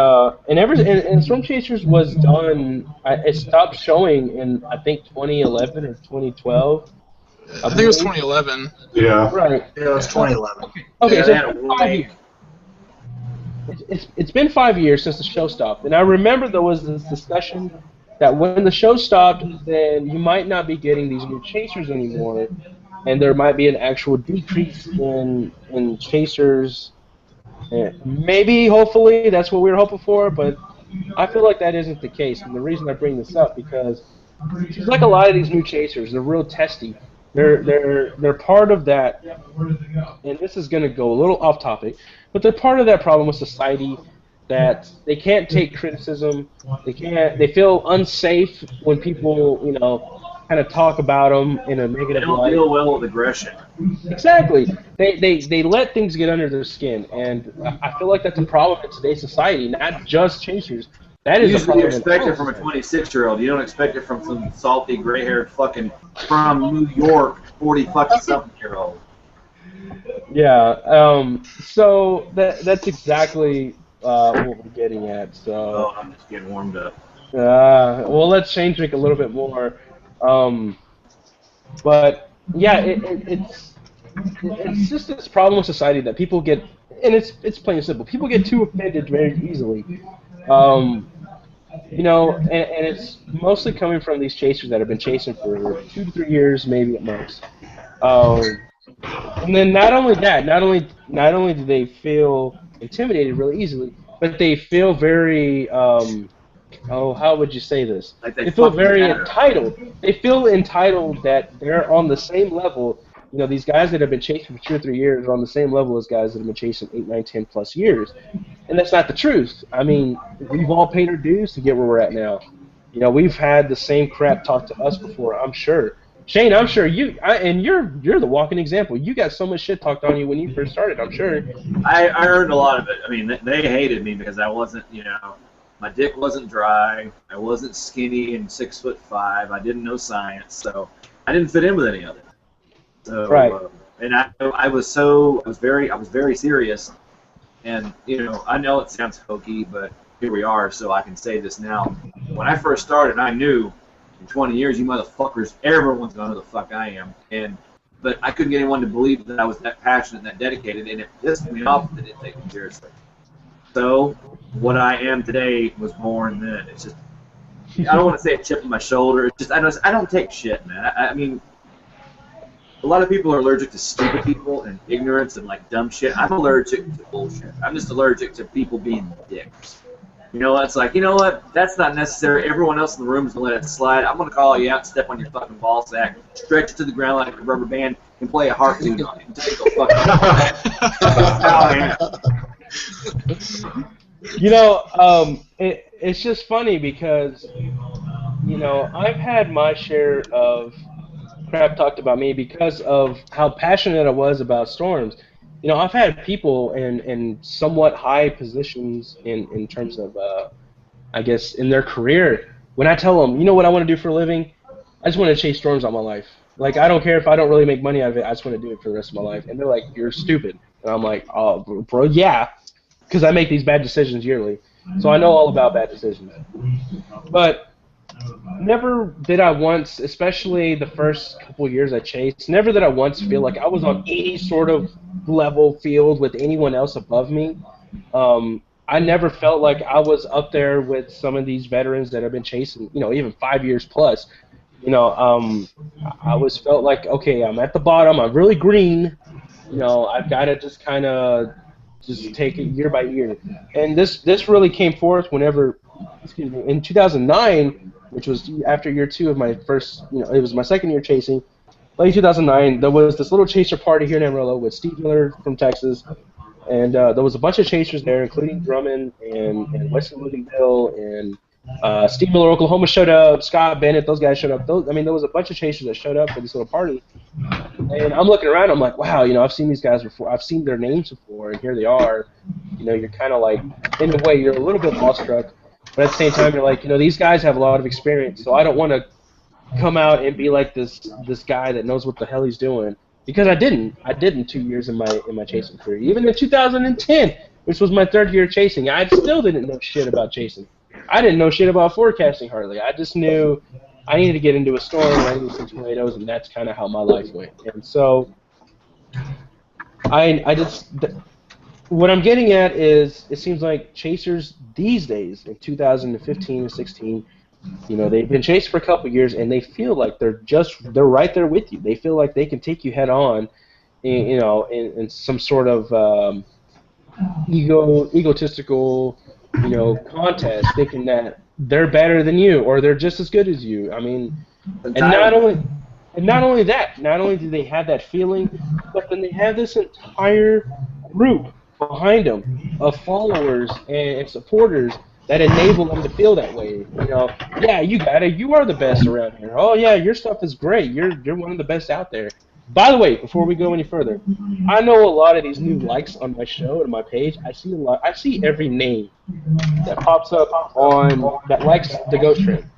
Storm Chasers was done. It stopped showing in I think 2011 or 2012. I think it was 2011. Yeah. Right. Yeah, it was 2011. Okay, Yeah, so they had a warning. it's been 5 years since the show stopped, and I remember there was this discussion that when the show stopped, then you might not be getting these new chasers anymore, and there might be an actual decrease in chasers. Maybe, hopefully, that's what we were hoping for, but I feel like that isn't the case. And the reason I bring this up because it's like a lot of these new chasers, they're real testy. They're part of that, and this is going to go a little off topic, but they're part of that problem with society that they can't take criticism. They feel unsafe when people, kind of talk about them in a They negative don't light. deal well with aggression. Exactly. They let things get under their skin, and I feel like that's a problem in today's society, not just chasers. That is a Usually you problem. expect it from a 26-year-old. You don't expect it from some salty, gray-haired fucking from New York 40-fucking-something-year-old. Yeah. So that's exactly what we're getting at. So. Oh, I'm just getting warmed up. Well, let's change it a little bit more. But yeah, it's just this problem with society that people get, and it's plain and simple. People get too offended very easily. And it's mostly coming from these chasers that have been chasing for 2 to 3 years, maybe at most. And then not only do they feel intimidated really easily, but they feel very how would you say this? Like They feel fucking very matter. entitled. They feel entitled that they're on the same level. These guys that have been chasing for 2 or 3 years are on the same level as guys that have been chasing 8, 9, 10 plus years. And that's not the truth. I mean, we've all paid our dues to get where we're at now. We've had the same crap talked to us before, I'm sure. Shane, I'm sure you're the walking example. You got so much shit talked on you when you first started, I'm sure. I earned a lot of it. I mean, they hated me because I wasn't, my dick wasn't dry. I wasn't skinny and 6'5". I didn't know science, so I didn't fit in with any of it. So, Right. And I was very serious. And I know it sounds hokey, but here we are, so I can say this now. When I first started, I knew in 20 years, you motherfuckers, everyone's gonna know who the fuck I am. But I couldn't get anyone to believe that I was that passionate and that dedicated, and it pissed me off that they didn't take me seriously. So, what I am today was born then. It's just, I don't want to say a chip on my shoulder. It's just, I don't take shit, man. I mean, a lot of people are allergic to stupid people and ignorance and like dumb shit. I'm allergic to bullshit. I'm just allergic to people being dicks. It's like, you know what? That's not necessary. Everyone else in the room is going to let it slide. I'm going to call you out and step on your fucking ball sack, stretch it to the ground like a rubber band, and play a heart tune on it until you go fucking That's how I am. It's just funny because, I've had my share of crap talked about me because of how passionate I was about storms. I've had people in somewhat high positions in terms of, I guess, in their career. When I tell them, what I want to do for a living? I just want to chase storms all my life. Like, I don't care if I don't really make money out of it. I just want to do it for the rest of my life. And they're like, you're stupid. And I'm like, oh, bro, yeah, because I make these bad decisions yearly. So I know all about bad decisions. But never did I once, especially the first couple years I chased, never did I once feel like I was on any sort of level field with anyone else above me. I never felt like I was up there with some of these veterans that have been chasing, even 5 years plus. I always felt like, okay, I'm at the bottom, I'm really green. I've got to just kind of just take it year by year. And this really came forth whenever, in 2009, which was after year 2 of my first, it was my second year chasing. Late 2009, there was this little chaser party here in Amarillo with Steve Miller from Texas, and there was a bunch of chasers there, including Drummond and Wesley Livingville and Steve Miller, Oklahoma showed up. Scott Bennett, those guys showed up. There was a bunch of chasers that showed up for this little party. And I'm looking around, I'm like, wow, I've seen these guys before. I've seen their names before, and here they are. You're kind of like, in a way, you're a little bit awestruck. But at the same time, you're like, these guys have a lot of experience, so I don't want to come out and be like this guy that knows what the hell he's doing, because I didn't 2 years in my chasing career. Even in 2010, which was my third year chasing, I still didn't know shit about chasing. I didn't know shit about forecasting hardly. I just knew I needed to get into a storm, I needed some tornadoes, and that's kind of how my life went. And so what I'm getting at is, it seems like chasers these days, in 2015 and 16, they've been chased for a couple years, and they feel like they're right there with you. They feel like they can take you head on, in some sort of egotistical, contest, thinking that they're better than you or they're just as good as you. I mean, and not only that, not only do they have that feeling, but then they have this entire group behind them of followers and supporters that enable them to feel that way. Yeah, you got it. You are the best around here. Oh yeah, your stuff is great. You're one of the best out there. By the way, before we go any further, I know a lot of these new likes on my show and my page. I see every name that pops up that likes the Ghost Train.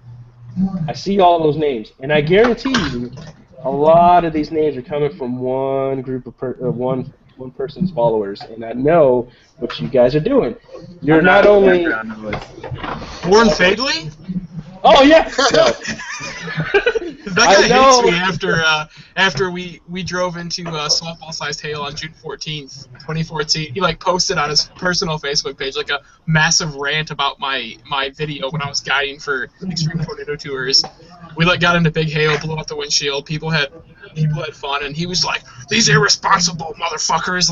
I see all those names, and I guarantee you, a lot of these names are coming from one group of one person's followers, and I know what you guys are doing. You're not only Warren Fadley. Oh yeah. That guy hates me after we drove into softball-sized hail on June 14th, 2014. He posted on his personal Facebook page a massive rant about my video when I was guiding for Extreme Tornado Tours. We got into big hail, blew out the windshield. People had fun, and he was like, "These irresponsible motherfuckers!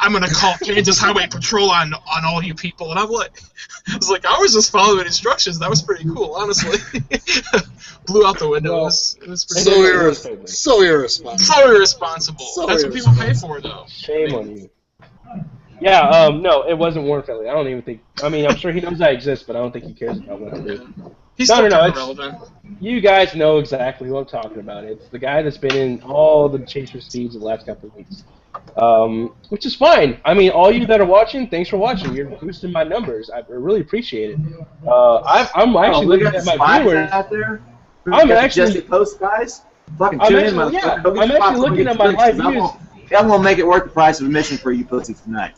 I'm gonna call Kansas Highway Patrol on all you people." And I was like, I was just following instructions. That was pretty cool, honestly. Blew out the window. Well, it was pretty so irresponsible. So irresponsible. That's what people pay for, though. Shame on you. Yeah, no, it wasn't Warren Fadley. I don't even think. I mean, I'm sure he knows I exist, but I don't think he cares about what I do. He's still relevant. You guys know exactly who I'm talking about. It's the guy that's been in all the Chaser Speeds the last couple of weeks, which is fine. I mean, all you that are watching, thanks for watching. You're boosting my numbers. I really appreciate it. I'm actually looking at my viewers out there. I'm actually Jesse Post guys. Fucking I'm tune actually, in, I'm actually looking at my live views. I'm gonna make it worth the price of admission for you pussies tonight.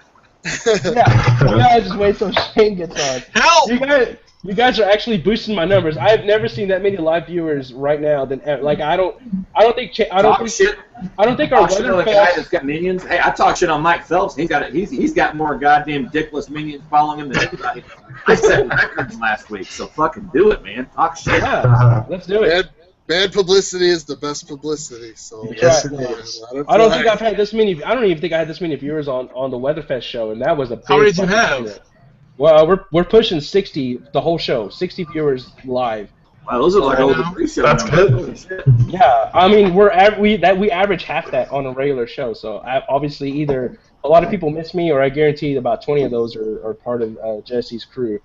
Yeah, you guys just wait till Shane gets on. Help! You guys are actually boosting my numbers. I've never seen that many live viewers right now. I don't think our weather guy that's got minions. Hey, I talk shit on Mike Phelps. He's got more goddamn dickless minions following him than anybody. I set records last week, so fucking do it, man. Talk shit. Yeah, let's do it. Bad publicity is the best publicity. So yes, it is. I don't think I've had this many. I don't even think I had this many viewers on the Weatherfest show, and that was a big. How many did you have? Well, we're pushing 60 the whole show, 60 viewers live. Wow, those are like all the pre-show. That's good. Yeah, I mean we average half that on a regular show. So obviously either a lot of people miss me, or I guarantee about 20 of those are part of Jesse's crew,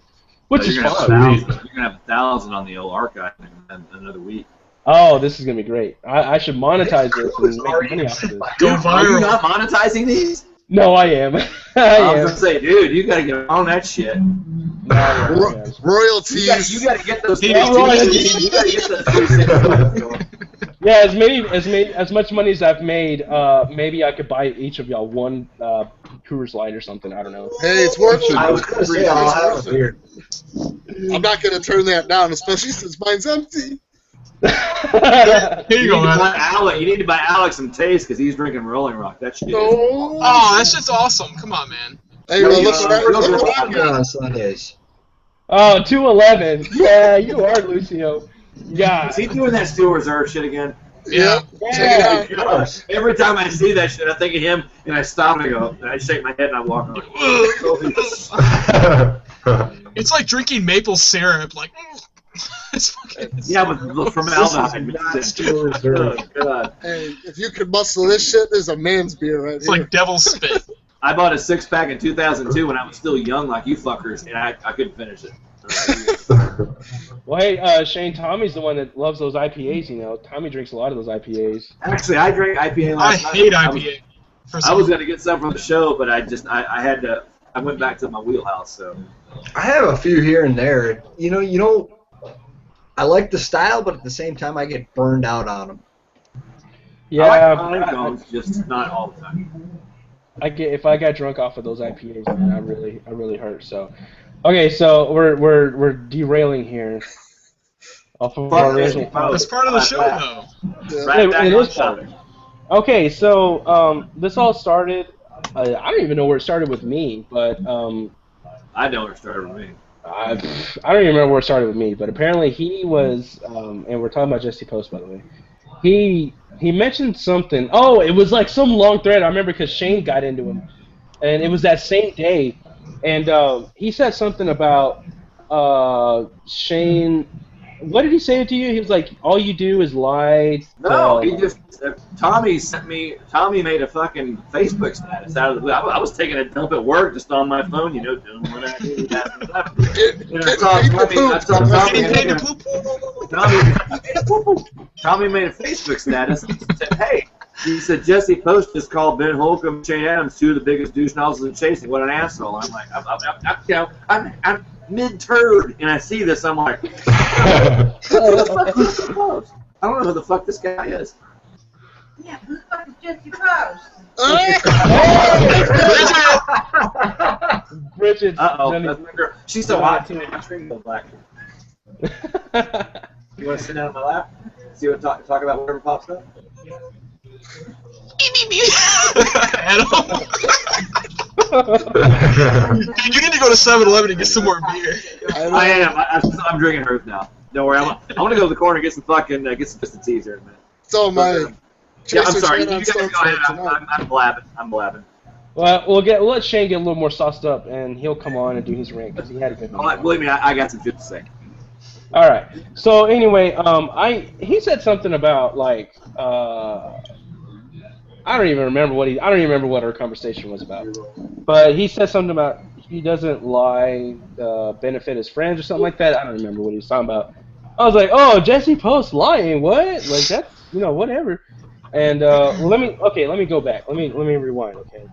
which is fun. You're gonna have 1,000 on the old archive in another week. Oh, this is gonna be great. I should monetize this and make money off of this. Go viral. Are you not monetizing these? No, I am. I was gonna say, dude, you gotta get on that shit. Royalties. You gotta get those. You gotta get those. Yeah, as much money as I've made, maybe I could buy each of y'all one Coors Light or something. I don't know. Hey, it's worth it. I was going to say, I'll have a beer. I'm not going to turn that down, especially since mine's empty. Here you go, man. You need to buy Alec some taste because he's drinking Rolling Rock. That shit. No. Oh, that shit's awesome. Come on, man. Hey, well, look what I Yeah, got. on Sundays. Oh, 211. Yeah, you are Lucio. Yeah. Is he doing that Steel Reserve shit again? Yeah. Yeah. Check it out. Every time I see that shit, I think of him, and I stop and I go, and I shake my head and I walk on. It's like drinking maple syrup. Like, it's fucking. Yeah, with formaldehyde. Not Steel Reserve. Oh, God. Hey, if you could muscle this shit, there's a man's beer right It's here. like devil's spit. I bought a 6-pack in 2002 when I was still young, like you fuckers, and I couldn't finish it. Well, hey, Shane, Tommy's the one that loves those IPAs. You know, Tommy drinks a lot of those IPAs. Actually, I drank IPA I last night. hate IPA. I was gonna get some from the show, but I had to. I went back to my wheelhouse. So I have a few here and there. You know, I like the style, but at the same time, I get burned out on them. Yeah, I like pine cones, just not all the time. if I got drunk off of those IPAs, man, I really hurt. So, okay, so we're derailing here. Off of our original topic. That's part of the show, though. Yeah. It is part. Okay, so this all started. I don't even know where it started with me, but I know where it started with me. I don't even remember where it started with me. But apparently he was, and we're talking about Jesse Post, by the way. He mentioned something. Oh, it was like some long thread. I remember because Shane got into him, and it was that same day, and he said something about Shane. What did he say to you? He was like, "All you do is lie." No, he just Tommy sent me. Tommy made a fucking Facebook status out of the blue. I was taking a dump at work, just on my phone, you know, doing what I do. And I saw Tommy made a Facebook status and said, "Hey," he said, "Jesse Post just called Ben Holcomb, Shane Adams, two of the biggest douche nozzles in chasing. What an asshole!" I'm like, I'm mid-turd, and I see this, I'm like, who the fuck is Jesse Post? I don't know who the fuck this guy is. Yeah, who the fuck is Jesse Post? Bridget. Uh-oh, that's my girl. She's so hot, too. My screen goes black. You want to sit down on my lap? See what talk about whatever pops up? Dude, you need to go to 7-Eleven and get some more beer. I am. I'm drinking hers now. Don't worry. I want to go to the corner and get some fucking get some Twisted Teas here in a minute. So am I. Yeah, I'm sorry. You Chasing guys go ahead. I'm blabbing. I'm blabbing. Well, we'll let Shane get a little more sauced up, and he'll come on and do his rant because he had a good one. Believe me, I got some shit to say. All right. So anyway, he said something about like I don't even remember what our conversation was about. But he said something about he doesn't lie to benefit his friends or something like that. I don't remember what he was talking about. I was like, oh, Jesse Post lying? What? Like that's whatever. And let me go back. Let me rewind. Okay,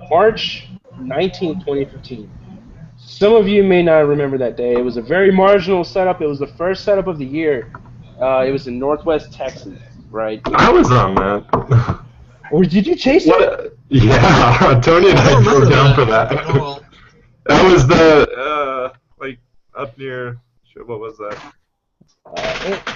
March 19, 2015. Some of you may not remember that day. It was a very marginal setup. It was the first setup of the year. It was in Northwest Texas, right? I was on that. Or did you chase it? Yeah, Tony and I drove down for that. Oh. That was the up near. What was that?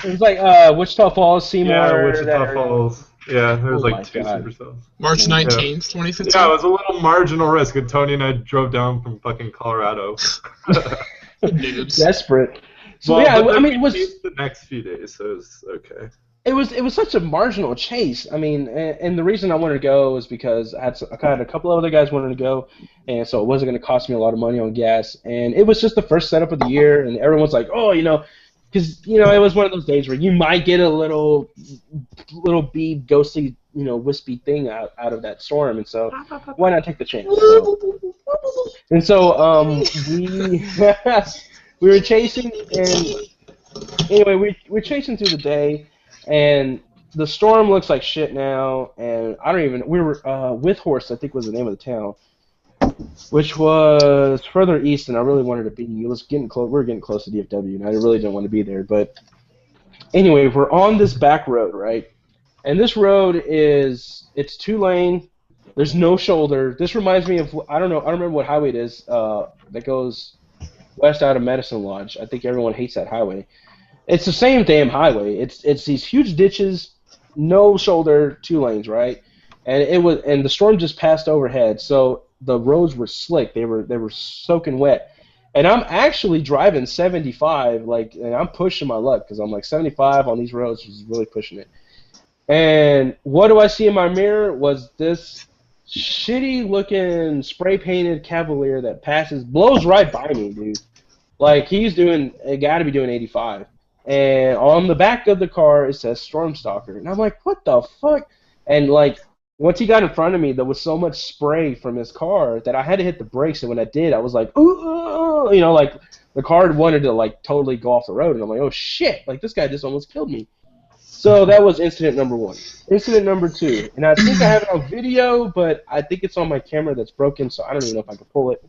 It was like Wichita Falls, Seymour. Yeah, Wichita Falls. Yeah, there was Oh like my 2 God. super cells. March 19th, 2015. Yeah, it was a little marginal risk, and Tony and I drove down from fucking Colorado. Noobs. Desperate. So Well, yeah, but I mean, it was the next few days, so it was okay. it was such a marginal chase. I mean, and the reason I wanted to go was because I had a couple of other guys wanted to go, and so it wasn't going to cost me a lot of money on gas. And it was just the first setup of the year, and everyone's like, oh, because it was one of those days where you might get a little bee ghostly, wispy thing out of that storm, and so why not take the chance? And so we were chasing, and anyway, we're chasing through the day, and the storm looks like shit now, and we were With Horse, I think was the name of the town, which was further east than I really wanted to be. It was getting close. We were getting close to DFW, and I really didn't want to be there. But anyway, we're on this back road, right? And this road it's 2-lane. There's no shoulder. This reminds me of I don't remember what highway it is that goes west out of Medicine Lodge. I think everyone hates that highway. It's the same damn highway. It's these huge ditches, no shoulder, 2 lanes, right? And the storm just passed overhead, so the roads were slick. They were soaking wet. And I'm actually driving 75, and I'm pushing my luck because I'm like 75 on these roads is really pushing it. And what do I see in my mirror was this shitty-looking spray-painted Cavalier that blows right by me, dude. Like, got to be doing 85. And on the back of the car, it says Stormstalker. And I'm like, what the fuck? And, like, once he got in front of me, there was so much spray from his car that I had to hit the brakes. And when I did, I was like, ooh, like, the car wanted to, like, totally go off the road. And I'm like, oh, shit. Like, this guy just almost killed me. So that was incident number 1. Incident number 2, and I think I have it on video, but I think it's on my camera that's broken, so I don't even know if I can pull it,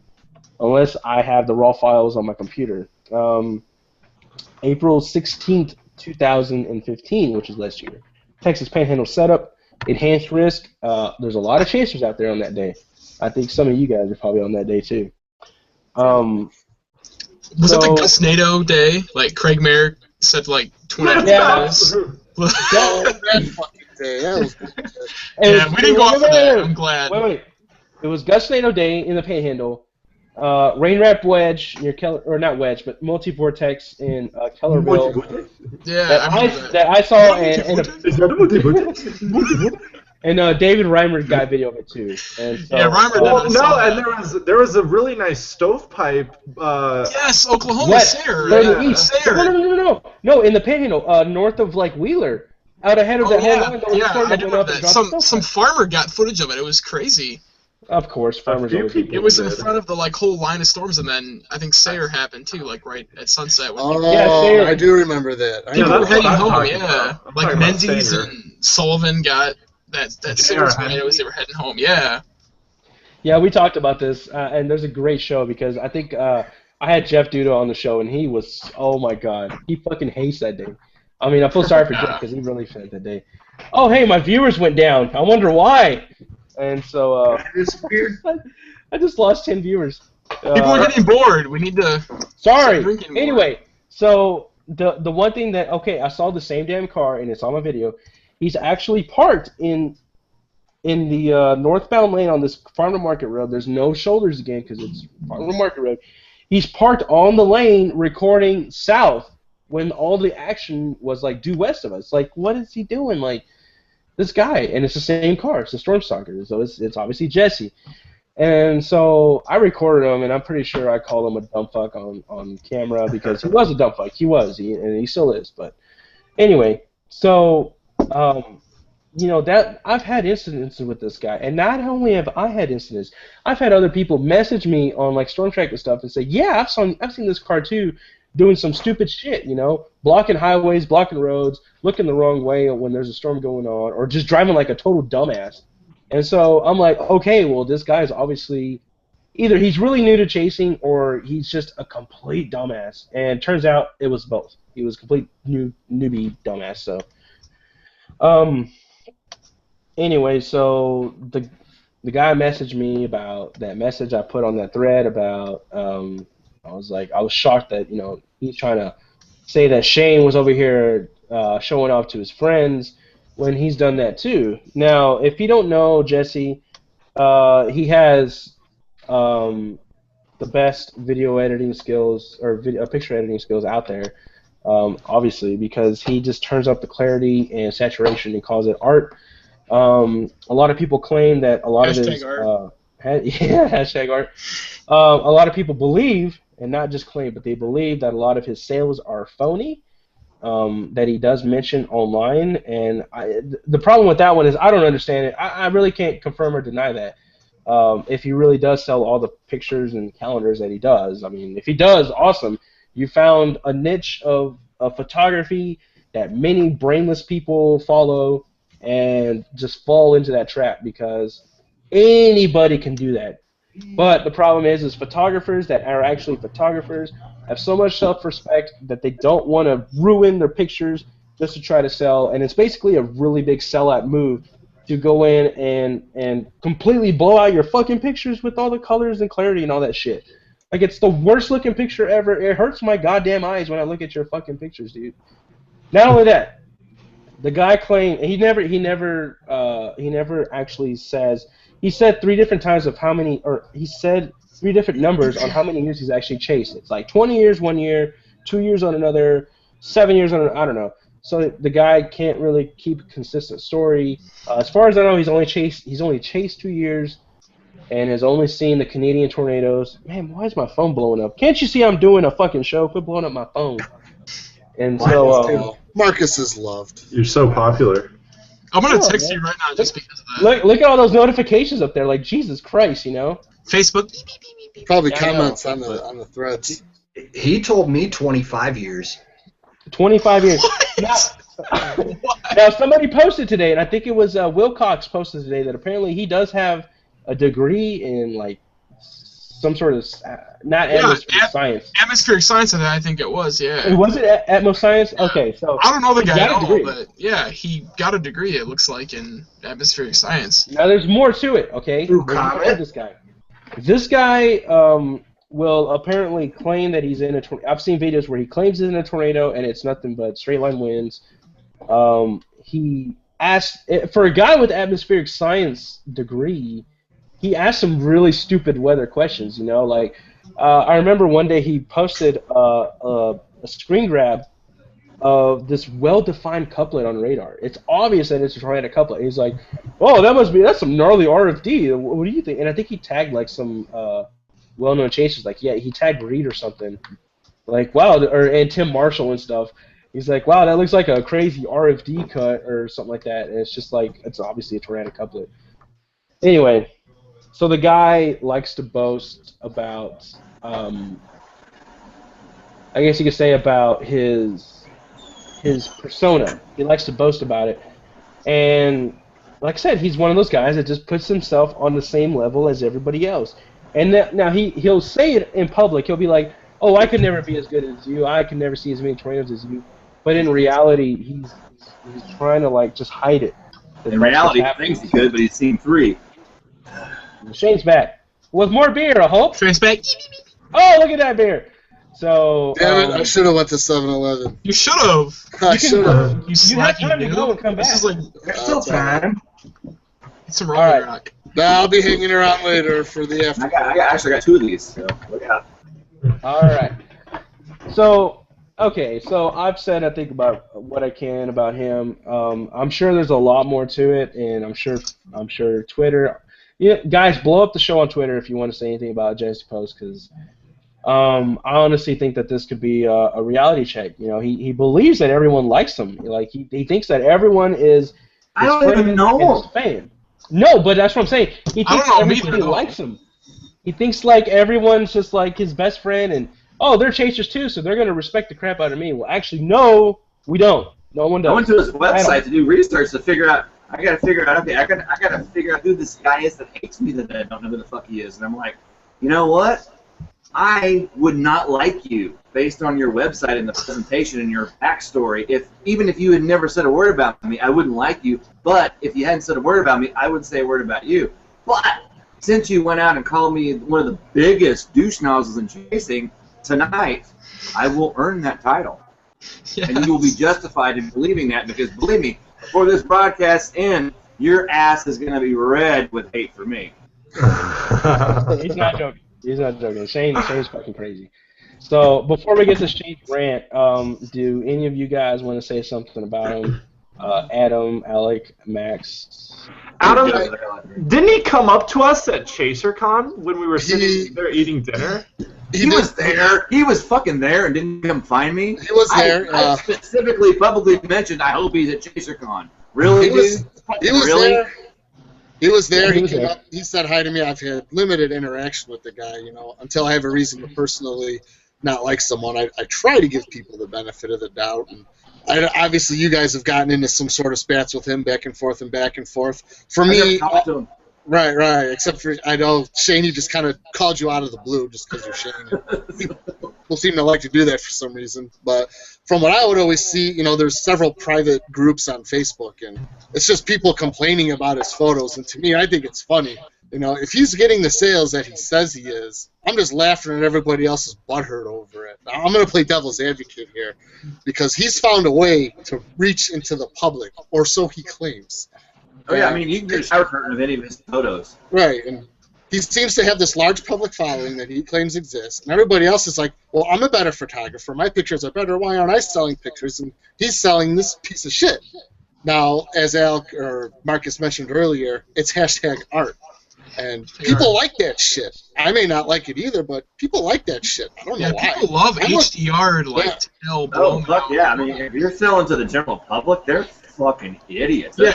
unless I have the raw files on my computer. April 16th, 2015, which is last year. Texas Panhandle setup, enhanced risk. There's a lot of chasers out there on that day. I think some of you guys are probably on that day too. Was it the Gus NATO day? Like Craig Merrick said, like 20 miles. That fucking day. That was yeah, we didn't go off of that. I'm glad. Wait. It was Gus NATO day in the Panhandle. Rain Wrap Wedge near Keller, or not Wedge, but Multi Vortex in Kellerville. Yeah, that I saw, and David Reimer got video of it too. And so, yeah, Reimer did. And there was a really nice stovepipe. Yes, Oklahoma Sayre. No, in the Panhandle, north of like Wheeler, out ahead of that whole line. I remember that. Some farmer got footage of it. It was crazy. Of course, farmers always. It was in front of the like whole line of storms, and then I think Sayre happened too, like right at sunset. Sayre. I do remember that. People were heading home, yeah. Like Menzies and Sullivan got that Sayre tornadoes. They were heading home, yeah. Yeah, we talked about this, and there's a great show because I think I had Jeff Duda on the show, and he was, oh my god, he fucking hates that day. I mean, I feel sorry for Jeff because he really fed that day. Oh, hey, my viewers went down. I wonder why. And so I just lost 10 viewers. People are getting bored. We need to. Sorry. Anyway, so the one thing that I saw the same damn car and it's on my video. He's actually parked in the northbound lane on this farm to market road. There's no shoulders again because it's farm to market road. He's parked on the lane recording south when all the action was like due west of us. Like, what is he doing? Like. This guy, and it's the same car. It's a Stormstalker, so it's obviously Jesse. And so I recorded him, and I'm pretty sure I called him a dumb fuck on camera because he was a dumb fuck. He was, and he still is. But anyway, so that I've had incidents with this guy, and not only have I had incidents, I've had other people message me on like Storm Track and stuff and say, yeah, I've seen this car too. Doing some stupid shit, blocking highways, blocking roads, looking the wrong way when there's a storm going on, or just driving like a total dumbass. And so I'm like, okay, well, this guy is obviously either he's really new to chasing or he's just a complete dumbass. And turns out it was both. He was a complete newbie dumbass. So, anyway, so the guy messaged me about that message I put on that thread about. I was shocked that, he's trying to say that Shane was over here showing off to his friends when he's done that too. Now, if you don't know Jesse, he has the best video editing skills or picture editing skills out there, obviously, because he just turns up the clarity and saturation and calls it art. A lot of people claim that a lot of his hashtag art. A lot of people believe, and not just claim, but they believe that a lot of his sales are phony, that he does mention online. And the problem with that one is I don't understand it. I really can't confirm or deny that. If he really does sell all the pictures and calendars that he does, I mean, if he does, awesome. You found a niche of photography that many brainless people follow and just fall into that trap because anybody can do that. But the problem is photographers that are actually photographers have so much self-respect that they don't want to ruin their pictures just to try to sell, and it's basically a really big sellout move to go in and completely blow out your fucking pictures with all the colors and clarity and all that shit. Like, it's the worst looking picture ever. It hurts my goddamn eyes when I look at your fucking pictures, dude. Not only that, the guy claimed he never actually says. He said 3 different times of how many, or he said 3 different numbers on how many years he's actually chased. It's like 20 years one year, 2 years on another, 7 years on another, I don't know. So the guy can't really keep a consistent story. As far as I know, he's only chased 2 years, and has only seen the Canadian tornadoes. Man, why is my phone blowing up? Can't you see I'm doing a fucking show? Quit blowing up my phone. And so Marcus is loved. You're so popular. I'm gonna text you right now just because of that. look at all those notifications up there. Like, Jesus Christ, you know. Facebook. Probably Yeah, comments on the threads. He told me 25 years. 25 years. What? Now, somebody posted today, and I think it was Wilcox posted today, that apparently he does have a degree in, like, some sort of, not atmospheric science. Atmospheric science, I think it was, yeah. Was it atmospheric science? Okay, so. I don't know the guy at got a all, degree. but yeah, he got a degree, it looks like, in atmospheric science. Now, there's more to it, okay? Through There's more to comment? this guy. This guy will apparently claim that he's in a tornado. I've seen videos where he claims he's in a tornado, and it's nothing but straight line winds. He asked, for a guy with atmospheric science degree, he asked some really stupid weather questions, you know, like, I remember one day he posted a screen grab of this well-defined couplet on radar. It's obvious that it's a tornado couplet. He's like, "Oh, that's some gnarly RFD. What do you think?" And I think he tagged like some well-known chasers. Like, yeah, he tagged Reed or something. Like, wow, and Tim Marshall and stuff. He's like, "Wow, that looks like a crazy RFD cut or something like that." And it's just like, it's obviously a tornado couplet. Anyway, so the guy likes to boast about, I guess you could say, about his persona. He likes to boast about it. And like I said, he's one of those guys that just puts himself on the same level as everybody else. And now he'll say it in public. He'll be like, "Oh, I could never be as good as you. I could never see as many tornadoes as you." But in reality, he's trying to, like, just hide it. In reality, he thinks he could, but he's seen 3. Shane's back with more beer, I hope. Shane's back. Oh, look at that beer. So. Damn it! I should have went to 7-Eleven. You should have. I should have. You have slacky time to go and come This back. is like, There's still time. it's some All Rolling right. Rock. I'll be hanging around later for the after. I actually got 2 of these, so look out. All right. So, okay. So I've said, I think, about what I can about him. I'm sure there's a lot more to it, and I'm sure Twitter. Yeah, guys, blow up the show on Twitter if you want to say anything about Genesee Post, because I honestly think that this could be a reality check. You know, he believes that everyone likes him. Like, he thinks that everyone is. I don't even know him. Fan. No, but that's what I'm saying. He I thinks don't know him everybody either, though. likes him. He thinks like everyone's just like his best friend, and oh, they're chasers too, so they're gonna respect the crap out of me. Well, actually, no, we don't. No one does. I went to his website to do research to figure out. I gotta figure out. Okay, I gotta figure out who this guy is that hates me that I don't know who the fuck he is. And I'm like, you know what? I would not like you based on your website and the presentation and your backstory. Even if you had never said a word about me, I wouldn't like you. But if you hadn't said a word about me, I would say a word about you. But since you went out and called me one of the biggest douche nozzles in chasing tonight, I will earn that title. Yeah. And you will be justified in believing that, because believe me, before this broadcast ends, your ass is going to be red with hate for me. He's not joking. He's not joking. Shane's fucking crazy. So before we get to Shane's rant, do any of you guys want to say something about him? Adam, Alec, Max. Adam, didn't he come up to us at ChaserCon when we were sitting there eating dinner? He was there. He was fucking there and didn't come find me. He was there. I specifically publicly mentioned I hope he's at ChaserCon. Really? He was really? there. He was there. Yeah, he He was came there. up. He said hi to me. I've had limited interaction with the guy, you know, until I have a reason to personally not like someone. I try to give people the benefit of the doubt. And obviously, you guys have gotten into some sort of spats with him back and forth and back and forth. For I me, never talked to him. right. Except for, I know Shane, he just kind of called you out of the blue just because you're Shane. people seem to like to do that for some reason. But from what I would always see, there's several private groups on Facebook, and it's just people complaining about his photos. And to me, I think it's funny. If he's getting the sales that he says he is, I'm just laughing at everybody else's butthurt over it. Now, I'm going to play devil's advocate here, because he's found a way to reach into the public, or so he claims. Oh yeah, I mean, you can get a shower curtain with any of his photos. Right, and he seems to have this large public following that he claims exists, and everybody else is like, well, I'm a better photographer, my pictures are better, why aren't I selling pictures? And he's selling this piece of shit. Now, as Alec or Marcus mentioned earlier, it's #art. And people like that shit. I may not like it either, but people like that shit. I don't know why. People love HDR, to tell Oh, fuck yeah. I mean, if you're selling to the general public, they're fucking idiots. Yeah,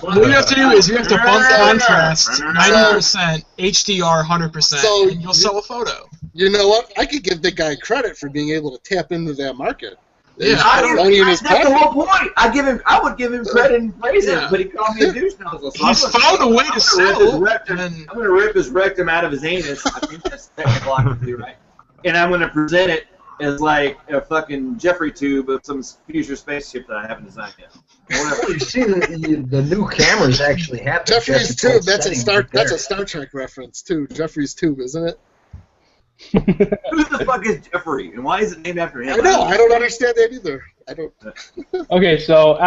what you have to do is you have to bump contrast 90%, HDR 100%, So, and you'll sell a photo. You know what? I could give the guy credit for being able to tap into that market. Yeah, that's the whole point. I would give him credit and praise him, but he called me a douche nozzle. So He's found a way to sell. I'm going to rip his rectum out of his anus. I think that's technically right. And I'm going to present it as like a fucking Jeffrey tube of some future spaceship that I haven't designed yet. Well, you see, the new cameras actually have the Jeffrey's tube. That's a Star Trek reference too. Jeffrey's tube, isn't it? Who the fuck is Jeffrey, and why is it named after him? I know. I don't understand that either. I don't. Okay, so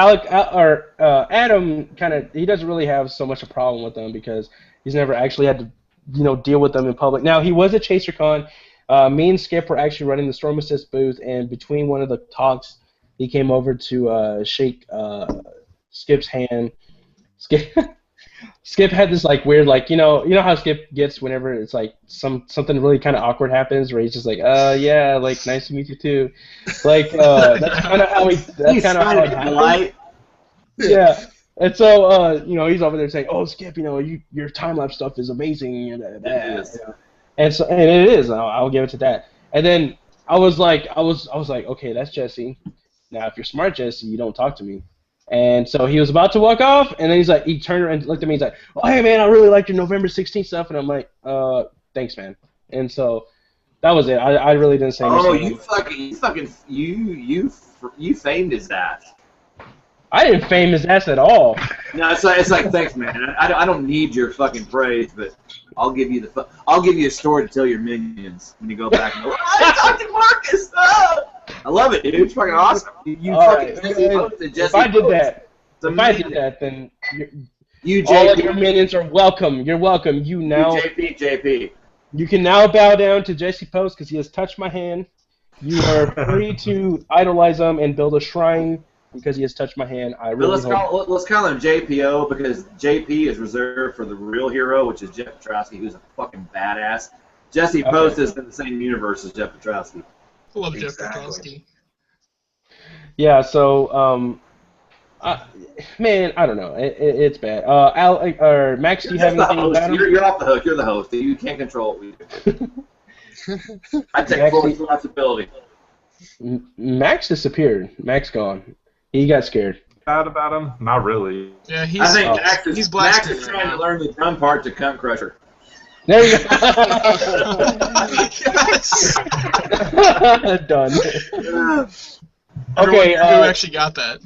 Adam he doesn't really have so much a problem with them because he's never actually had to deal with them in public. Now he was at ChaserCon. Me and Skip were actually running the Storm Assist booth, and between one of the talks, he came over to shake Skip's hand. Skip had this weird you know how Skip gets whenever it's something really kind of awkward happens where he's just yeah, nice to meet you too, that's kind of how it happened. Yeah, and so he's over there saying, oh Skip, your time lapse stuff is amazing, and it is. I'll give it to that. And then I was like, okay, that's Jesse. Now if you're smart, Jesse, you don't talk to me. And so he was about to walk off, and then he turned around and looked at me. He's like, "Oh, hey man, I really liked your November 16th stuff." And I'm like, thanks, man." And so that was it. I really didn't say anything. Oh, you famed his ass. I didn't fame his ass at all. No, it's like thanks, man. I don't need your fucking praise, but I'll give you a story to tell your minions when you go back and go, I talked to Marcus. I love it, dude. It's fucking awesome. If I did that, then all of your minions are welcome. You're welcome. You now. JP. You can now bow down to Jesse Post because he has touched my hand. You are free to idolize him and build a shrine because he has touched my hand. Let's call him JPO because JP is reserved for the real hero, which is Jeff Petrowski, who's a fucking badass. Jesse Post is in the same universe as Jeff Petrowski. I love Jeff Petrowski. Yeah, so man, I don't know. It's bad. Alec or Max, do you have anything about him? You're off the hook. You're the host. You can't control what we do. I take full responsibility. Max disappeared. Max gone. He got scared. Bad about him? Not really. Yeah, I think Max is trying to learn the drum part to Cunt Crusher. There you go. Done. Okay, who actually got that?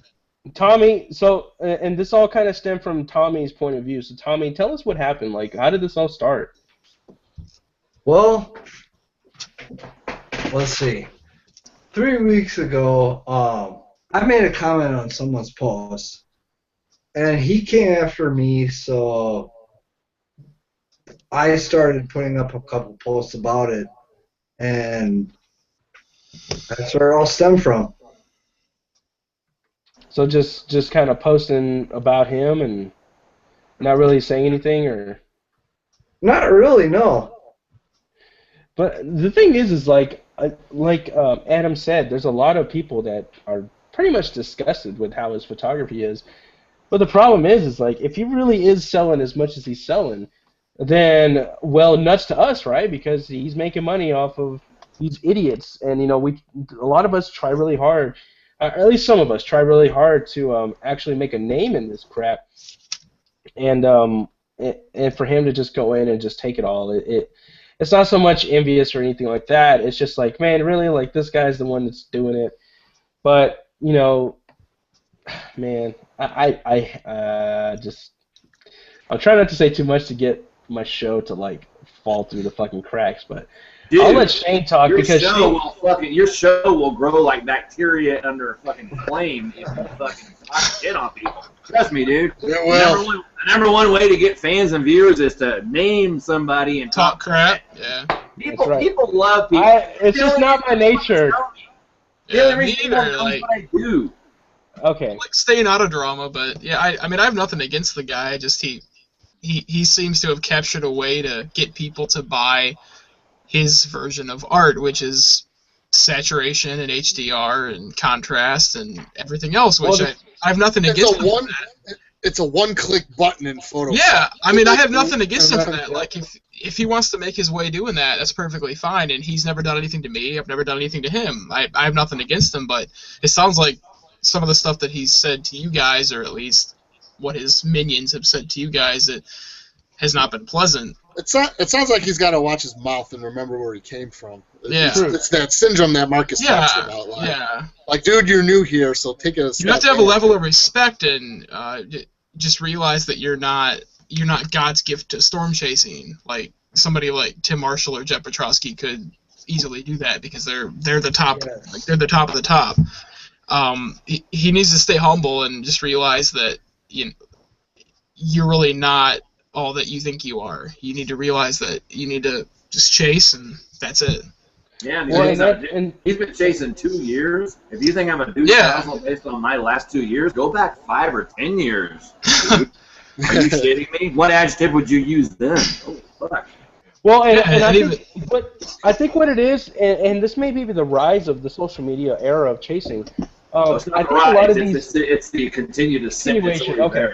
Tommy, so, and this all kind of stemmed from Tommy's point of view. So, Tommy, tell us what happened. How did this all start? Well, let's see. 3 weeks ago, I made a comment on someone's post, and he came after me, so I started putting up a couple posts about it, and that's where it all stemmed from. So just kind of posting about him and not really saying anything, or? Not really, no. But the thing is like Adam said, there's a lot of people that are pretty much disgusted with how his photography is. But the problem is if he really is selling as much as he's selling, then, well, nuts to us, right? Because he's making money off of these idiots. And, a lot of us try really hard, at least some of us try really hard to actually make a name in this crap. And for him to just go in and just take it all, it's not so much envious or anything like that. It's just like, man, really, like this guy's the one that's doing it. But you know, man, I'm trying not to say too much to get my show to like fall through the fucking cracks, but Dude, I'll let Shane talk because your show will grow like bacteria under a fucking flame if you fucking talk shit on people. Trust me, dude. It will. The number one way to get fans and viewers is to name somebody and Talk crap. Yeah. People, right. people love people. It's just not my nature. Yeah, me either. Like, what I do. Okay. like staying out of drama, but yeah, I mean, I have nothing against the guy. Just he seems to have captured a way to get people to buy his version of art, which is saturation and HDR and contrast and everything else, which I have nothing against him for that. It's a one-click button in Photoshop. Yeah, I mean, I have nothing against him for that. Like, if he wants to make his way doing that, that's perfectly fine, and he's never done anything to me, I've never done anything to him. I have nothing against him, but it sounds like some of the stuff that he's said to you guys, or at least what his minions have said to you guys, it has not been pleasant. It sounds like he's got to watch his mouth and remember where he came from. Yeah. It's that syndrome that Marcus talks about. Like, dude, you're new here, so take a step You have to have a back. level of respect and just realize that you're not God's gift to storm chasing. Like somebody like Tim Marshall or Jet Petrosky could easily do that because they're the top. Yes. Like they're the top of the top. He needs to stay humble and just realize that you're really not all that you think you are. You need to realize that you need to just chase, and that's it. Yeah, I mean, Well, he's been chasing 2 years. If you think I'm a douche based on my last 2 years, go back 5 or 10 years. Dude. Are you shitting me? What adjective would you use then? Oh, fuck. Well, I think what it is, and this may be the rise of the social media era of chasing. It's not I think a lot of it's the continued ascent. Continuation, okay.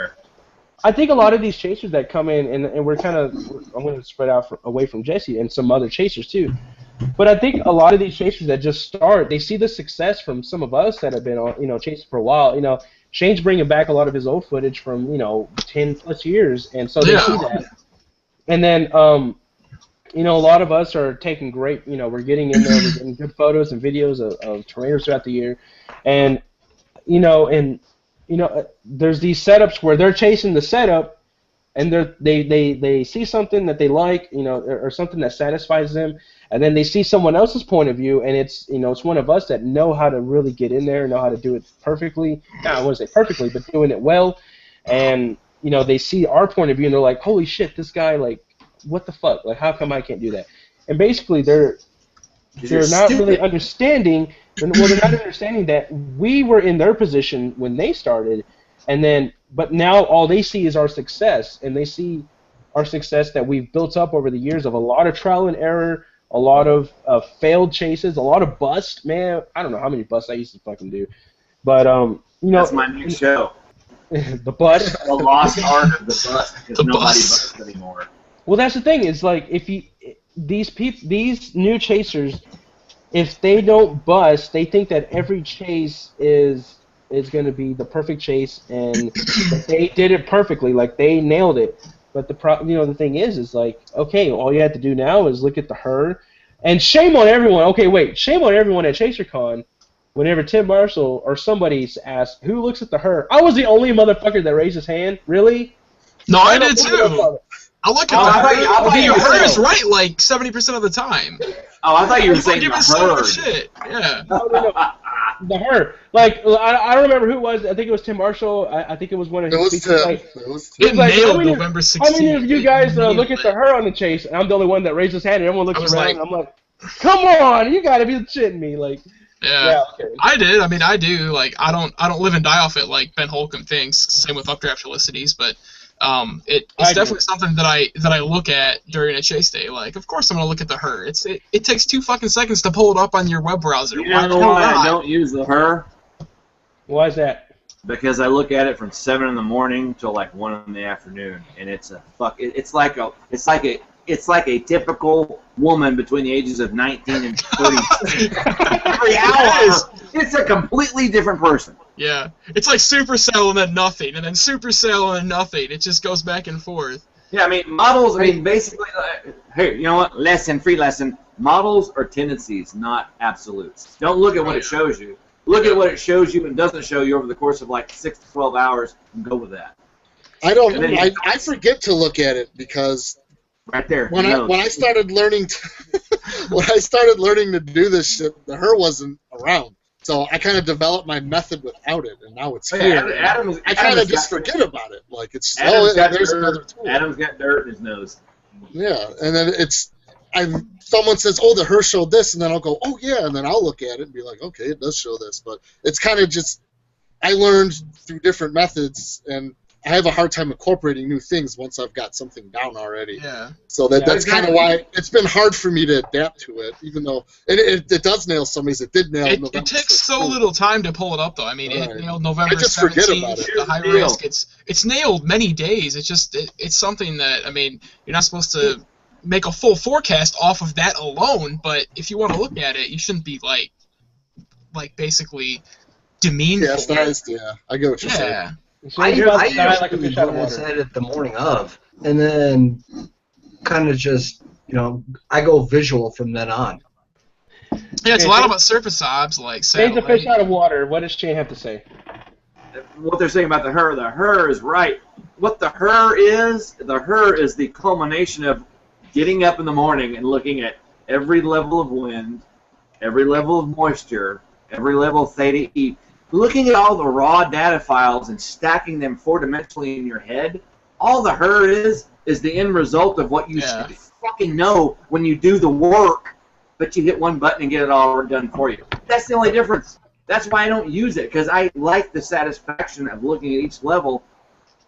I think a lot of these chasers that come in, and we're kind of, I'm going to spread out away from Jesse and some other chasers too. But I think a lot of these chasers that just start, they see the success from some of us that have been on, chasing for a while. Shane's bringing back a lot of his old footage from, 10 plus years, and so they see that. And then, a lot of us are taking great, we're getting in there, we're getting good photos and videos of terrainers throughout the year, and there's these setups where they're chasing the setup, and they see something that they like, or something that satisfies them, and then they see someone else's point of view, and it's one of us that know how to really get in there, know how to do it perfectly. I wouldn't say perfectly, but doing it well, and they see our point of view, and they're like, holy shit, this guy, like, what the fuck? Like, how come I can't do that? And basically, they're not really understanding. Well, they're not understanding that we were in their position when they started, but now all they see is our success, and they see our success that we've built up over the years of a lot of trial and error, a lot of failed chases, a lot of busts. Man, I don't know how many busts I used to fucking do, but that's my new show. The bust. The lost art of the bust, because nobody busts anymore. Well, that's the thing. Is like these new chasers, if they don't bust, they think that every chase is going to be the perfect chase, and that they did it perfectly, like they nailed it. But the thing is like, okay, all you have to do now is look at the her, and shame on everyone. Okay, wait, shame on everyone at ChaserCon. Whenever Tim Marshall or somebody asked who looks at the her, I was the only motherfucker that raised his hand. Really? No, I did too. I look at the her is right like 70% of the time. Oh, I thought you were saying the her. Shit. Yeah. No. The her. Like, I don't remember who it was. I think it was Tim Marshall. I think it was one of his speakers. It nailed November 16th. How many of you guys look at the her on the chase? And I'm the only one that raised his hand, and everyone looks around. And I'm like, come on, you gotta be shitting me, like. Yeah, okay. I did. I mean, I do. Like, I don't live and die off it like Ben Holcomb thinks. Same with Updraft Felicities, but it's definitely something that I look at during a chase day. Like, of course I'm gonna look at the her. It takes 2 fucking seconds to pull it up on your web browser. You know why I don't use the her? Why is that? Because I look at it from 7 in the morning till like 1 in the afternoon, and it's like a typical woman between the ages of 19 and 30. Every hour, it's a completely different person. Yeah, it's like Supercell and then nothing, and then Supercell and then nothing. It just goes back and forth. Yeah, I mean, models, I mean, basically, here, you know what? Free lesson. Models are tendencies, not absolutes. Don't look at what it shows you. Look at what it shows you and doesn't show you over the course of like 6 to 12 hours and go with that. I forget to look at it because right there. When I started learning to do this shit, the her wasn't around. So I kind of developed my method without it, and now it's here. I kind of just forget about it. Like it's there's another tool. Adam's got dirt in his nose. Yeah, and then someone says, "Oh, the her showed this," and then I'll go, "Oh yeah," and then I'll look at it and be like, "Okay, it does show this," but it's kind of just I learned through different methods, and I have a hard time incorporating new things once I've got something down already. Yeah. So that's kind of why it's been hard for me to adapt to it, even though it does nail some ways. It did nail November. It takes so little time to pull it up, though. I mean, it nailed November 17th, the high risk. It's nailed many days. It's just it's something that, I mean, you're not supposed to make a full forecast off of that alone, but if you want to look at it, you shouldn't be like basically demeaned. Yeah, I get what you're saying. I usually glance at it the morning of, and then kind of just, I go visual from then on. Yeah, it's a lot about surface obs, like Take the fish out of water. What does Shane have to say? What they're saying about the her is right. What the her is the culmination of getting up in the morning and looking at every level of wind, every level of moisture, every level of theta E, looking at all the raw data files and stacking them four-dimensionally in your head. All the her is the end result of what you fucking know when you do the work, but you hit one button and get it all done for you. That's the only difference. That's why I don't use it, because I like the satisfaction of looking at each level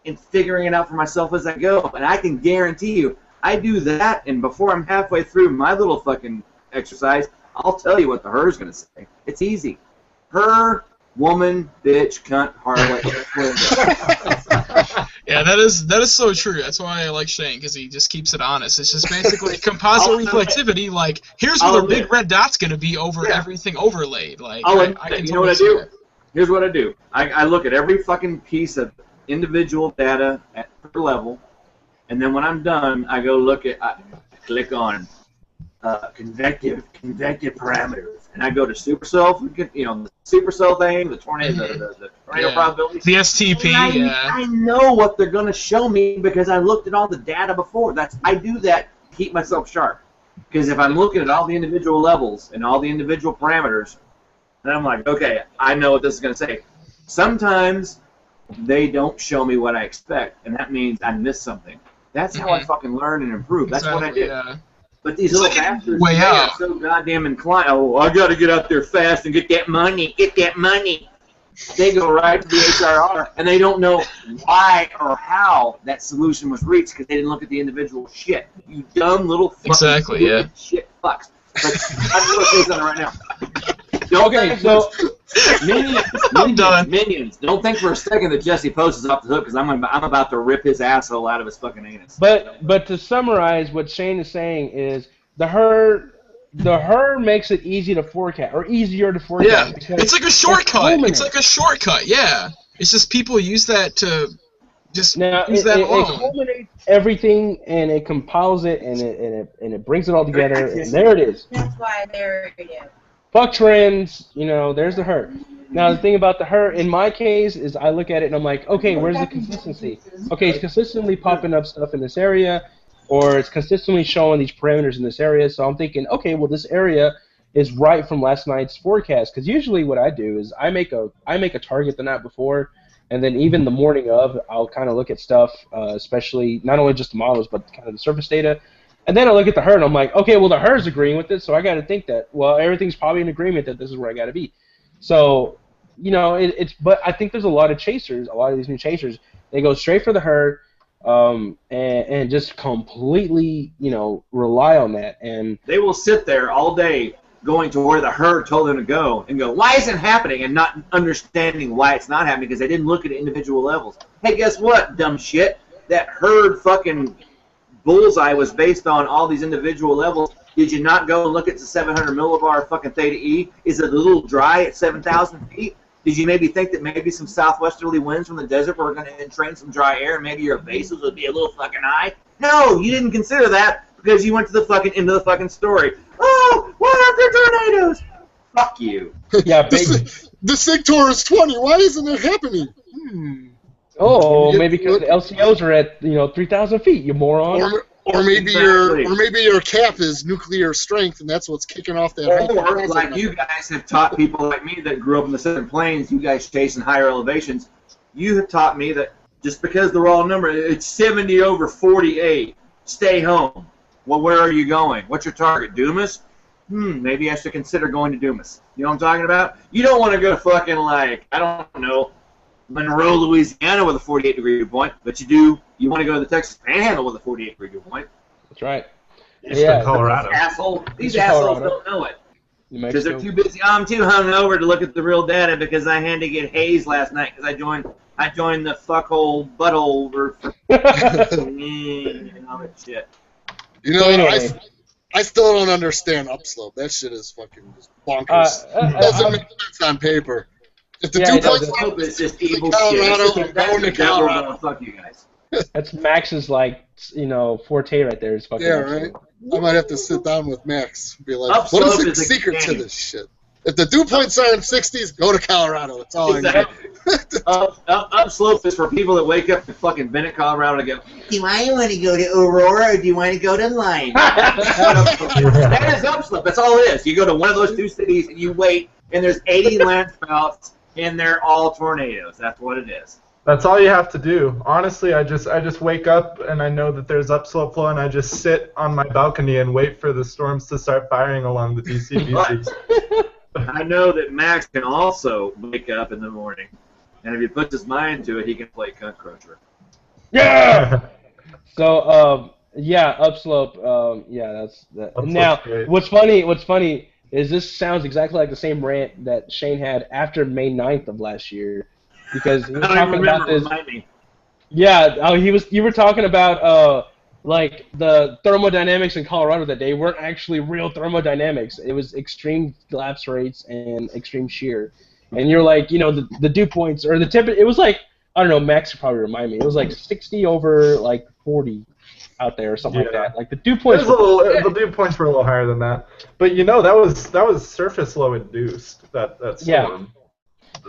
and figuring it out for myself as I go. And I can guarantee you, I do that, and before I'm halfway through my little fucking exercise, I'll tell you what the her is going to say. It's easy. Her, woman, bitch, cunt, harlot. Yeah, that is so true. That's why I like Shane, because he just keeps it honest. It's just basically composite reflectivity. Like, here's where the big red dot's going to be over everything overlaid. Like, I can you know what I do? Here's what I do. I look at every fucking piece of individual data at per level, and then when I'm done, I go click on convective parameters, and I go to supercell, the supercell thing, the tornado, the tornado probability. The STP. I know what they're going to show me because I looked at all the data before. I do that to keep myself sharp. Because if I'm looking at all the individual levels and all the individual parameters, then I'm like, okay, I know what this is going to say. Sometimes they don't show me what I expect, and that means I missed something. That's how I fucking learn and improve. That's what I do. Yeah. But these little bastards, they are so goddamn inclined. Oh, I got to get out there fast and get that money. They go right to the HRR, and they don't know why or how that solution was reached because they didn't look at the individual shit. You dumb little fucking shit fucks. But I'm going to say something right now. Minions. Don't think for a second that Jesse Post is off the hook because I'm about to rip his asshole out of his fucking anus. But to summarize, what Shane is saying is the her makes it easy to forecast or easier to forecast. Yeah, it's like a shortcut. It's like a shortcut. Yeah, it's just people use that to just use that alone. It culminates everything and it compiles it and it brings it all together and there it is. That's why there it is. Fuck trends, there's the her. Now, the thing about the her, in my case, is I look at it and I'm like, okay, where's the consistency? Okay, it's consistently popping up stuff in this area, or it's consistently showing these parameters in this area, so I'm thinking, okay, well, this area is right from last night's forecast, because usually what I do is I make a target the night before, and then even the morning of, I'll kind of look at stuff, especially, not only just the models, but kind of the surface data. And then I look at the her, and I'm like, okay, well, the her's agreeing with it, so I got to think that, well, everything's probably in agreement that this is where I got to be. So, but I think there's a lot of chasers, a lot of these new chasers, they go straight for the her, and just completely, rely on that. And they will sit there all day going to where the her told them to go and go, why isn't it happening? And not understanding why it's not happening because they didn't look at individual levels. Hey, guess what, dumb shit? That herd fucking bullseye was based on all these individual levels. Did you not go and look at the 700 millibar fucking theta E? Is it a little dry at 7,000 feet? Did you maybe think that maybe some southwesterly winds from the desert were going to entrain some dry air and maybe your evasives would be a little fucking high? No, you didn't consider that because you went to the fucking end of the fucking story. Oh, why aren't there tornadoes? Fuck you. Yeah, big. The Sigtor is 20. Why isn't it happening? Oh, maybe because the LCOs are at 3,000 feet. You moron. Or maybe your cap is nuclear strength, and that's what's kicking off that. Or like you guys have taught people like me that grew up in the Southern Plains, you guys chasing higher elevations. You have taught me that just because the raw number, it's 70 over 48. Stay home. Well, where are you going? What's your target? Dumas? Maybe I should consider going to Dumas. You know what I'm talking about? You don't want to go to fucking like I don't know. Monroe, Louisiana with a 48-degree dew point, but you want to go to the Texas Panhandle with a 48-degree dew point. That's right. Eastern Colorado. These assholes don't know it. Because they're too busy. I'm too hungover to look at the real data because I had to get hazed last night because I joined the fuckhole butthole and all that shit. Anyway. I still don't understand upslope. That shit is fucking just bonkers. It doesn't make sense on paper. If the dew points it's just evil Colorado, shit. going to Colorado. Fuck you guys. That's Max's forte right there. Is fucking right. I might have to sit down with Max and be like, what is the secret to this shit? If the dew points are in 60s, go to Colorado. That's all I know. Upslope is for people that wake up in fucking Bennett, Colorado to go, do I want to go to Aurora or do you want to go to Lime? That is upslope. That's all it is. You go to one of those two cities and you wait, and there's 80 landfalls, and they're all tornadoes. That's what it is. That's all you have to do. Honestly, I just wake up and I know that there's upslope flow, and I just sit on my balcony and wait for the storms to start firing along the DCBCs. I know that Max can also wake up in the morning, and if he puts his mind to it, he can play Cunt Cruncher. Yeah! So, upslope, that's that. Upslope's now, great. what's funny is this sounds exactly like the same rant that Shane had after May 9th of last year, because he was talking about this. Yeah, you were talking about like the thermodynamics in Colorado that day weren't actually real thermodynamics. It was extreme lapse rates and extreme shear. And you're like, the dew points or the temperature. It was like, I don't know, Max could probably remind me. It was like 60 over like 40 out there or something like that. Like the dew points. The dew points were a little higher than that. But that was surface low induced. That storm. Yeah.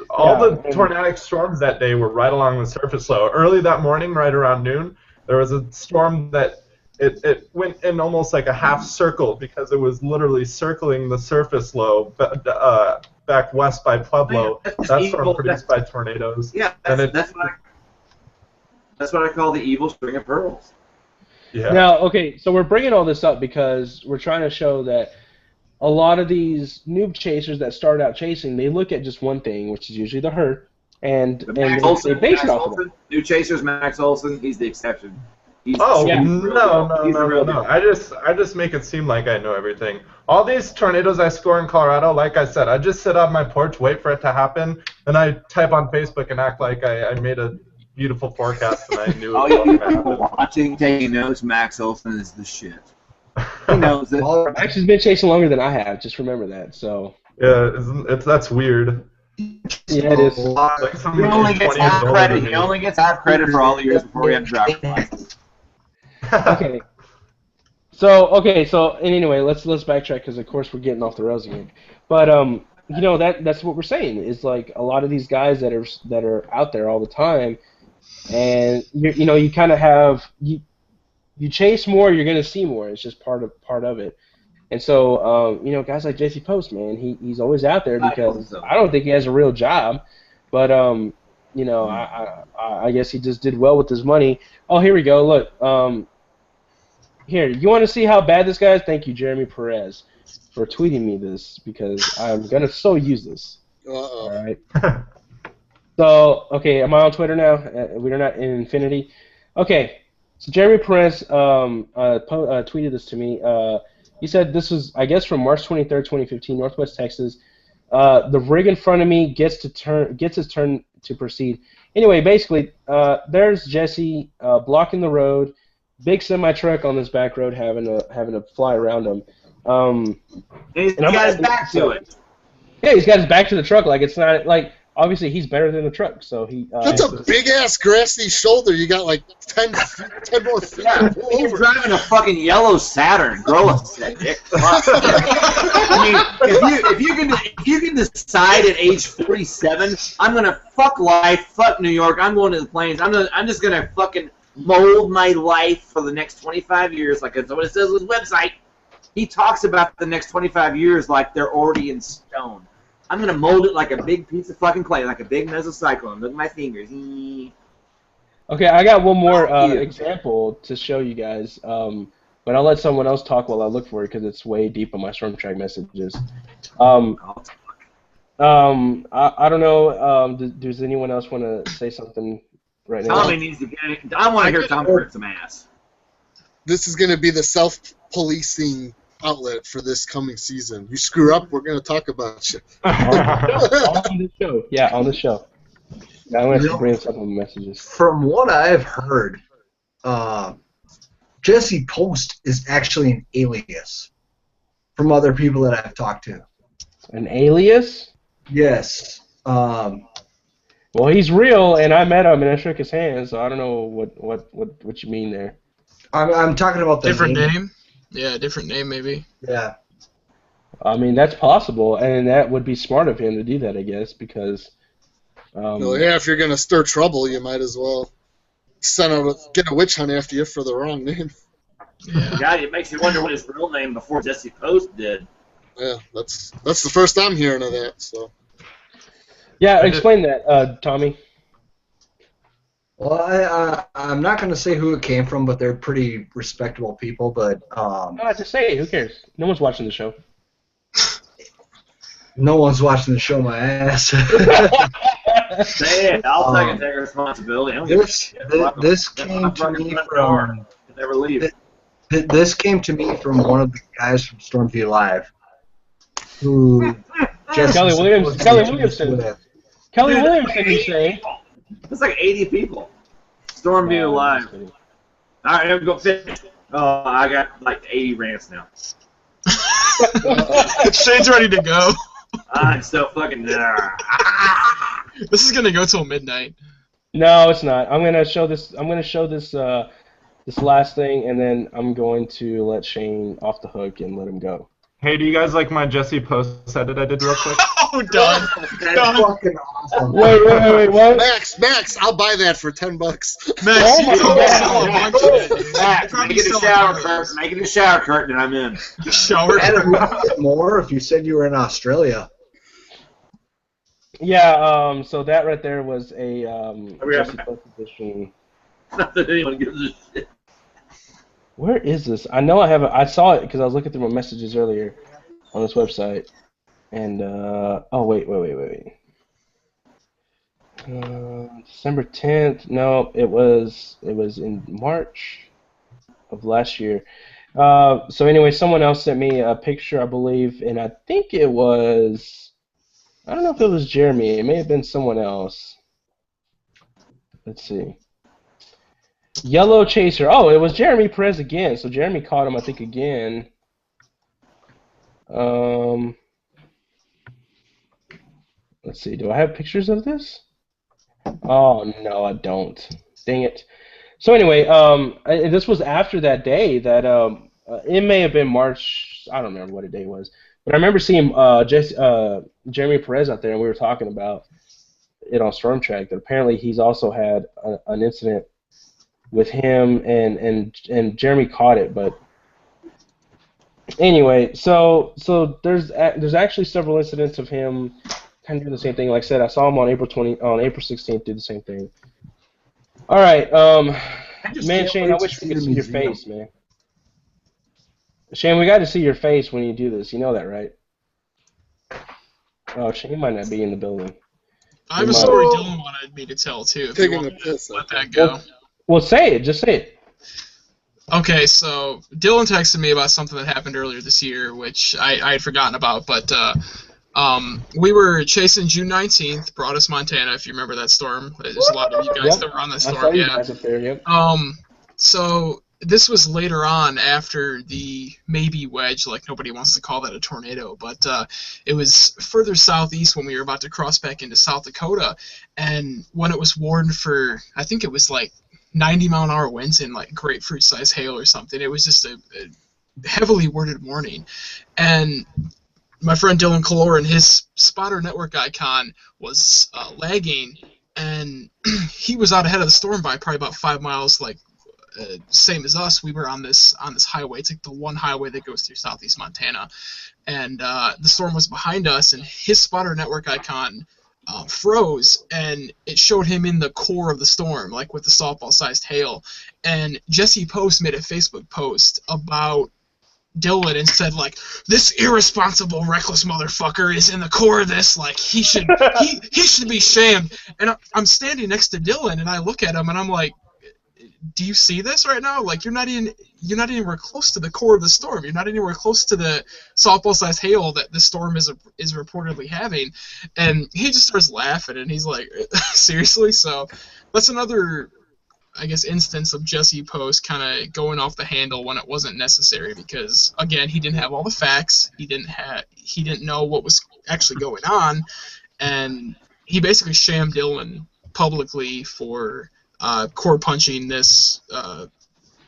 All the tornadic storms that day were right along the surface low. Early that morning, right around noon, there was a storm that it went in almost like a half circle because it was literally circling the surface low back west by Pueblo. That storm produced by tornadoes. Yeah, that's what I call the evil string of pearls. Yeah. Now, okay, so we're bringing all this up because we're trying to show that a lot of these noob chasers that start out chasing, they look at just one thing, which is usually the hurt, and they base it off of it. New chasers, Max Olson, he's the exception. No. I just make it seem like I know everything. All these tornadoes I score in Colorado, like I said, I just sit on my porch, wait for it to happen, then I type on Facebook and act like I made a beautiful forecast and I knew all it was you going to people happen. watching, taking notes, Max Olson is the shit. He knows it. Max has been chasing longer than I have. Just remember that. So. Yeah, that's weird. Yeah, it is. Like He only gets half credit. He only gets half credit for all the years before we had a driver's license. Okay. So anyway, let's backtrack because of course we're getting off the rails again. But that's what we're saying is like a lot of these guys that are out there all the time, and you kind of have you chase more, you're gonna see more. It's just part of it. And so guys like JC Post, man, he's always out there because I don't think he has a real job, but I guess he just did well with his money. Oh, here we go. Look, here, you want to see how bad this guy is? Thank you, Jeremy Perez, for tweeting me this because I'm gonna so use this. All right. So, okay, am I on Twitter now? We're not in Infinity. Okay, so Jeremy Perez tweeted this to me. He said this was, I guess, from March 23rd, 2015, Northwest Texas. The rig in front of me gets his turn to proceed. Anyway, basically, there's Jesse blocking the road. Big semi truck on this back road having to fly around him. He's got his back to it. Yeah, he's got his back to the truck. Like it's not like obviously he's better than the truck, so he. That's a big ass grassy shoulder. You got like 10 more feet. Yeah, to pull you're over. driving a fucking yellow Saturn. Grow a set, dick. I mean, if you can decide at age 47, I'm gonna fuck life, fuck New York. I'm going to the plains. I'm just gonna fucking mold my life for the next 25 years, like that's what it says on his website. He talks about the next 25 years like they're already in stone. I'm gonna mold it like a big piece of fucking clay, like a big mesocyclone. Look at my fingers. Okay, I got one more example to show you guys, but I'll let someone else talk while I look for it because it's way deep in my storm track messages. I don't know. Does anyone else want to say something right now? Tommy needs to get it. I want to hear Tommy rip some ass. This is going to be the self-policing outlet for this coming season. You screw up, we're going to talk about you. On the show. Yeah, on the show. Yeah, I'm going to bring some of the messages. From what I've heard, Jesse Post is actually an alias from other people that I've talked to. An alias? Yes. Well, he's real, and I met him, and I shook his hand, so I don't know what you mean there. I'm talking about the Different name? Yeah, different name maybe. Yeah. I mean, that's possible, and that would be smart of him to do that, I guess, because... Well, yeah, if you're going to stir trouble, you might as well get a witch hunt after you for the wrong name. Yeah. God, it makes you wonder what his real name before Jesse Post did. Yeah, that's the first I'm hearing of that. So. Yeah, explain that, Tommy. Well, I'm not going to say who it came from, but they're pretty respectable people. But Just say it. Who cares? No one's watching the show. No one's watching the show, my ass. Say it. I'll take responsibility. I don't give a shit. This came to me from. Never leave. This came to me from one of the guys from Stormview Live, who Kelly Williamson. Kelly Williamson, you say? That's like 80 people. Stormview Live. All right, I'm going to finish. Oh, I got like 80 rants now. Shane's ready to go. I'm so fucking. This is gonna go till midnight. No, it's not. I'm gonna show this. This last thing, and then I'm going to let Shane off the hook and let him go. Hey, do you guys like my Jesse Post edit I did real quick? Oh, done. That's fucking awesome. Wait, what? Max, I'll buy that for $10. Max, you can sell a bunch of it, dude. Max, You make it a shower curtain. Make it a shower curtain, and I'm in. Shower And curtain. more if you said you were in Australia. Yeah. So that right there was a Jesse Post edition. Not that anyone gives a shit. Where is this? I know I have it. I saw it because I was looking through my messages earlier on this website. And wait. December 10th. No, it was in March of last year. So anyway, someone else sent me a picture, I believe, and I think it was. I don't know if it was Jeremy. It may have been someone else. Let's see. Yellow Chaser. Oh, it was Jeremy Perez again. So Jeremy caught him, I think, again. Let's see. Do I have pictures of this? Oh, no, I don't. Dang it. So anyway, this was after that day that it may have been March. I don't remember what a day it was. But I remember seeing Jeremy Perez out there, and we were talking about it on Storm Track, that apparently he's also had an incident with him, and Jeremy caught it. But anyway, so there's actually several incidents of him kind of doing the same thing. Like I said, I saw him on April 16th do the same thing. All right, man, Shane, I wish we could see your face, man. Shane, we got to see your face when you do this. You know that, right? Oh, Shane might not be in the building. I have a story Dylan wanted me to tell too. If you want to let that go. Well, say it. Just say it. Okay, so Dylan texted me about something that happened earlier this year, which I had forgotten about, but we were chasing June 19th, Broadus, Montana, if you remember that storm. There's a lot of you guys that were on that storm, I saw you guys up there, yep. So this was later on after the maybe wedge, like nobody wants to call that a tornado, but it was further southeast when we were about to cross back into South Dakota, and when it was warned for, I think it was like 90-mile-an-hour winds and like grapefruit-sized hail or something. It was just a heavily worded warning, and my friend Dylan Calor and his spotter network icon was lagging, and he was out ahead of the storm by probably about 5 miles, like same as us. We were on this highway. It's like the one highway that goes through southeast Montana, and the storm was behind us, and his spotter network icon froze, and it showed him in the core of the storm, like with the softball-sized hail. And Jesse Post made a Facebook post about Dylan and said, like, this irresponsible, reckless motherfucker is in the core of this. Like, he should be shamed. And I'm standing next to Dylan, and I look at him, and I'm like, do you see this right now? Like, you're not anywhere close to the core of the storm. You're not anywhere close to the softball-sized hail that the storm is reportedly having. And he just starts laughing, and he's like, seriously? So that's another, I guess, instance of Jesse Post kind of going off the handle when it wasn't necessary, because again, he didn't have all the facts. He didn't know what was actually going on, and he basically shamed Dylan publicly for core punching this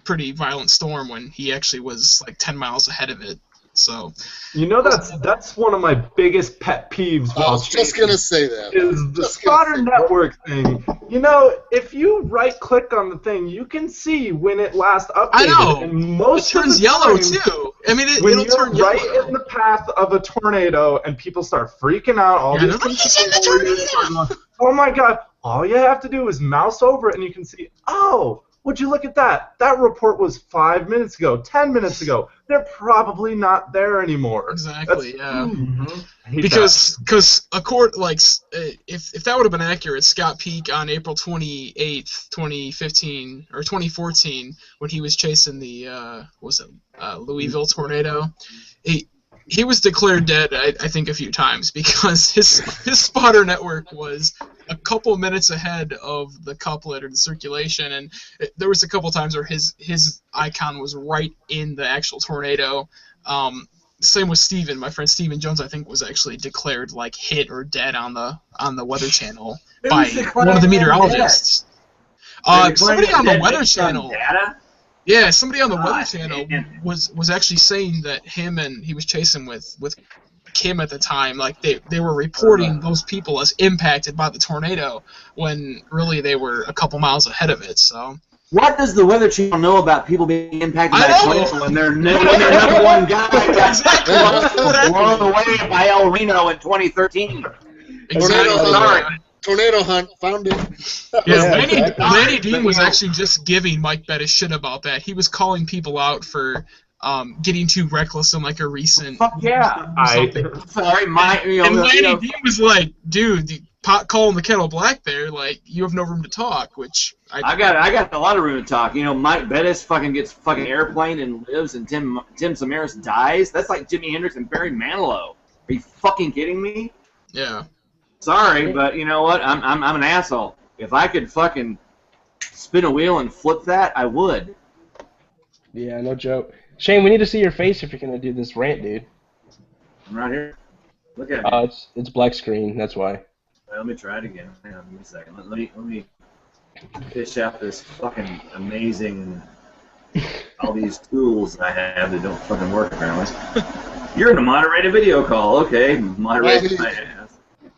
pretty violent storm when he actually was like 10 miles ahead of it. So, that's one of my biggest pet peeves. I was just gonna say that. Is the spotter network thing. If you right-click on the thing, you can see when it last updated. I know. And most it turns of the yellow time, too. I mean, when it'll turn you're right yellow. in the path of a tornado and people start freaking out, all these he's in the tornado. Oh my god! All you have to do is mouse over it, and you can see. Oh, would you look at that? That report was 5 minutes ago, 10 minutes ago. They're probably not there anymore. Exactly. Yeah. Mm-hmm. Because if that would have been accurate, Scott Peak on April 28th, 2015 or 2014, when he was chasing the Louisville tornado, he was declared dead, I think, a few times, because his spotter network was a couple minutes ahead of the couplet or the circulation, and there was a couple times where his icon was right in the actual tornado. Same with Steven. My friend Steven Jones, I think, was actually declared like hit or dead on the Weather Channel by one of the meteorologists. Somebody on the Weather Channel. Yeah, somebody on the Weather Channel was actually saying that he was chasing with Kim at the time, like they were reporting those people as impacted by the tornado when really they were a couple miles ahead of it. So what does the Weather Channel know about people being impacted by a tornado when their number one guy got blown away by El Reno in 2013? Exactly. Tornado hunt, found it. Yeah, Lanny Dean was actually just giving Mike Bettis shit about that. He was calling people out for getting too reckless in like a recent. Fuck yeah! Sorry, and Lanny Dean was like, "Dude, the pot calling the kettle black there. Like, you have no room to talk." Which I got a lot of room to talk. Mike Bettis fucking gets fucking airplane and lives, and Tim Samaras dies. That's like Jimi Hendrix and Barry Manilow. Are you fucking kidding me? Yeah. Sorry, but you know what? I'm an asshole. If I could fucking spin a wheel and flip that, I would. Yeah, no joke. Shane, we need to see your face if you're gonna do this rant, dude. I'm right here. Look at me. It's black screen. That's why. Well, let me try it again. Hang on, give me a second. Let me fish out this fucking amazing. All these tools I have that don't fucking work apparently. You're in a moderated video call. Okay, moderate my ass.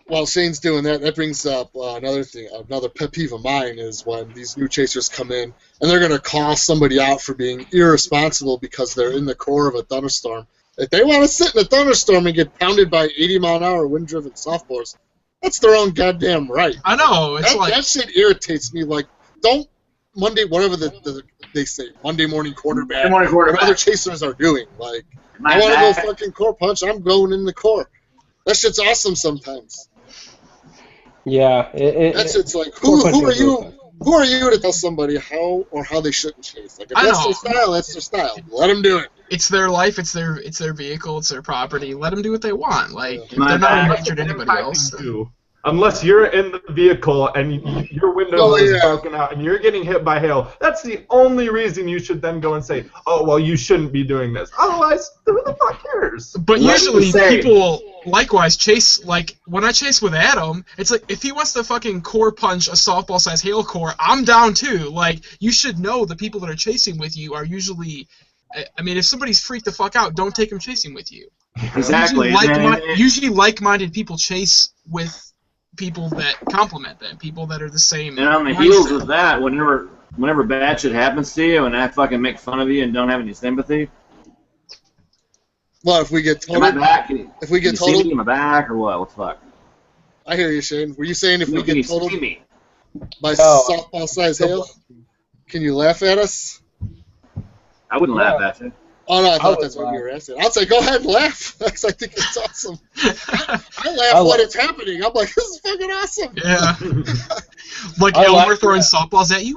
While Shane's doing that, that brings up another thing. Another pet peeve of mine is when these new chasers come in and they're going to call somebody out for being irresponsible because they're in the core of a thunderstorm. If they want to sit in a thunderstorm and get pounded by 80-mile-an-hour wind-driven softballs, that's their own goddamn right. I know. That shit irritates me. Like, don't Monday, whatever they say, Monday morning quarterback, what other chasers are doing. Like, I want to go fucking core punch. I'm going in the core. That shit's awesome sometimes. Yeah, that shit's like who are you? Who are you to tell somebody how they shouldn't chase? Like if that's their style, that's their style. Let them do it. It's their life. It's their vehicle. It's their property. Let them do what they want. Like if they're not endangered anybody else. Unless you're in the vehicle and your window is broken out and you're getting hit by hail, that's the only reason you should then go and say, oh, well, you shouldn't be doing this. Otherwise, who the fuck cares? But usually people likewise chase, like, when I chase with Adam, it's like, if he wants to fucking core punch a softball-sized hail core, I'm down too. Like, you should know the people that are chasing with you are usually, I mean, if somebody's freaked the fuck out, don't take them chasing with you. Exactly. Usually like-minded people chase with people that compliment them, people that are the same. And on the heels of that, whenever bad shit happens to you and I fucking make fun of you and don't have any sympathy. Well, if we get totaled, if we get totaled, in my back or what? What the fuck? I hear you, Shane. Were you saying if we get totaled by No. softball-sized hail, can you laugh at us? I wouldn't laugh at you. Oh no, I thought that's what you were asking. I'll say, go ahead and laugh. I think it's awesome. I laugh when it's happening. I'm like, this is fucking awesome. Yeah. Like Elmer throwing softballs at you.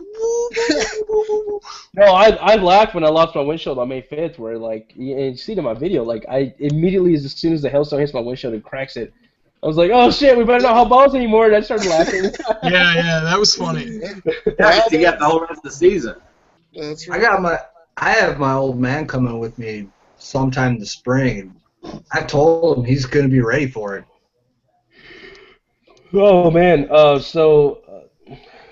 No, I laughed when I lost my windshield on May 5th, where, like, you see it in my video, like, I immediately, as soon as the hailstone hits my windshield and cracks it, I was like, oh shit, we better not have balls anymore, and I started laughing. Yeah, that was funny. Yeah, you got the whole rest of the season. That's right. I have my old man coming with me sometime this spring. I told him he's going to be ready for it. Oh man,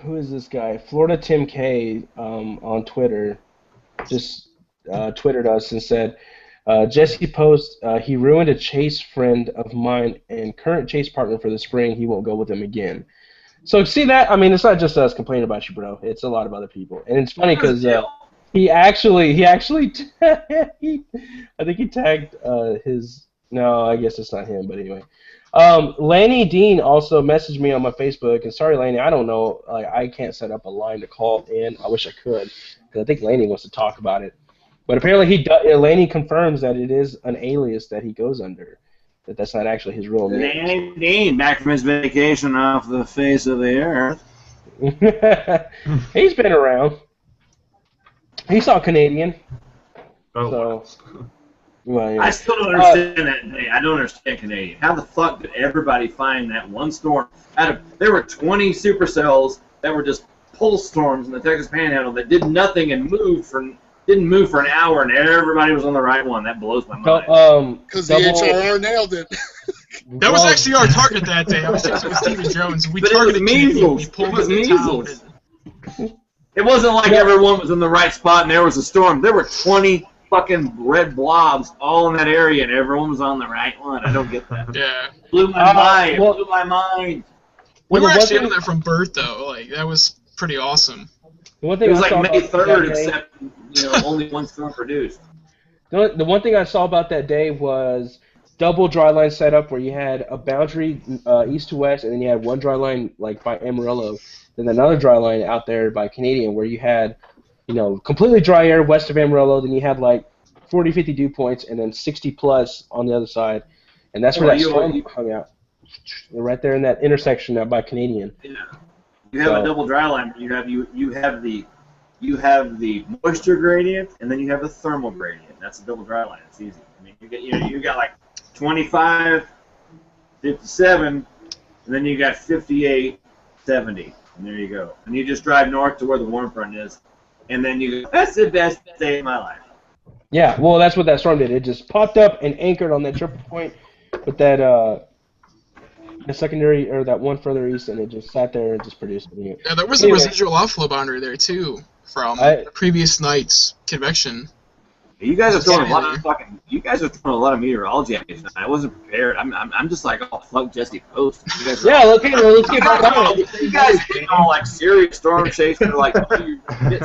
who is this guy? Florida Tim K on Twitter just twittered us and said, Jesse Post, he ruined a chase friend of mine and current chase partner for the spring. He won't go with him again. So see that? I mean, it's not just us complaining about you, bro. It's a lot of other people, and it's funny because he actually, I think he tagged his. No, I guess it's not him, but anyway. Laney Dean also messaged me on my Facebook, and sorry, Laney, I don't know. Like, I can't set up a line to call in. I wish I could, because I think Laney wants to talk about it. But apparently, Laney confirms that it is an alias that he goes under. That's not actually his real name. Laney Dean, back from his vacation off the face of the earth. He's been around. He saw Canadian. Oh, so, well, yeah. I still don't understand that day. I don't understand Canadian. How the fuck did everybody find that one storm? There were 20 supercells that were just pulse storms in the Texas Panhandle that did nothing and didn't move for an hour, and everybody was on the right one. That blows my mind. Because the HRR nailed it. That was actually our target that day. I was chasing with Steven Jones. We targeted measles. We pulled it was the measles. It wasn't like everyone was in the right spot and there was a storm. There were 20 fucking red blobs all in that area, and everyone was on the right one. I don't get that. Yeah. Blew my mind. Blew my mind. We were actually on there from birth, though. Like, that was pretty awesome. The one thing it was I like May saw 3rd, except only one storm produced. The one thing I saw about that day was double dry line setup where you had a boundary east to west, and then you had one dry line like by Amarillo, then another dry line out there by Canadian where you had, completely dry air west of Amarillo, then you had like 40, 50 dew points, and then 60 plus on the other side, and that's where that storm hung out, right there in that intersection out by Canadian. Yeah, you have a double dry line. You have the moisture gradient, and then you have the thermal gradient. That's a double dry line. It's easy. I mean, you got like 25, 57, and then you got 58, 70, and there you go. And you just drive north to where the warm front is, and then you go, that's the best day of my life. Yeah, well, that's what that storm did. It just popped up and anchored on that triple point with that the secondary, or that one further east, and it just sat there and just produced it. Yeah, there was a residual outflow boundary there, too, from the previous night's convection. You guys are throwing a lot of meteorology at me tonight. I wasn't prepared. I'm just like, oh, fuck Jesse Post. Let's get back on it. You guys getting all like serious storm chasing, like.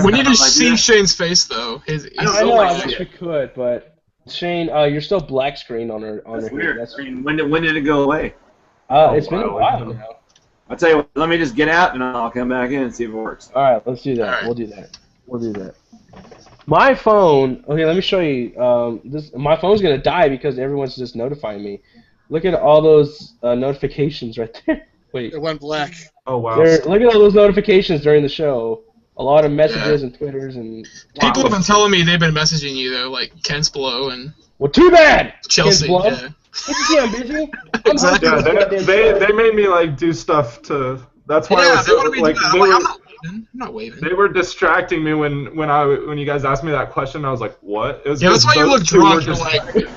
We need to see Shane's face though. I wish we could, but Shane, you're still black screen on her. That's weird. When did it go away? It's been a while now. I'll tell you what. Let me just get out and I'll come back in and see if it works. All right, let's do that. Right. We'll do that. My phone. Okay, let me show you. My phone's gonna die because everyone's just notifying me. Look at all those notifications right there. Wait. It went black. Oh wow. Look at all those notifications during the show. A lot of messages and Twitters and. People have been telling me they've been messaging you though, like Kent's below and. Well, too bad. Chelsea. Yeah. See, I'm busy. I'm Exactly. Yeah, hosting this goddamn show. they made me like do stuff to. That's why Yeah, it they was wanted me to like do that. they I'm like, were, I'm not waving. they were distracting me when you guys asked me that question. I was like, what? It was Yeah, that's why you those look two were drunk. You're like,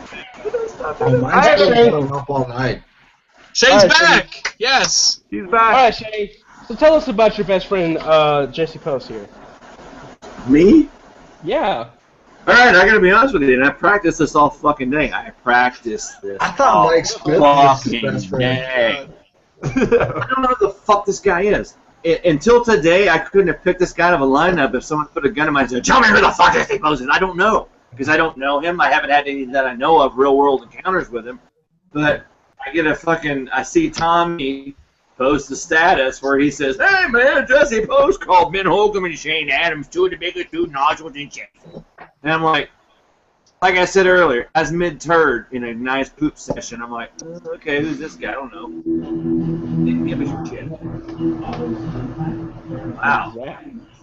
Oh, mine's Alright, been Shane. going up all night. Shane's All right, back! Yes! He's All back. right, Shane. So tell us about your best friend, Jesse Post here. Me? Yeah. Alright, I gotta be honest with you, and I practice this all fucking day. I practice this I thought all Mike Smith was his fucking best friend. day. I don't know who the fuck this guy is. Until today, I couldn't have picked this guy out of a lineup if someone put a gun in my head and said, tell me who the fuck Jesse Post is. I don't know. Because I don't know him. I haven't had any that I know of real-world encounters with him. But I see Tommy post a status where he says, hey man, Jesse Post called Ben Holcomb and Shane Adams two of the biggest two nodules in Jacksonville. And I'm like I said earlier, I was mid-turd in a nice poop session. I'm like, okay, who's this guy? I don't know. Didn't give a shit. Wow.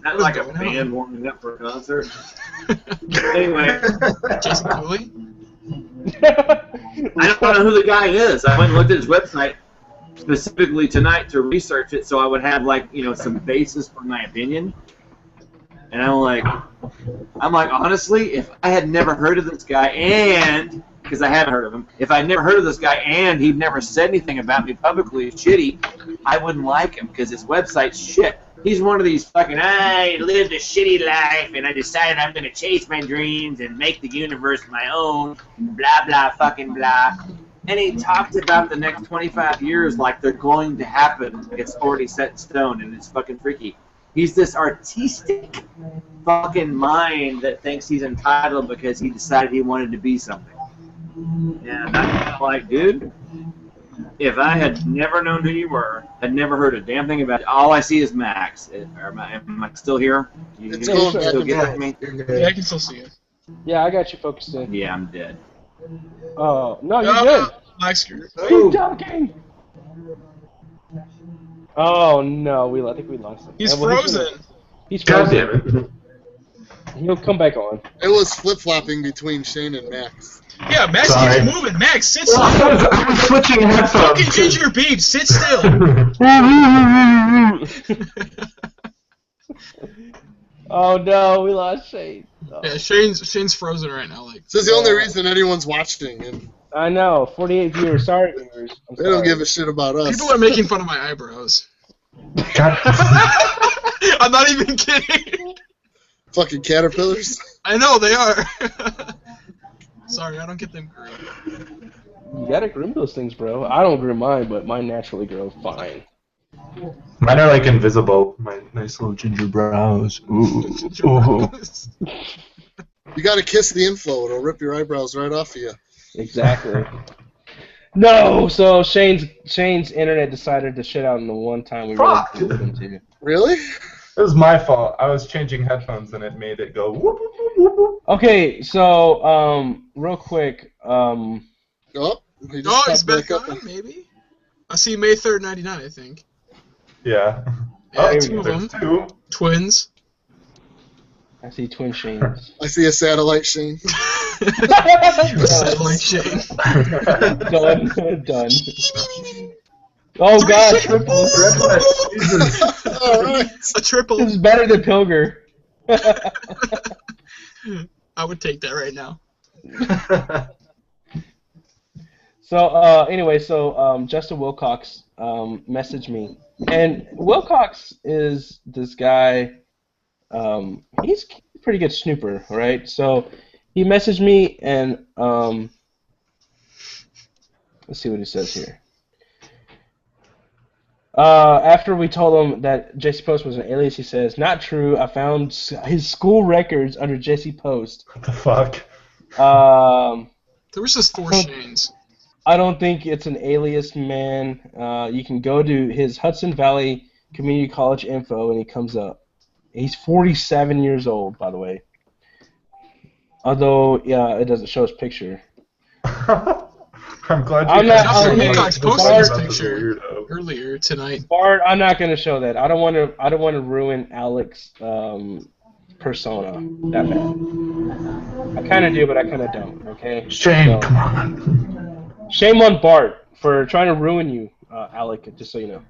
That's like a band warming up for a concert. Anyway. Jason Cooley? I don't know who the guy is. I went and looked at his website specifically tonight to research it so I would have, like, you know, some basis for my opinion. And I'm like, honestly, if I had never heard of this guy and, because I haven't heard of him, if I'd never heard of this guy and he'd never said anything about me publicly shitty, I wouldn't like him because his website's shit. He's one of these fucking, I lived a shitty life and I decided I'm going to chase my dreams and make the universe my own, blah, blah, fucking blah. And he talked about the next 25 years like they're going to happen. It's already set in stone and it's fucking freaky. He's this artistic fucking mind that thinks he's entitled because he decided he wanted to be something. And I'm like, dude, if I had never known who you were, had never heard a damn thing about it, all I see is Max. Am I still here? You It's can going still back get and me? Yeah, I can still see you. Yeah, I got you focused in. Yeah, I'm dead. Oh, no, you're good. Max, you're Keep talking. Oh no, I think we lost him. He's Yeah, well, frozen. He's God frozen. damn it. He'll come back on. It was flip-flopping between Shane and Max. Yeah, Max Sorry. keeps moving. Max, sit still. I was switching Fucking headphones. ginger beep, sit still. Oh no, we lost Shane. Oh. Yeah, Shane's frozen right now. Like, This is the only reason anyone's watching, and I know, 48 viewers. Sorry, viewers. I'm they don't sorry. give a shit about us. people are making fun of my eyebrows. God. I'm not even kidding. Fucking caterpillars. I know they are. Sorry, I don't get them groomed. You gotta groom those things, bro. I don't groom mine, but mine naturally grow fine. Mine are like invisible. My nice little ginger brows. Ooh. Ooh. You gotta kiss the inflow. It'll rip your eyebrows right off of you. Exactly. No, so Shane's internet decided to shit out in the one time we really Fuck. needed him to. Really? It was my fault. I was changing headphones and it made it go whoop, whoop, whoop, whoop, whoop. Okay, so real quick, Oh, he just Oh, popped he's back up. on, maybe? I see May 3rd, 99, I think. Yeah. Yeah, here two we of There's them. two. Twins. I see twin Shanes. I see a satellite Shane. Satellite Shane. Done. Oh god, triple. All right. A triple. This is better than Pilger. I would take that right now. So anyway, Justin Wilcox messaged me, and Wilcox is this guy. He's a pretty good snooper, right? So he messaged me, and let's see what he says here. After we told him that Jesse Post was an alias, he says, "Not true. I found his school records under Jesse Post." What the fuck? There was just 4 Shanes. I don't think it's an alias, man. You can go to his Hudson Valley Community College info, and he comes up. He's 47 years old, by the way. Although, yeah, it doesn't show his picture. I'm glad you I'm not- Justin okay, Wilcox Bart- posted this Bart- picture Weirdo. earlier tonight. Bart, I'm not going to show that. I don't want to ruin Alec's persona that bad. I kind of do, but I kind of don't. Okay. Shane, So- come on. Shame on Bart for trying to ruin you, Alec. Just so you know.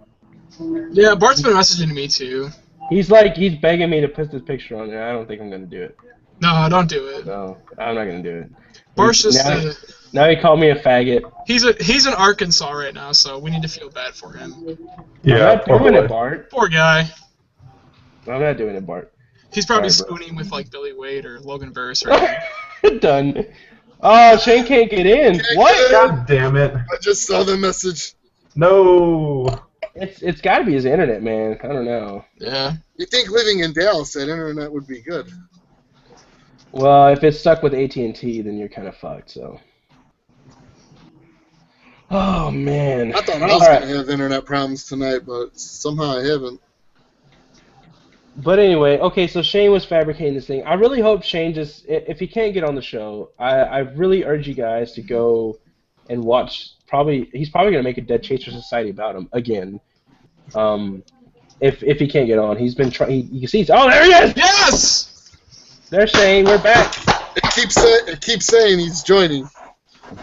Yeah, Bart's been messaging me too. He's begging me to put this picture on there. I don't think I'm gonna do it. No, don't do it. No, I'm not gonna do it. Bart's just now he called me a faggot. He's in Arkansas right now, so we need to feel bad for him. Yeah, I'm not doing it, Bart. Poor guy. I'm not doing it, Bart. He's probably Sorry, bro. spooning with like Billy Wade or Logan Burris right now. Done. Oh, Shane can't get in. What? God damn it. I just saw the message. No. It's got to be his internet, man. I don't know. Yeah. You think living in Dallas, that internet would be good? Well, if it's stuck with AT&T, then you're kind of fucked. So. Oh man. I thought I was going to have internet problems tonight, but somehow I haven't. But anyway, okay, so Shane was fabricating this thing. I really hope Shane just, if he can't get on the show, I really urge you guys to go and watch. He's probably going to make a Dead Chaser Society about him again. If he can't get on, he's been trying. You can see. Oh, there he is! Yes! There's Shane. We're back. It keeps saying he's joining.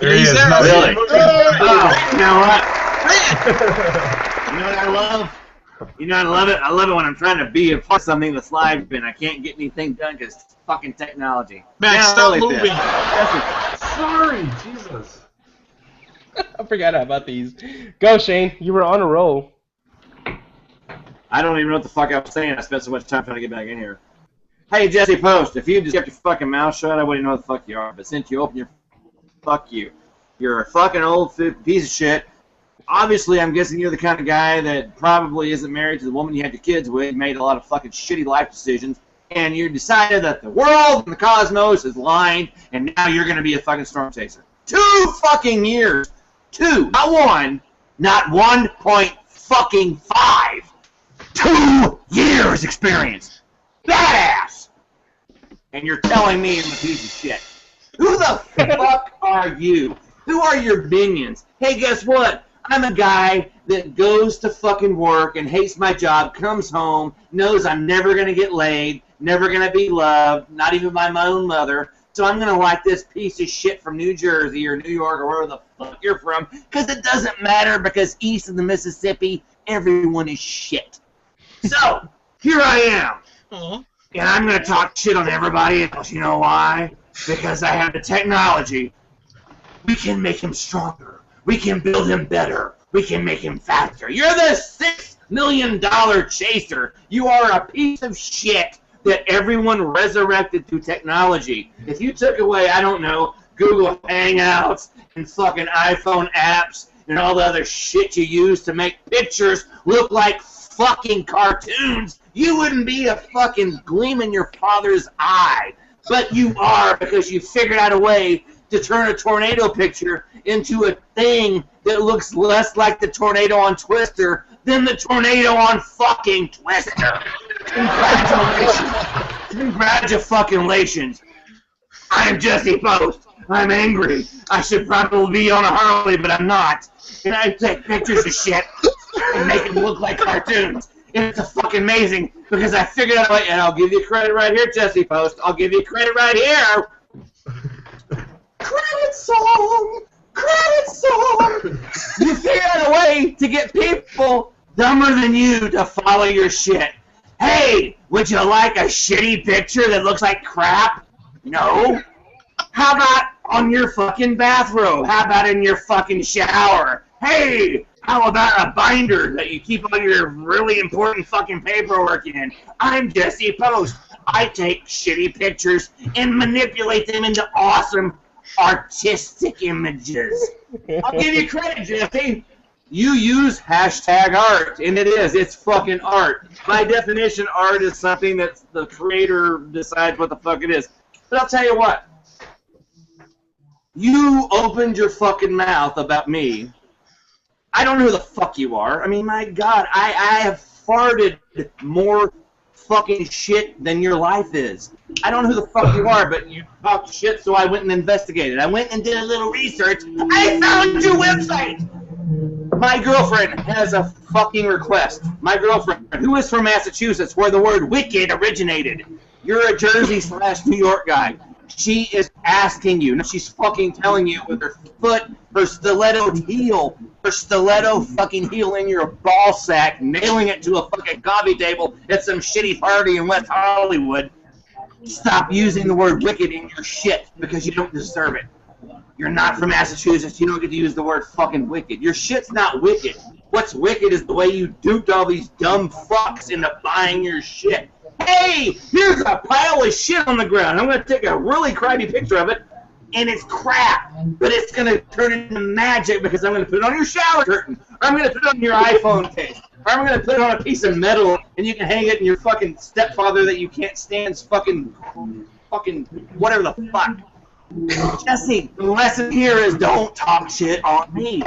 There he is. there. No, Really? Oh. You know what? You know what I love? You know, I love it. I love it when I'm trying to be a part of something that's live and I can't get anything done because it's fucking technology. Max, Now, stop really moving. Sorry, Jesus. I forgot about these. Go, Shane. You were on a roll. I don't even know what the fuck I was saying. I spent so much time trying to get back in here. Hey, Jesse Post, if you just kept your fucking mouth shut, I wouldn't know who the fuck you are. But since you opened your... Fuck you. You're a fucking old piece of shit. Obviously, I'm guessing you're the kind of guy that probably isn't married to the woman you had your kids with, made a lot of fucking shitty life decisions, and you decided that the world and the cosmos is lying, and now you're going to be a fucking storm chaser. 2 fucking years. 2. Not 1. Not 1.5. 2 years experience. Badass! And you're telling me I'm a piece of shit. Who the fuck are you? Who are your minions? Hey, guess what? I'm a guy that goes to fucking work and hates my job, comes home, knows I'm never going to get laid, never going to be loved, not even by my own mother. So I'm going to like this piece of shit from New Jersey or New York or wherever the fuck you're from, because it doesn't matter, because east of the Mississippi, everyone is shit. So, here I am. Aw. And I'm going to talk shit on everybody else. You know why? Because I have the technology. We can make him stronger. We can build him better. We can make him faster. You're the $6 million chaser. You are a piece of shit that everyone resurrected through technology. If you took away, I don't know, Google Hangouts and fucking iPhone apps and all the other shit you use to make pictures look like fucking cartoons, you wouldn't be a fucking gleam in your father's eye. But you are, because you figured out a way to turn a tornado picture into a thing that looks less like the tornado on Twister than the tornado on fucking Twister. Congratulations. Congratulations. I'm Jesse Post. I'm angry. I should probably be on a Harley, but I'm not. And I take pictures of shit and make them look like cartoons. And it's a fucking amazing, because I figured out a way, and I'll give you credit right here, Jesse Post. I'll give you credit right here. Credit song! Credit song! You figured out a way to get people dumber than you to follow your shit. Hey, would you like a shitty picture that looks like crap? No. How about on your fucking bathrobe? How about in your fucking shower? Hey, how about a binder that you keep all your really important fucking paperwork in? I'm Jesse Post. I take shitty pictures and manipulate them into awesome artistic images. I'll give you credit, Jesse. You use hashtag art, and it's fucking art. By definition, art is something that the creator decides what the fuck it is. But I'll tell you what. You opened your fucking mouth about me. I don't know who the fuck you are. I mean, my God, I have farted more fucking shit than your life is. I don't know who the fuck you are, but you talked shit, so I went and investigated. I went and did a little research. I found your website! My girlfriend has a fucking request. My girlfriend, who is from Massachusetts, where the word wicked originated. You're a Jersey/New York guy. She is asking you. No, she's fucking telling you with her foot, her stiletto heel, fucking heel in your ball sack, nailing it to a fucking coffee table at some shitty party in West Hollywood. Stop using the word wicked in your shit because you don't deserve it. You're not from Massachusetts. You don't get to use the word fucking wicked. Your shit's not wicked. What's wicked is the way you duped all these dumb fucks into buying your shit. Hey, here's a pile of shit on the ground. I'm going to take a really crappy picture of it, and it's crap. But it's going to turn into magic because I'm going to put it on your shower curtain, or I'm going to put it on your iPhone case, or I'm going to put it on a piece of metal, and you can hang it in your fucking stepfather that you can't stand's fucking whatever the fuck. Jesse, the lesson here is don't talk shit on me.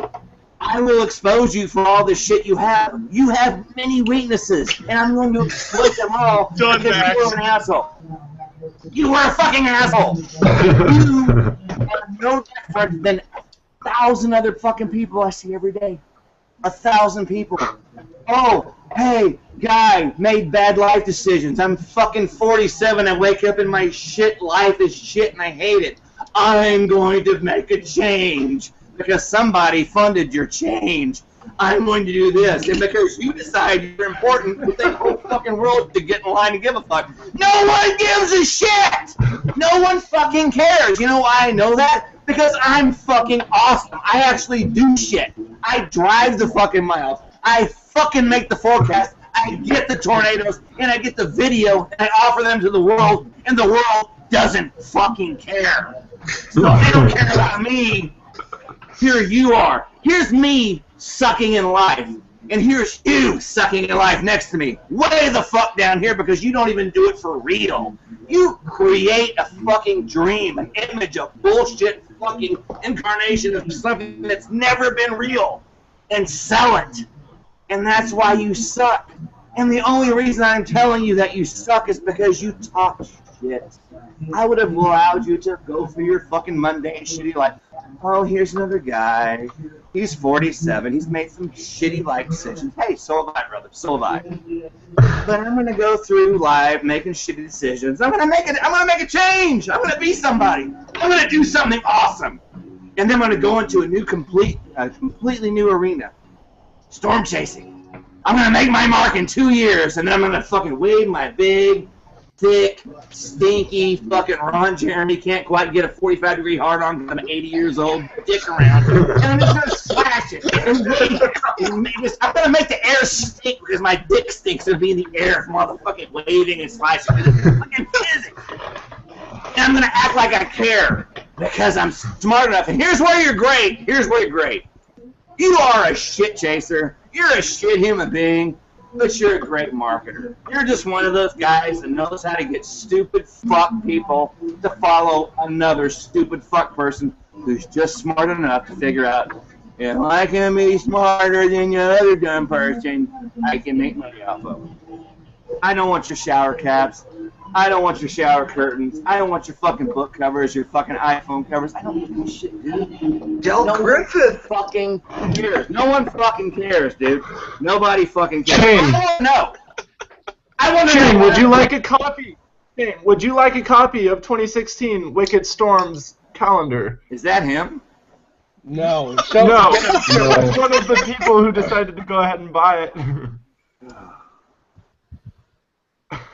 I will expose you for all the shit you have. You have many weaknesses, and I'm going to exploit them all because you were an asshole. You were a fucking asshole. You are no different than 1,000 other fucking people I see every day. 1,000 people. Oh, hey, guy made bad life decisions. I'm fucking 47. I wake up and my shit life is shit and I hate it. I'm going to make a change because somebody funded your change. I'm going to do this. And because you decide you're important, you think the whole fucking world to get in line and give a fuck. No one gives a shit! No one fucking cares. You know why I know that? Because I'm fucking awesome. I actually do shit. I drive the fucking miles. I fucking make the forecast. I get the tornadoes, and I get the video, and I offer them to the world, and the world doesn't fucking care. So if they don't care about me, here you are. Here's me sucking in life, and here's you sucking in life next to me. Way the fuck down here because you don't even do it for real. You create a fucking dream, an image, a bullshit fucking incarnation of something that's never been real, and sell it. And that's why you suck. And the only reason I'm telling you that you suck is because you talk shit. I would have allowed you to go through your fucking mundane, shitty life. Oh, here's another guy. He's 47. He's made some shitty life decisions. Hey, so have I, brother. So have I. But I'm gonna go through life making shitty decisions. I'm gonna make a change. I'm gonna be somebody. I'm gonna do something awesome. And then I'm gonna go into a completely new arena. Storm chasing. I'm gonna make my mark in 2 years, and then I'm gonna fucking wave my big, thick, stinky fucking Ron Jeremy can't quite get a 45-degree hard on because I'm 80 years old dick around, and I'm just gonna slash it. I'm gonna make the air stink because my dick stinks. It'll be in the air from all the fucking waving and slashing. It's fucking physics. And I'm gonna act like I care because I'm smart enough. And here's where you're great. Here's where you're great. You are a shit chaser. You're a shit human being, but you're a great marketer. You're just one of those guys that knows how to get stupid fuck people to follow another stupid fuck person who's just smart enough to figure out, if I can be smarter than your other dumb person, I can make money off of them. I don't want your shower caps. I don't want your shower curtains. I don't want your fucking book covers, your fucking iPhone covers. I don't give a shit, dude. Del Griffith Fucking cares. No one fucking cares, dude. Nobody fucking cares. Shane. I want to know. I want to Shane, know. would you like a copy? Shane, would you like a copy of 2016 Wicked Storm's calendar? Is that him? No. No, it's one of the people who decided to go ahead and buy it.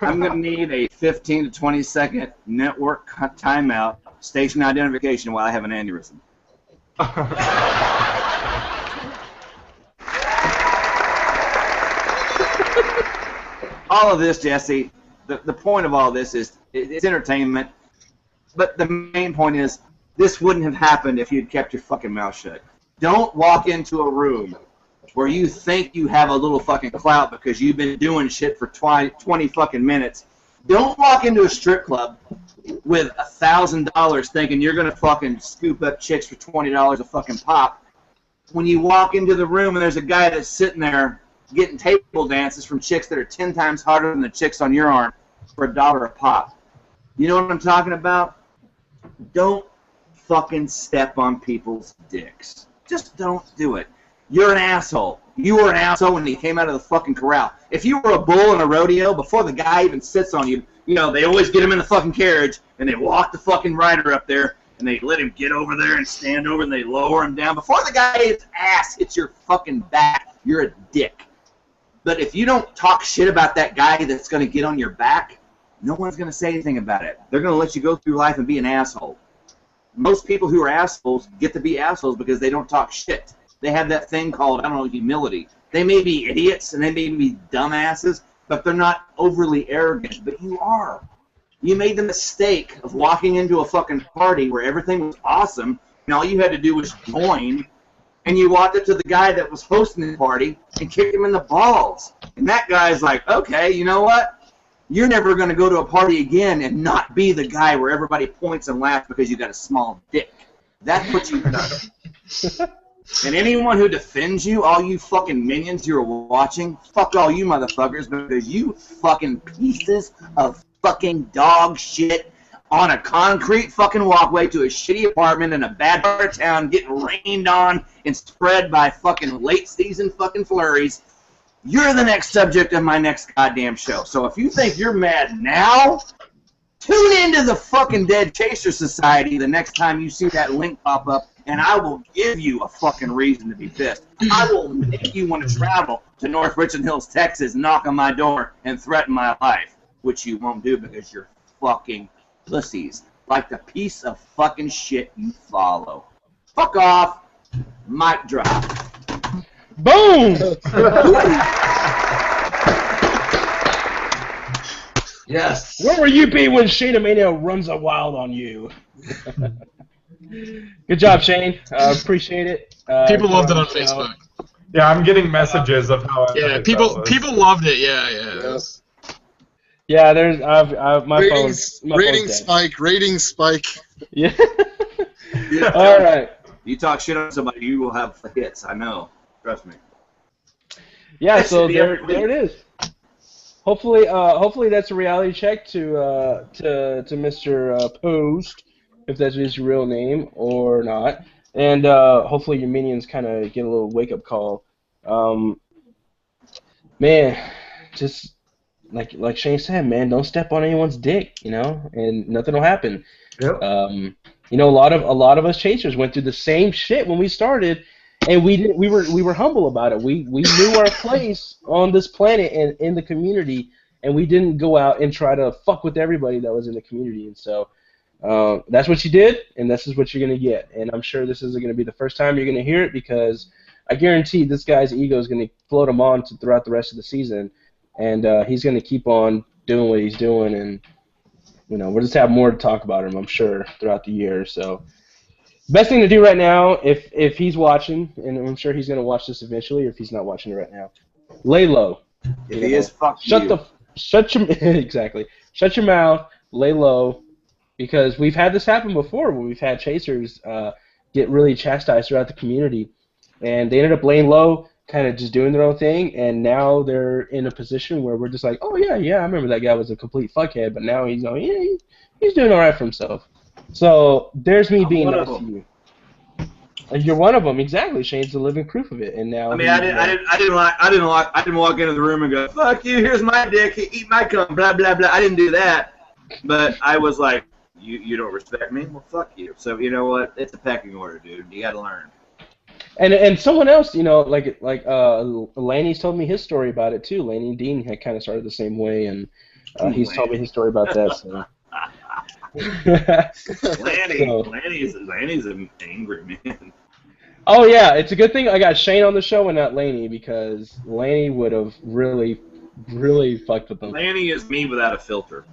I'm going to need a 15 to 20 second network timeout, station identification while I have an aneurysm. All of this, Jesse, the point of all this is it's entertainment, but the main point is this wouldn't have happened if you'd kept your fucking mouth shut. Don't walk into a room where you think you have a little fucking clout because you've been doing shit for 20 fucking minutes. Don't walk into a strip club with $1,000 thinking you're gonna fucking scoop up chicks for $20 a fucking pop. When you walk into the room and there's a guy that's sitting there getting table dances from chicks that are 10 times harder than the chicks on your arm for $1 a pop. You know what I'm talking about? Don't fucking step on people's dicks. Just don't do it. You're an asshole. You were an asshole when he came out of the fucking corral. If you were a bull in a rodeo, before the guy even sits on you, you know, they always get him in the fucking carriage, and they walk the fucking rider up there, and they let him get over there and stand over, and they lower him down. Before the guy's ass hits your fucking back, you're a dick. But if you don't talk shit about that guy that's going to get on your back, no one's going to say anything about it. They're going to let you go through life and be an asshole. Most people who are assholes get to be assholes because they don't talk shit. They have that thing called, I don't know, humility. They may be idiots and they may be dumbasses, but they're not overly arrogant. But you are. You made the mistake of walking into a fucking party where everything was awesome, and all you had to do was join, and you walked up to the guy that was hosting the party and kicked him in the balls. And that guy's like, okay, you know what? You're never going to go to a party again and not be the guy where everybody points and laughs because you got a small dick. That's what you've done. And anyone who defends you, all you fucking minions you're watching, fuck all you motherfuckers, because you fucking pieces of fucking dog shit on a concrete fucking walkway to a shitty apartment in a bad part of town getting rained on and spread by fucking late season fucking flurries. You're the next subject of my next goddamn show. So if you think you're mad now, tune into the fucking Dead Chaser Society the next time you see that link pop up, and I will give you a fucking reason to be pissed. I will make you want to travel to North Richland Hills, Texas, knock on my door, and threaten my life, which you won't do because you're fucking pussies, like the piece of fucking shit you follow. Fuck off. Mic drop. Boom! Yes. Where will you be when Shane Mania runs a wild on you? Good job, Shane. Appreciate it. People loved it on Facebook. Yeah, I'm getting messages of how. Yeah, people loved it. Yeah. Yes. Yeah, there's my Ratings phone. Rating spike. Yeah. All right. You talk shit on somebody, you will have hits. I know. Trust me. Yeah. So there it is. Hopefully that's a reality check to Mr. Post, if that's his real name or not, and hopefully your minions kind of get a little wake up call. Man, just like Shane said, man, don't step on anyone's dick, and nothing will happen. Yep. A lot of us chasers went through the same shit when we started, and we were humble about it. We knew our place on this planet and in the community, and we didn't go out and try to fuck with everybody that was in the community. And so that's what you did, and this is what you're gonna get. And I'm sure this isn't gonna be the first time you're gonna hear it, because I guarantee this guy's ego is gonna float him on throughout the rest of the season, and he's gonna keep on doing what he's doing, and we'll just have more to talk about him, I'm sure, throughout the year. So. Best thing to do right now, if he's watching, and I'm sure he's gonna watch this eventually, or if he's not watching it right now, lay low. If he is, fuck shut you. Shut your exactly. Shut your mouth. Lay low, because we've had this happen before, where we've had chasers get really chastised throughout the community, and they ended up laying low, kind of just doing their own thing, and now they're in a position where we're just like, oh yeah, I remember that guy was a complete fuckhead, but now he's he's doing all right for himself. So there's me being nice to you. You're one of them, exactly. Shane's the living proof of it, and now. I mean, I didn't walk into the room and go, "Fuck you! Here's my dick. Eat my cum." Blah blah blah. I didn't do that, but I was like, "You don't respect me? Well, fuck you." So you know what? It's a pecking order, dude. You got to learn. And someone else, like Laney's told me his story about it too. Laney Dean had kind of started the same way, and he's told me his story about that. So. Laney's an angry man. Oh yeah, it's a good thing I got Shane on the show and not Laney, because Laney would have really fucked with them. Laney is me without a filter.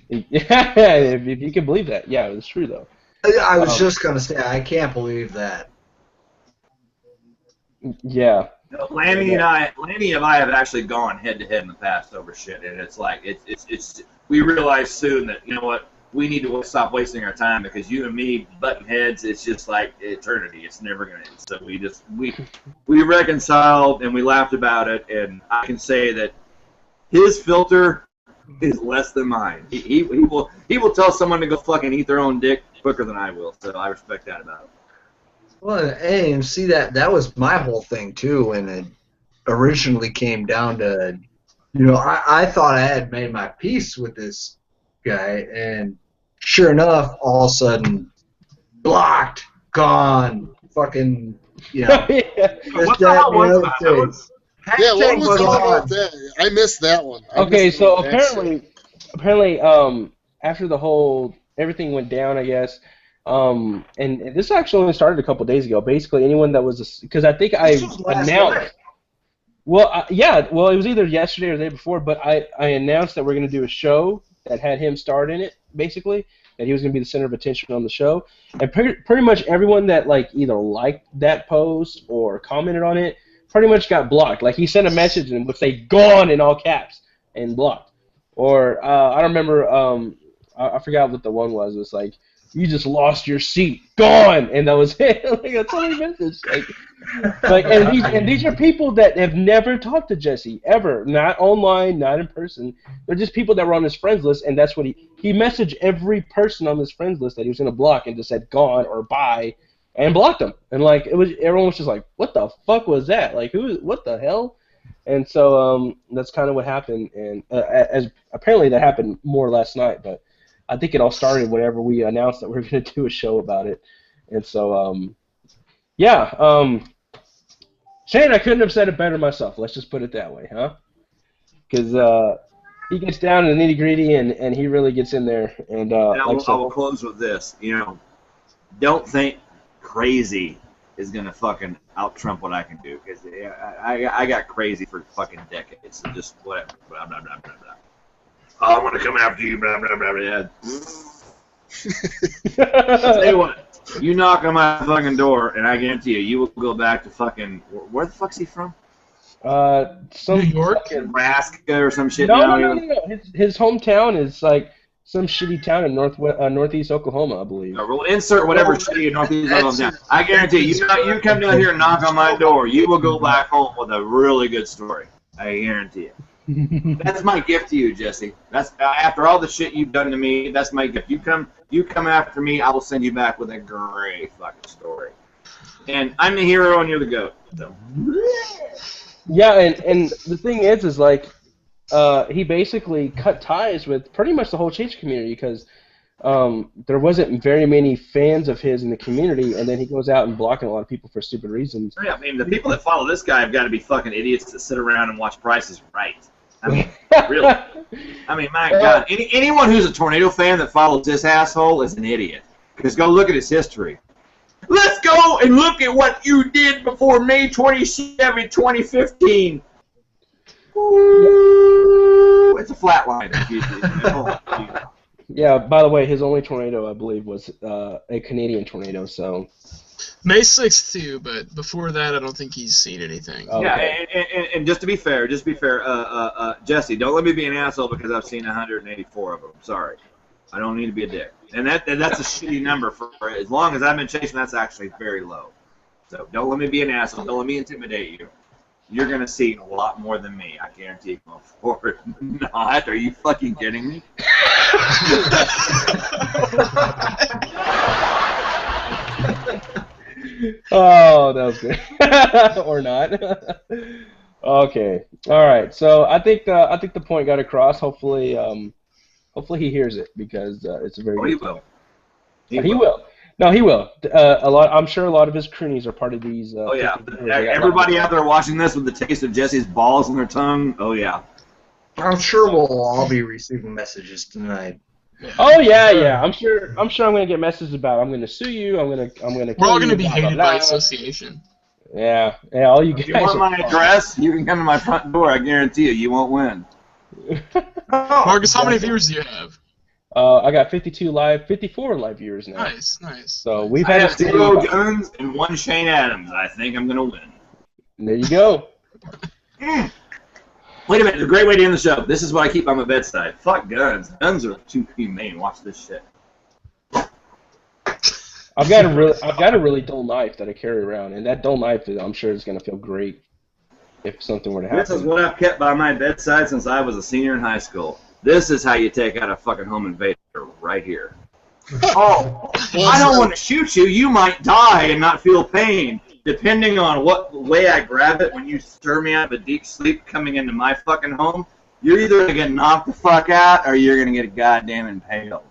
Yeah, if you can believe that. Yeah, it's true though. I was just gonna say, I can't believe that. Yeah. Laney and I have actually gone head to head in the past over shit, and it's like it's we realized soon that, you know what, we need to stop wasting our time, because you and me butting heads, it's just like eternity. It's never gonna end. So we reconciled and we laughed about it, and I can say that his filter is less than mine. He will tell someone to go fucking eat their own dick quicker than I will. So I respect that about him. Well, and see that was my whole thing too, and originally came down to, I thought I had made my peace with this guy, and sure enough, all of a sudden, blocked, gone, fucking, What the hell was that? That was... Yeah, what was all on. about that? I missed that one. Okay, so apparently, after the whole everything went down, I guess, and this actually only started a couple days ago. Basically, anyone that was because I think I announced. Well, yeah, well, it was either yesterday or the day before, but I announced that we're going to do a show that had him starred in it, basically, that he was going to be the center of attention on the show, and pretty much everyone that like either liked that post or commented on it pretty much got blocked. Like, he sent a message and would say "gone" in all caps and blocked. Or I don't remember. I forgot what the one was. It was like, "You just lost your seat, gone," and that was it. Like, that's all he messaged. And these are people that have never talked to Jesse ever, not online, not in person. They're just people that were on his friends list, and that's what he messaged every person on his friends list that he was gonna block and just said "gone" or "bye." And blocked them, and like everyone was just like, "What the fuck was that? Like, what the hell?" And so that's kind of what happened, and as apparently that happened more last night. But I think it all started whenever we announced that we were going to do a show about it, and so Shane, I couldn't have said it better myself. Let's just put it that way, huh? Because he gets down to the nitty gritty, and he really gets in there. And I will close with this. Don't think crazy is gonna fucking out trump what I can do, because I got crazy for fucking decades. So just whatever. Blah blah blah blah blah. Oh, I'm gonna come after you. Blah blah blah blah. I'll tell you what. You knock on my fucking door, and I guarantee you will go back to fucking. Where the fuck's he from? Some New York, Nebraska, or some shit. No. His hometown is like some shitty town in northeast Oklahoma, I believe. We'll insert whatever shitty in northeast Oklahoma. I guarantee you come down here and knock on my door, you will go back home with a really good story. I guarantee it. That's my gift to you, Jesse. That's after all the shit you've done to me. That's my gift. You come after me, I will send you back with a great fucking story. And I'm the hero, and you're the goat. So. Yeah, and the thing is like. He basically cut ties with pretty much the whole Chase community because there wasn't very many fans of his in the community, and then he goes out and blocking a lot of people for stupid reasons. Yeah, I mean, the people that follow this guy have got to be fucking idiots that sit around and watch Price is Right. I mean, really. I mean, my God. Anyone who's a Tornado fan that follows this asshole is an idiot. Because go look at his history. Let's go and look at what you did before May 27, 2015. Ooh, it's a flat line. Yeah, by the way, his only tornado, I believe, was a Canadian tornado, so... May 6th, too, but before that, I don't think he's seen anything. Okay. Yeah, and just to be fair, Jesse, don't let me be an asshole because I've seen 184 of them. Sorry. I don't need to be a dick. And that's a shitty number. For as long as I've been chasing, that's actually very low. So don't let me be an asshole. Don't let me intimidate you. You're going to see a lot more than me. I guarantee you going forward. Not. Are you fucking kidding me? Oh, that was good. Or not. Okay. All right. So I think the point got across. Hopefully he hears it because it's a very good point. He will. No, he will. I'm sure a lot of his cronies are part of these. Oh yeah, everybody out there watching this with the taste of Jesse's balls on their tongue. Oh yeah. I'm sure we'll all be receiving messages tonight. Oh yeah. I'm sure I'm gonna get messages about I'm gonna sue you. I'm gonna. We're all gonna be hated by association. Yeah. All you guys. If you want my address, you can come to my front door. I guarantee you won't win. Marcus, how many viewers do you have? I got 54 live viewers now. Nice. So we've had 0 guns and 1 Shane Adams. I think I'm gonna win. There you go. Wait a minute, a great way to end the show. This is what I keep on my bedside. Fuck guns. Guns are too humane. Watch this shit. I've got a really dull knife that I carry around, and that dull knife, I'm sure, is gonna feel great if something were to happen. This is what I've kept by my bedside since I was a senior in high school. This is how you take out a fucking home invader, right here. Oh, I don't want to shoot you. You might die and not feel pain. depending on what way I grab it when you stir me out of a deep sleep coming into my fucking home, you're either going to get knocked the fuck out or you're going to get goddamn impaled.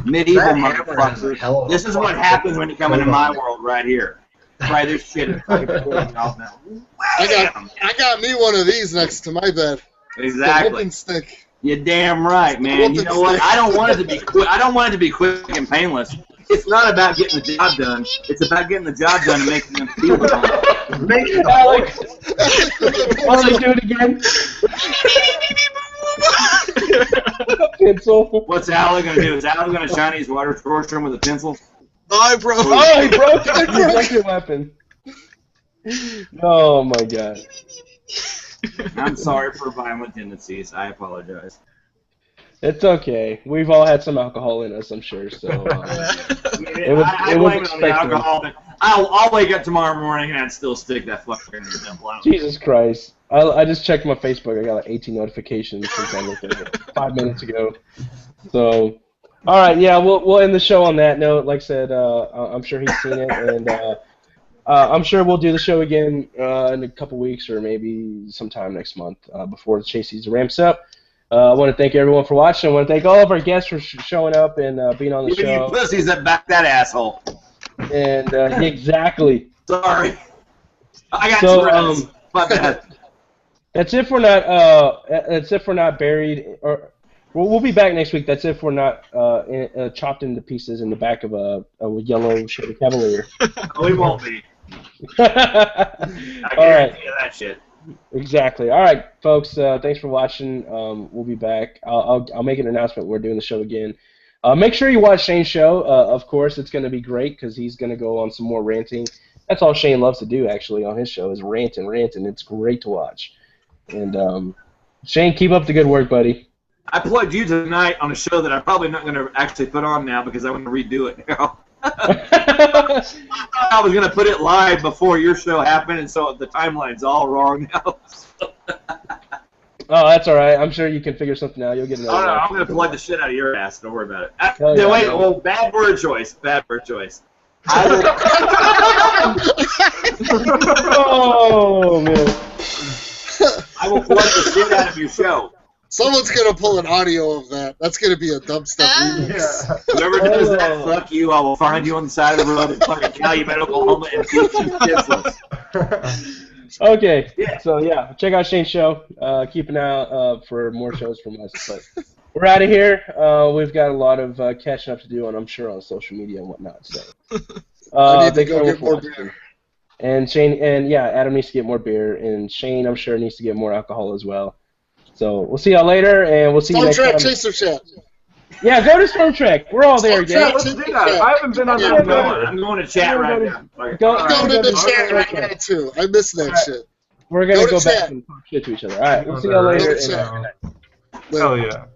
Medieval That hammer has a hell motherfucker. of a This is what fucking happens when you come into hold my on. world right here. Try this shit and fucking pull it off now. I got me one of these next to my bed. The Exactly. whooping stick. You're damn right, man. You know what? I don't want it to be quick. I don't want it to be quick and painless. It's not about getting the job done. It's about getting the job done and making them feel it. Alec, Alec, do it again. Pencil. What's Alec gonna do? Is Alec gonna Chinese water torture him with a pencil? I broke. Oh, he broke it. He broke your weapon. Oh my god. I'm sorry for violent tendencies. I apologize. It's okay. We've all had some alcohol in us, I'm sure. So I it was blame it on the expected. alcohol. But I'll wake up tomorrow morning and I'd still stick that fucker in your temple. Jesus Christ. I just checked my Facebook. I got like 18 notifications since I looked at it 5 minutes ago. So, all right, yeah, we'll end the show on that note. Like I said, I'm sure he's seen it, and I'm sure we'll do the show again in a couple weeks or maybe sometime next month before the chase season ramps up. I want to thank everyone for watching. I want to thank all of our guests for showing up and being on the Even show. you pussies that back that asshole. And exactly. Sorry. I got So, Tourette's. My bad. That's if we're not. That's if we're not buried, or we'll be back next week. That's if we're not chopped into pieces in the back of a yellow Chevy Cavalier. Oh, we won't be. All I right. guarantee you that shit. Exactly. All right, folks. Thanks for watching. We'll be back. I'll make an announcement. We're doing the show again. Make sure you watch Shane's show. Of course, it's going to be great because he's going to go on some more ranting. That's all Shane loves to do, actually, on his show is rant, and it's great to watch. And Shane, keep up the good work, buddy. I plugged you tonight on a show that I'm probably not going to actually put on now because I want to redo it now. I thought I was going to put it live before your show happened, and so the timeline's all wrong now. Oh, that's all right. I'm sure you can figure something out. You'll get another. Oh, no, one. I'm going to plug the shit out of your ass. Don't worry about it. Hell yeah, Wait, man. well, bad word choice. Bad word choice. Oh man. I will plug the shit out of your show. Someone's gonna pull an audio of that. That's gonna be a dubstep remix. Whoever does that, fuck you. I will find you on the side of the road and fucking Calumet, Oklahoma, and beat you senseless. Okay. Yeah. So yeah, check out Shane's show. Keep an eye out for more shows from us. But we're out of here. We've got a lot of catching up to do, and I'm sure on social media and whatnot. So I need to thanks go everyone get for more watching. beer. And Shane, and yeah, Adam needs to get more beer, and Shane, I'm sure, needs to get more alcohol as well. So we'll see y'all later, and we'll see you Storm next Trek time. Chaser Chat. Yeah, go to Storm Trek. We're all there again. Let's do that. I haven't been on that network. I'm going to chat right now. Go, I'm going go in the to chat right Storm now Trek. too. I miss that shit. We're gonna Go to go back chat. and talk shit to each other. All right, we'll see y'all Go to later. chat. and- Later. Hell yeah.